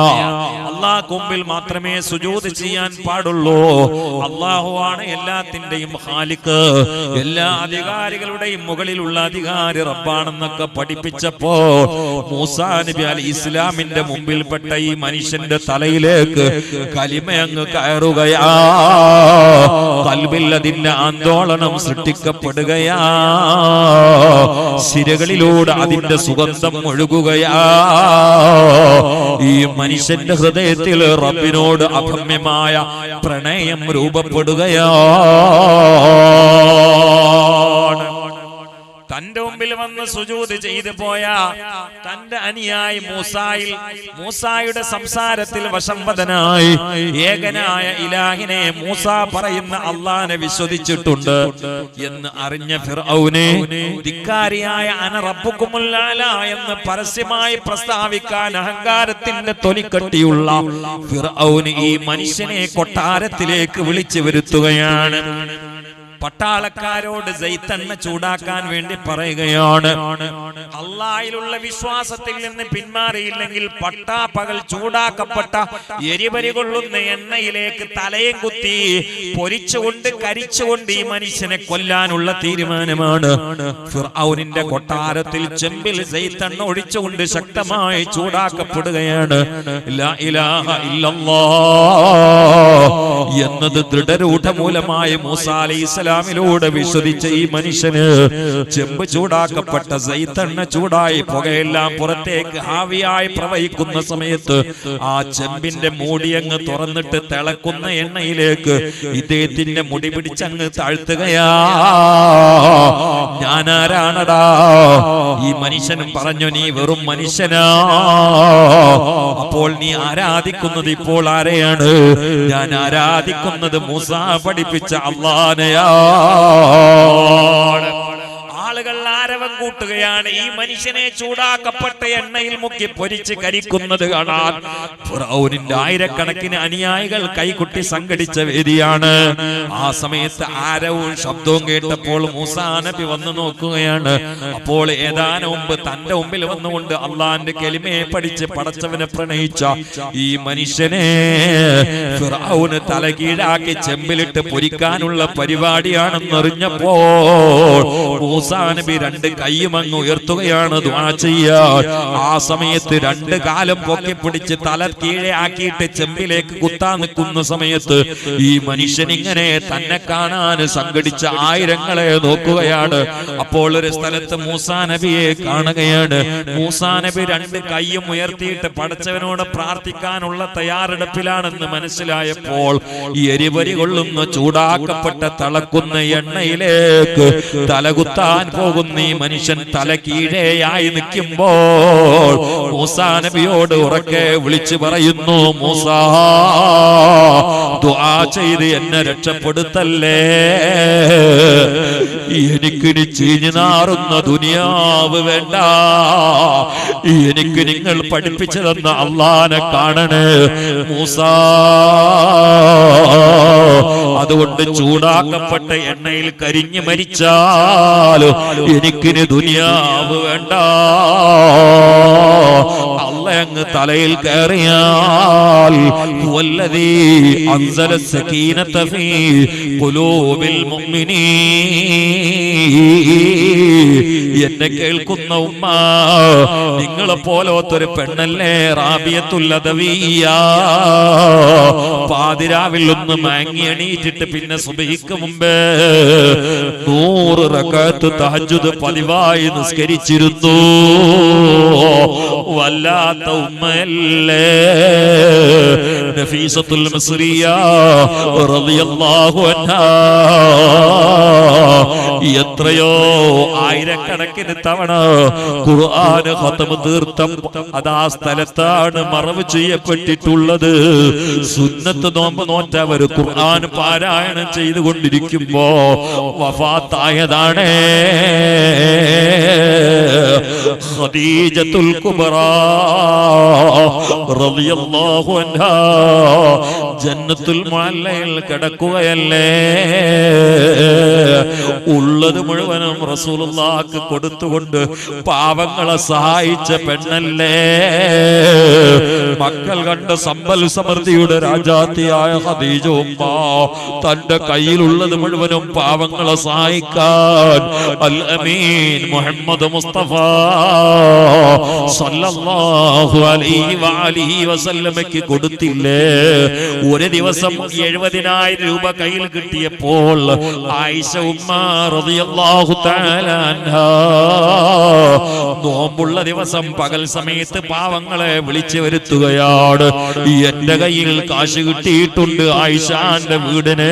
അല്ലാഹ് മുമ്പിൽ മാത്രമേ സുജൂദ് ചെയ്യാൻ പാടുള്ളൂ, അല്ലാഹുവാണ് എല്ലാത്തിന്റെയും ഖാലിഖ്, എല്ലാ അധികാരികളുടെയും മുകളിലുള്ള അധികാരി റബ്ബാണെന്നൊക്കെ പഠിപ്പിച്ചപ്പോ മൂസാ നബി അലൈഹിസ്സലാമിന്റെ മുമ്പിൽപ്പെട്ട ഈ മനുഷ്യന്റെ തലയിലേക്ക് കലിമ അങ്ങ് കയറുകയാ. ഖൽബിൽ അതിന്റെ ആന്തോളനം സൃഷ്ടിക്കപ്പെടുകയാ. സിരകളിലൂടെ അതിന്റെ സുഗന്ധം ഒഴുകുകയാ. ഈ മനുഷ്യന്റെ ഹൃദയത്തിൽ റബ്ബിനോട് അഭമ്യമായ പ്രണയം രൂപപ്പെടുകയാ. തന്റെ മുമ്പിൽ വന്ന് സുജൂദ് ചെയ്തു പോയ തന്റെ അനുയായി മൂസായുടെ സംസാരത്തിൽ വശംവദനായി ഏകനായ ഇലാഹിനെ മൂസ പറയുന്ന അല്ലാഹനെ വിശ്വസിച്ചിട്ടുണ്ട് എന്ന് അറിഞ്ഞ ഫിർഔനെ ധിക്കാരിയായ അന റബ്ബുക്കുമുൽ അഅല എന്ന് പരസ്യമായി പ്രസ്താവിക്കാൻ അഹങ്കാരത്തിന്റെ തൊലിക്കട്ടിയുള്ള ഫിർഔന് ഈ മനുഷ്യനെ കൊട്ടാരത്തിലേക്ക് വിളിച്ചു വരുത്തുകയാണ്. പട്ടാളക്കാരോട് സൈത്തെണ്ണ ചൂടാക്കാൻ വേണ്ടി പറയുകയാണ്. അല്ലാഹയിലുള്ള വിശ്വാസത്തിൽ നിന്ന് പിന്മാറിയില്ലെങ്കിൽ പട്ടാപ്പകൽ ചൂടാക്കപ്പെട്ട എരിപരി കൊള്ളുന്ന എണ്ണയിലേക്ക് തലയും കുത്തി പൊരിച്ചുകൊണ്ട് കരിച്ചുകൊണ്ട് ഈ മനുഷ്യനെ കൊല്ലാനുള്ള തീരുമാനമാണ്. ഫിർഔനിന്റെ കൊട്ടാരത്തിൽ ചെമ്പിൽ സൈത്തെണ്ണ ഒഴിച്ചുകൊണ്ട് ശക്തമായി ചൂടാക്കപ്പെടുകയാണ്. ലാ ഇലാഹ ഇല്ലല്ലാഹ് എന്നത് ദൃഢരൂഢമൂലമായ മൂസാ അലൈഹിസ്സലാം ിലൂടെ വിശ്വസിച്ച ഈ മനുഷ്യന് ചെമ്പ് ചൂടാക്കപ്പെട്ട സൈത്തെണ്ണ ചൂടായി പുകയെല്ലാം പുറത്തേക്ക് ഹാവിയായി പ്രവഹിക്കുന്ന സമയത്ത് ആ ചെമ്പിന്റെ മൂടിയങ്ങ് തുറന്നിട്ട് തിളക്കുന്ന എണ്ണയിലേക്ക് ഇദ്ദേഹത്തിന്റെ മുടി പിടിച്ചങ്ങ് താഴ്ത്തുകയാ. ഞാനാരാണടാ? ഈ മനുഷ്യനും പറഞ്ഞു, നീ വെറും മനുഷ്യനാ. അപ്പോൾ നീ ആരാധിക്കുന്നത് ഇപ്പോൾ ആരെയാണ്? ഞാൻ ആരാധിക്കുന്നത് മൂസാ പഠിപ്പിച്ച അല്ലാഹനെയാ. ആളുകൾ ആരവ ആരവം കൂട്ടുകയാണ്. ഈ മനുഷ്യനെ ചൂടാക്കപ്പെട്ട എണ്ണയിൽ മുക്കി പൊരിച്ച് കരിക്കുന്നത് കാണാൻ ഫിറഔനിന്റെ ആയിരക്കണക്കിന് അനുയായികൾ കൈകൊട്ടി സംഘടിച്ച വേദിയാണ്. ആ സമയത്ത് ആരവും ശബ്ദവും കേട്ടപ്പോൾ മൂസാ നബി വന്നു നോക്കുകയാണ്. അപ്പോൾ ഏതാനും മുമ്പ് തന്റെ മുമ്പിൽ വന്നുകൊണ്ട് അള്ളാന്റെ കെലിമയെ പഠിച്ച് പടച്ചവനെ പ്രണയിച്ച ഈ മനുഷ്യനെ ഫിറഔന് തലകീഴാക്കി ചെമ്പിലിട്ട് പൊരിക്കാനുള്ള പരിപാടിയാണെന്നറിഞ്ഞപ്പോൾ മൂസാ നബി രണ്ട് കൈയും അങ്ങ് ഉയർത്തുകയാണ് ദുആ ചെയ്യാൻ. ആ സമയത്ത് രണ്ട് കാലം പൊക്കിപ്പിടിച്ച് തല കീഴെ ആക്കിയിട്ട് ചെമ്പിലേക്ക് കുത്താൻ നിൽക്കുന്ന സമയത്ത് ഈ മനുഷ്യൻ ഇങ്ങനെ തന്നെ കാണാൻ സംഘടിച്ച ആയിരങ്ങളെ നോക്കുകയാണ്. അപ്പോൾ ഒരു സ്ഥലത്ത് മൂസാ നബിയെ കാണുകയാണ്. മൂസാ നബി രണ്ട് കൈയും ഉയർത്തിയിട്ട് പടച്ചവനോട് പ്രാർത്ഥിക്കാനുള്ള തയ്യാറെടുപ്പിലാണെന്ന് മനസ്സിലായപ്പോൾ ഈ എരിപരി കൊള്ളുന്ന ചൂടാക്കപ്പെട്ട തളക്കുന്ന എണ്ണയിലേക്ക് തലകുത്താൻ പോകുന്ന ഈ മനുഷ്യൻ തല കീഴെയായി നിൽക്കുമ്പോൾ മൂസാ നബിയോട് ഉറക്കെ വിളിച്ചു പറയുന്നു, മൂസാ ദുആ ചെയ്ത് എന്നെ രക്ഷപ്പെടുത്തല്ലേ, എനിക്കിനി ചീഞ്ഞു നാറുന്ന ദുനിയാവ് വേണ്ട, എനിക്ക് നിങ്ങൾ പഠിപ്പിച്ചു തന്ന അള്ളാനെ കാണണേ മൂസാ. അതുകൊണ്ട് ചൂടാക്കപ്പെട്ട എണ്ണയിൽ കരിഞ്ഞു മരിച്ചാലും എനിക്കിനി ദുനിയാവ് വേണ്ട, അള്ള അങ്ങ് തലയിൽ കയറിയാൽ വല്ലദീ അൻസല സകീനത ഫീ ഖുലൂബിൽ മുഅ്മിനീൻ. എന്നെ കേൾക്കുന്ന ഉമ്മ, നിങ്ങളെ പോലത്തൊരു പെണ്ണല്ലേ റാബിയത്തുൽ അദവിയ്യ. പാതിരാവിൽ ഒന്ന് മാങ്ങി എണീറ്റിട്ട് പിന്നെ സുബഹിക്ക് മുമ്പേ 100 റക്അത്ത് തഹജ്ജുദ് പതിവായി നിസ്കരിച്ചിരുന്നു. വല്ലാത്ത ഉമ്മയല്ലേ നഫീസത്തുൽ മിസ്രിയ റളിയല്ലാഹു അൻഹാ. എത്രയോ ആയിരക്കണക്കിന് തവണ ഖുർആൻ ഖത്മ് തീർത്തം അതാ സ്ഥലത്താണ് മറവ് ചെയ്യപ്പെട്ടിട്ടുള്ളത്. സുന്നത്ത് നോമ്പ് നോറ്റവർ ഖുർആൻ പാരായണം ചെയ്തുകൊണ്ടിരിക്കുമ്പോ വഫാത്തായതാണ് ഖദീജത്തുൽ കുബ്രാ റളിയല്ലാഹു അൻഹാ. ജന്നത്തുൽ മുഅല്ലയിൽ കിടക്കുകയല്ലേ, ഉള്ളത് മുഴുവനും റസൂലുള്ളാഹിക്ക് കൊടുത്തുകൊണ്ട് പാവങ്ങളെ സഹായിച്ച പെണ്ണല്ലേ. മക്കൾ കണ്ട സമ്പൽ സമൃദ്ധിയുടെ രാജാത്തിയായ ഖദീജ ഉമ്മ തന്റെ കയ്യിലുള്ളത് മുഴുവനും പാവങ്ങളെ സഹായിക്കാൻ അൽ അമീൻ മുഹമ്മദ് മുസ്തഫ സല്ലല്ലാഹു അലൈഹി വഅലിഹി വസല്ലമയ്ക്ക് കൊടുത്തില്ലേ. ഒരു ദിവസം 70,000 രൂപ കയ്യിൽ കിട്ടിയപ്പോൾ ആയിഷ ഉമ്മ റളിയല്ലാഹു തആല അൻഹാ നോമ്പുള്ള ദിവസം പകൽ സമയത്ത് പാവങ്ങളെ വിളിച്ചു വരുത്തുകയാണ്. എന്റെ കയ്യിൽ കാശ് കിട്ടിയിട്ടുണ്ട്, ആയിഷാന്റെ വീടിന്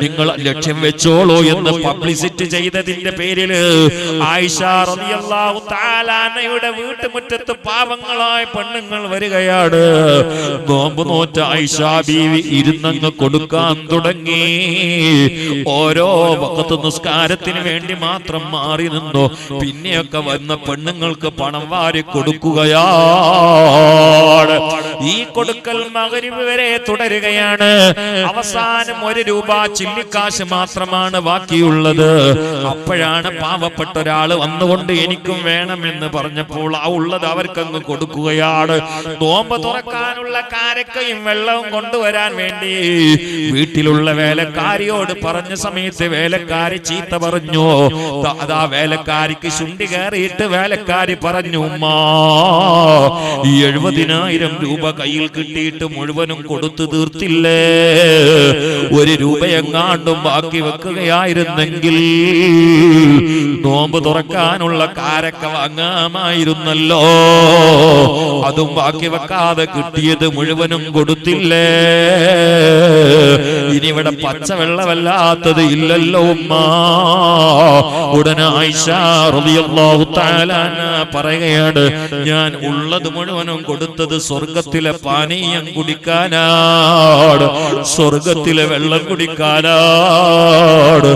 നിങ്ങൾ ലക്ഷ്യം വെച്ചോളൂ എന്ന് പബ്ലിസിറ്റി ചെയ്തതിന്റെ പേരിൽ ആയിഷ റളിയല്ലാഹു തആല അൻഹയുടെ വീട്ടുമുറ്റത്ത് പാവങ്ങളായ പെണ്ണുങ്ങൾ വരികയാണ്. നോമ്പ് നോറ്റ ആയിഷ ബീവി ഇരുന്നങ്ങ് കൊടുക്കാൻ തുടങ്ങി. ഓരോ വഖത്ത് നിസ്കാരത്തിന് വേണ്ടി മാത്രം മാറി നിന്നു. പിന്നെയൊക്കെ വന്ന പെണ്ണുങ്ങൾക്ക് പണം വാരി കൊടുക്കുകയാണ്. ഈ കൊടുക്കൽ മഗ്രിബ് വരെ തുടരുകയാണ്. അവസാനം 1 രൂപ ചില്ലിക്കാശ് മാത്രമാണ് ബാക്കിയുള്ളത്. അപ്പോഴാണ് പാവപ്പെട്ട ഒരാള് വന്നുകൊണ്ട് എനിക്കും വേണമെന്ന് പറഞ്ഞപ്പോൾ ആ ഉള്ളത് അവർക്കങ്ങ് കൊടുക്കുകയാണ്. നോമ്പ് തുറക്കാനുള്ള കാരക്കയും വെള്ളവും കൊണ്ടുവരാൻ വേണ്ടി വീട്ടിലുള്ള വേലക്കാരിയോട് പറഞ്ഞ സമയത്ത് വേലക്കാരി ചീത്ത പറഞ്ഞു. അതാ വേലക്കാരിക്ക് ശുണ്ടി കയറിയിട്ട് വേലക്കാരി പറഞ്ഞു, ഉമ്മാ 70,000 രൂപ കയ്യിൽ കിട്ടിയിട്ട് മുഴുവനും കൊടുത്തു തീർത്തില്ലേ, 1 രൂപയെങ്ങാണ്ടും ബാക്കി വെക്കുകയായിരുന്നെങ്കിൽ നോമ്പ് തുറക്കാനുള്ള കാരക്ക വാങ്ങാമായിരുന്നല്ലോ. അതും ബാക്കി വെക്കാതെ കിട്ടിയത് മുഴുവനും കൊടുത്തില്ലേ? ഇനി ഇവിടെ പച്ചവെള്ളമല്ലാത്തത് ഇല്ലല്ലോ ഉമ്മ. ഉടനെ ആയിഷ റളിയല്ലാഹു തആല പറയുകയാണ്, ഞാൻ ഉള്ളത് മുഴുവനും കൊടുത്തത് സ്വർഗത്തിലെ പാനീയം കുടിക്കാനാണ്, സ്വർഗത്തിലെ വെള്ളം കുടിക്കാനാണ്,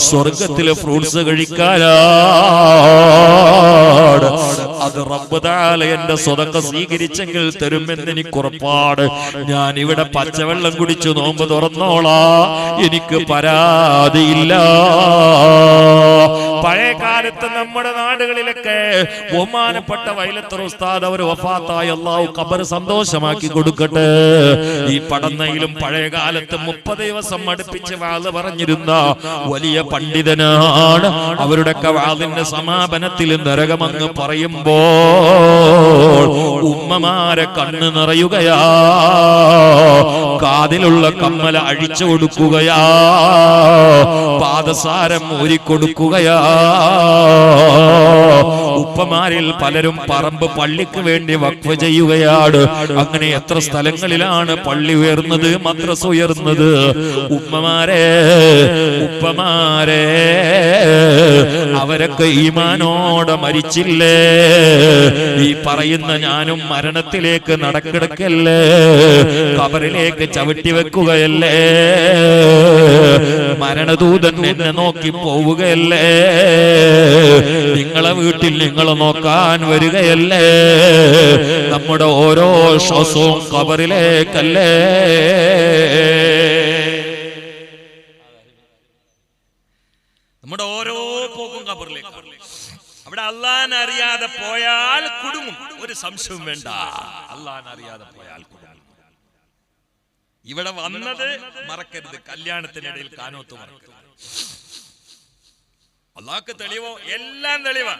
സ്വർഗത്തിലെ ഫ്രൂട്ട്സ് കഴിക്കാനാണ്. അത് റബ്ബ് തആല എന്റെ സ്വതക്ക സ്വീകരിച്ചെങ്കിൽ തരുമെന്ന് എനിക്ക് ഉറപ്പാണ്. ഞാൻ ഇവിടെ പച്ചവെള്ളം കുടിച്ചു നോമ്പ് തുറന്നോളാ, എനിക്ക് പരാതിയില്ല. പഴയ കാലത്ത് നമ്മുടെ നാടുകളിലൊക്കെ ബഹുമാനപ്പെട്ട വൈലത്തൂർ ഉസ്താദ് അവർ വഫാത്തായി, അല്ലാഹു ഖബർ സന്തോഷമാക്കി കൊടുക്കട്ടെ. ഈ പടന്നയിലും പഴയ കാലത്ത് 30 ദിവസം അടുപ്പിച്ച് വാള് പറഞ്ഞിരുന്ന വലിയ പണ്ഡിതനാണ്. അവരുടെയൊക്കെ വാളിന്റെ സമാപനത്തിൽ നരകമങ്ങ് പറയുമ്പോൾ ഉമ്മമാരെ കണ്ണ് നിറയുകയാ, കാതിലുള്ള കമ്മല അഴിച്ചു കൊടുക്കുകയാ, പാദസാരം ഊരിക്കൊടുക്കുകയാ. ഉപ്പമാരിൽ പലരും പറമ്പ് പള്ളിക്ക് വേണ്ടി വഖഫ് ചെയ്യുകയാണ്. അങ്ങനെ എത്ര സ്ഥലങ്ങളിലാണ് പള്ളി ഉയർന്നത്, മദ്രസ ഉയർന്നത്. ഉപ്പമാരെ അവരൊക്കെ ഈമാനോടെ മരിച്ചില്ലേ? ഈ പറയുന്ന ഞാനും മരണത്തിലേക്ക് നടക്കിടക്കല്ലേ, ഖബറിലേക്ക് ചവിട്ടി വെക്കുകയല്ലേ, മരണദൂതൻ എന്നെ നോക്കി പോവുകയല്ലേ, നിങ്ങളെ വീട്ടിൽ നിങ്ങളെ നോക്കാൻ വരികയല്ലേ? നമ്മുടെ ഓരോ ശ്വാസവും ഖബറിലേക്കല്ലേ? നമ്മുടെ ഓരോ പോക്കും ഖബറിലേക്ക്. അവിടെ അള്ളാഹനെ അറിയാതെ പോയാൽ കുടുങ്ങും, ഒരു സംശയവും വേണ്ട. അള്ളാഹനെ അറിയാതെ പോയാൽ കുടുങ്ങും. ഇവിടെ വന്നത് മറക്കരുത്, കല്യാണത്തിനിടയിൽ കാനോത്ത് മറക്കരുത്. അള്ളാഹ്ക്ക് തെളിവോ? എല്ലാം തെളിവാ.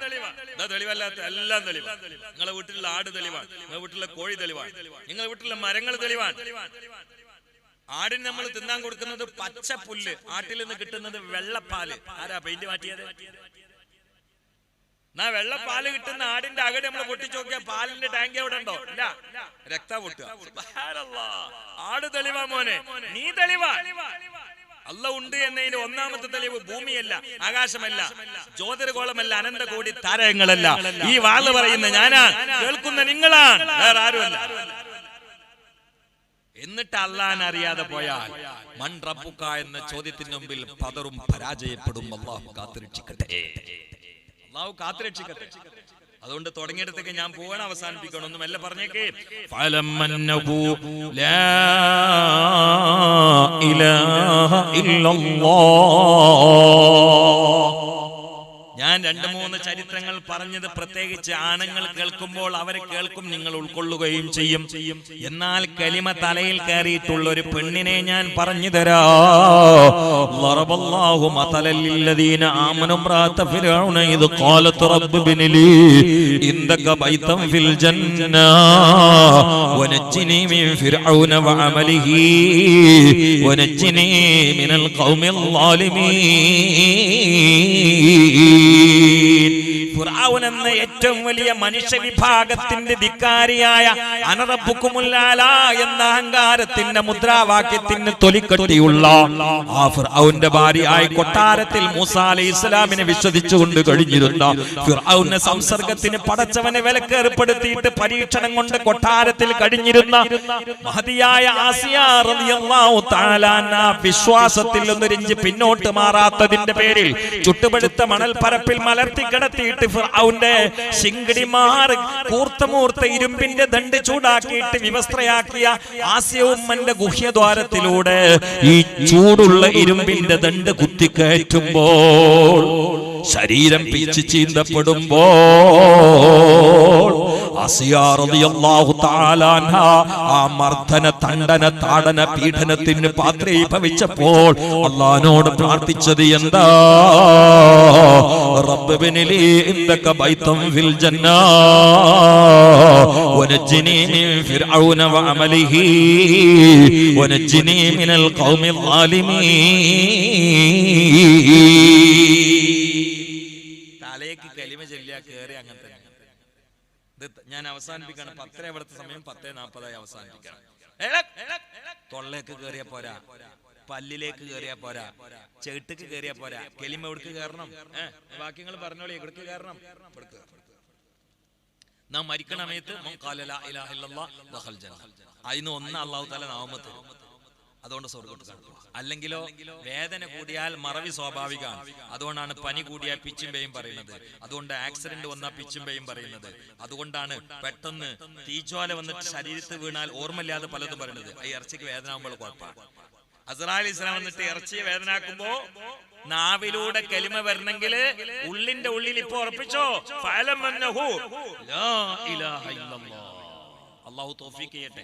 തെളിവല്ലാത്ത എല്ലാം തെളിവാ. നിങ്ങളെ വീട്ടിലുള്ള ആട് തെളിവാണ്, നിങ്ങളുടെ വീട്ടിലെ കോഴി തെളിവാണ്, നിങ്ങളുടെ വീട്ടിലെ മരങ്ങൾ തെളിവാണ്. ആടിന് നമ്മൾ തിന്നാൻ കൊടുക്കുന്നത് പച്ച പുല്ല്, ആട്ടിൽ നിന്ന് കിട്ടുന്നത് വെള്ളപ്പാല്. ആരാ പെയിന്റ് മാറ്റിയത്? വെള്ളപ്പാല് കിട്ടുന്ന ആടിന്റെ അകട് നമ്മൾ പൊട്ടിച്ചു നോക്കിയാൽ പാലിന്റെ ടാങ്ക് എവിടെ ഉണ്ടോ? ഇല്ല, രക്ത പൊട്ടുക. ആട് തെളിവാ മോനെ, നീ തെളിവാ. അല്ല ഉണ്ട് എന്നതിന് ഒന്നാമത്തെ തെളിവ് ഭൂമിയല്ല, ആകാശമല്ല, ജ്യോതിർഗോളമല്ല, അനന്തകോടി താരങ്ങളല്ല. ഈ വാള് പറയുന്ന ഞാനാ, കേൾക്കുന്ന നിങ്ങളാണ്, വേറെ ആരുമല്ല. എന്നിട്ട് അള്ളാഹനെ അറിയാതെ പോയാൽ മൻ റബ്ബുക എന്ന ചോദ്യത്തിന് മുമ്പിൽ പതറും, പരാജയപ്പെടും. അല്ലാഹു കാത്തുരക്ഷിക്കട്ടെ, അല്ലാഹു കാത്തുരക്ഷിക്കട്ടെ. അതുകൊണ്ട് തുടങ്ങിയിടത്തേക്ക് ഞാൻ പോവാൻ അവസാനിപ്പിക്കണം. ഒന്നും എല്ലാം പറഞ്ഞേക്കേ. ഫലമന്നഹു ലാ ഇലാഹ ഇല്ലല്ലാഹ്. ഞാൻ 2-3 ചരിത്രങ്ങൾ പറഞ്ഞത് പ്രത്യേകിച്ച് ആണുങ്ങൾ കേൾക്കുമ്പോൾ അവർ കേൾക്കും, നിങ്ങൾ ഉൾക്കൊള്ളുകയും ചെയ്യും. എന്നാൽ കലിമ തലയിൽ കയറിയിട്ടുള്ള ഒരു പെണ്ണിനെ ഞാൻ പറഞ്ഞു തരാം. ളറബല്ലാഹു മതലൽ ലില്ലദീന ആമനു ഇംറാഅത ഫിർഔന ഇദ് ഖാലത് റബ്ബ് ഇബ്നി ലീ ഇൻദക ബൈതൻ ഫിൽ ജന്ന വനജ്ജിനി മിൻ ഫിർഔന വഅമലിഹി വനജ്ജിനി മിനൽ ഖൗമിൽ ളാലിമീൻ. ഫിർഔൻ എന്ന ഏറ്റവും വലിയ മനുഷ്യ വിഭാഗത്തിന്റെ ധിക്കാരിയായ അനറബ്ബുക്കുമുൽ ആല എന്ന അഹങ്കാരത്തിന്റെ മുദ്രാവാക്യത്തിന് തൊലിക്കട്ടിയുള്ള ആ ഫിർഔന്റെ ഭാര്യയായി കൊട്ടാരത്തിൽ മൂസ അലൈഹിസ്സലാമിനെ വിശ്വസിച്ചുകൊണ്ട് കഴിഞ്ഞിരുന്ന ഫിർഔനെ സംസർഗത്തിന് പടച്ചവനെ വിലക്കേർപ്പെടുത്തിയിട്ട് പരീക്ഷണം കൊണ്ട് കൊട്ടാരത്തിൽ കഴിഞ്ഞിരുന്ന മഹതിയായ ആസിയ റളിയല്ലാഹു തആല അൻഹാ വിശ്വാസത്തിൽ ഒന്നൊരിഞ്ച് പിന്നോട്ട് മാറാത്തതിന്റെ പേരിൽ ചുട്ടുപഴുത്ത മണൽ പരപ്പിൽ മലർത്തി കിടത്തിയിട്ട് ഫിർഔന്റെ ശിങ്കിടിമാർ കൂർത്തമൂർത്ത ഇരുമ്പിന്റെ ദണ്ട് ചൂടാക്കിയിട്ട് വിവസ്ത്രയാക്കിയ ആസിയ ഉമ്മന്റെ ഗുഹ്യദ്വാരത്തിലൂടെ ഈ ചൂടുള്ള ഇരുമ്പിന്റെ ദണ്ട് കുത്തിക്കയറ്റുമ്പോൾ ശരീരം പിച്ച് ചീന്തപ്പെടുമ്പോൾ ആസിയ റളിയല്ലാഹു തആല അൻഹാ ആ മർദ്ദന തണ്ടന താടന പീഡനത്തിന് പാത്രീഭവിച്ചപ്പോൾ അല്ലാഹുവോട് പ്രാർത്ഥിച്ചത് എന്താ? റബ്ബ് ഇബ്നി ലീ ഇൻദക ബൈതൻ ഫിൽ ജന്ന വനജ്ജിനി മിൻ ഫിർഔന വഅമലിഹി വനജ്ജിനി മിനൽ ഖൗമിൽ ളാലിമീൻ. തലയ്ക്ക് കലിമ കലിമ ചൊല്ലിയാ കേറി അങ്ങനെ തന്നെ. ഇത് ഞാൻ അവസാനിപ്പിക്കണം. 10 ഇവിടുത്തെ സമയം 10:40 അവസാനിപ്പിക്കണം. തൊള്ളേക്ക് കേറിയാ പോരാ, പല്ലിലേക്ക് കേറിയാ പോരാ, ചെവിട്ടിക്ക് കേറിയാ പോരാ. കലിമ എവിടേക്ക് കയറണം? ബാക്കി നിങ്ങൾ പറഞ്ഞോളി, എവിടേക്ക് കയറണം? നാം മരിക്കണ സമയത്ത് അതിന് ഒന്ന് അള്ളാഹു തആല നാമത്ത് തരും. അതുകൊണ്ട് സ്വർഗ്ഗത്തിൽ കടക്കും. അല്ലെങ്കിലോ വേദന കൂടിയാൽ മറവി സ്വാഭാവികമാണ്. അതുകൊണ്ടാണ് പനി കൂടിയാൽ പിച്ചുമ്പയും പറയുന്നത്. അതുകൊണ്ട് ആക്സിഡന്റ് വന്നാൽ പിച്ചുമ്പയും പറയുന്നത്. അതുകൊണ്ടാണ് പെട്ടെന്ന് തീജ്വാല വന്നിട്ട് ശരീരത്തിൽ വീണാൽ ഓർമ്മയില്ലാതെ പലതും പറയുന്നത്. ഈ ഇറച്ചിക്ക് വേദന ആകുമ്പോൾ കുഴപ്പമാണ്. അസ്റായിൽ ഇസ്ലാം വന്നിട്ട് ഇറച്ചിയെ വേദനാക്കുമ്പോ നാവിലൂടെ കലിമ വരണമെങ്കിൽ ഉള്ളിന്റെ ഉള്ളിൽ ഇപ്പൊ ഉറപ്പിച്ചോ, അല്ലാഹു തൗഫീഖ് ചെയ്യട്ടെ.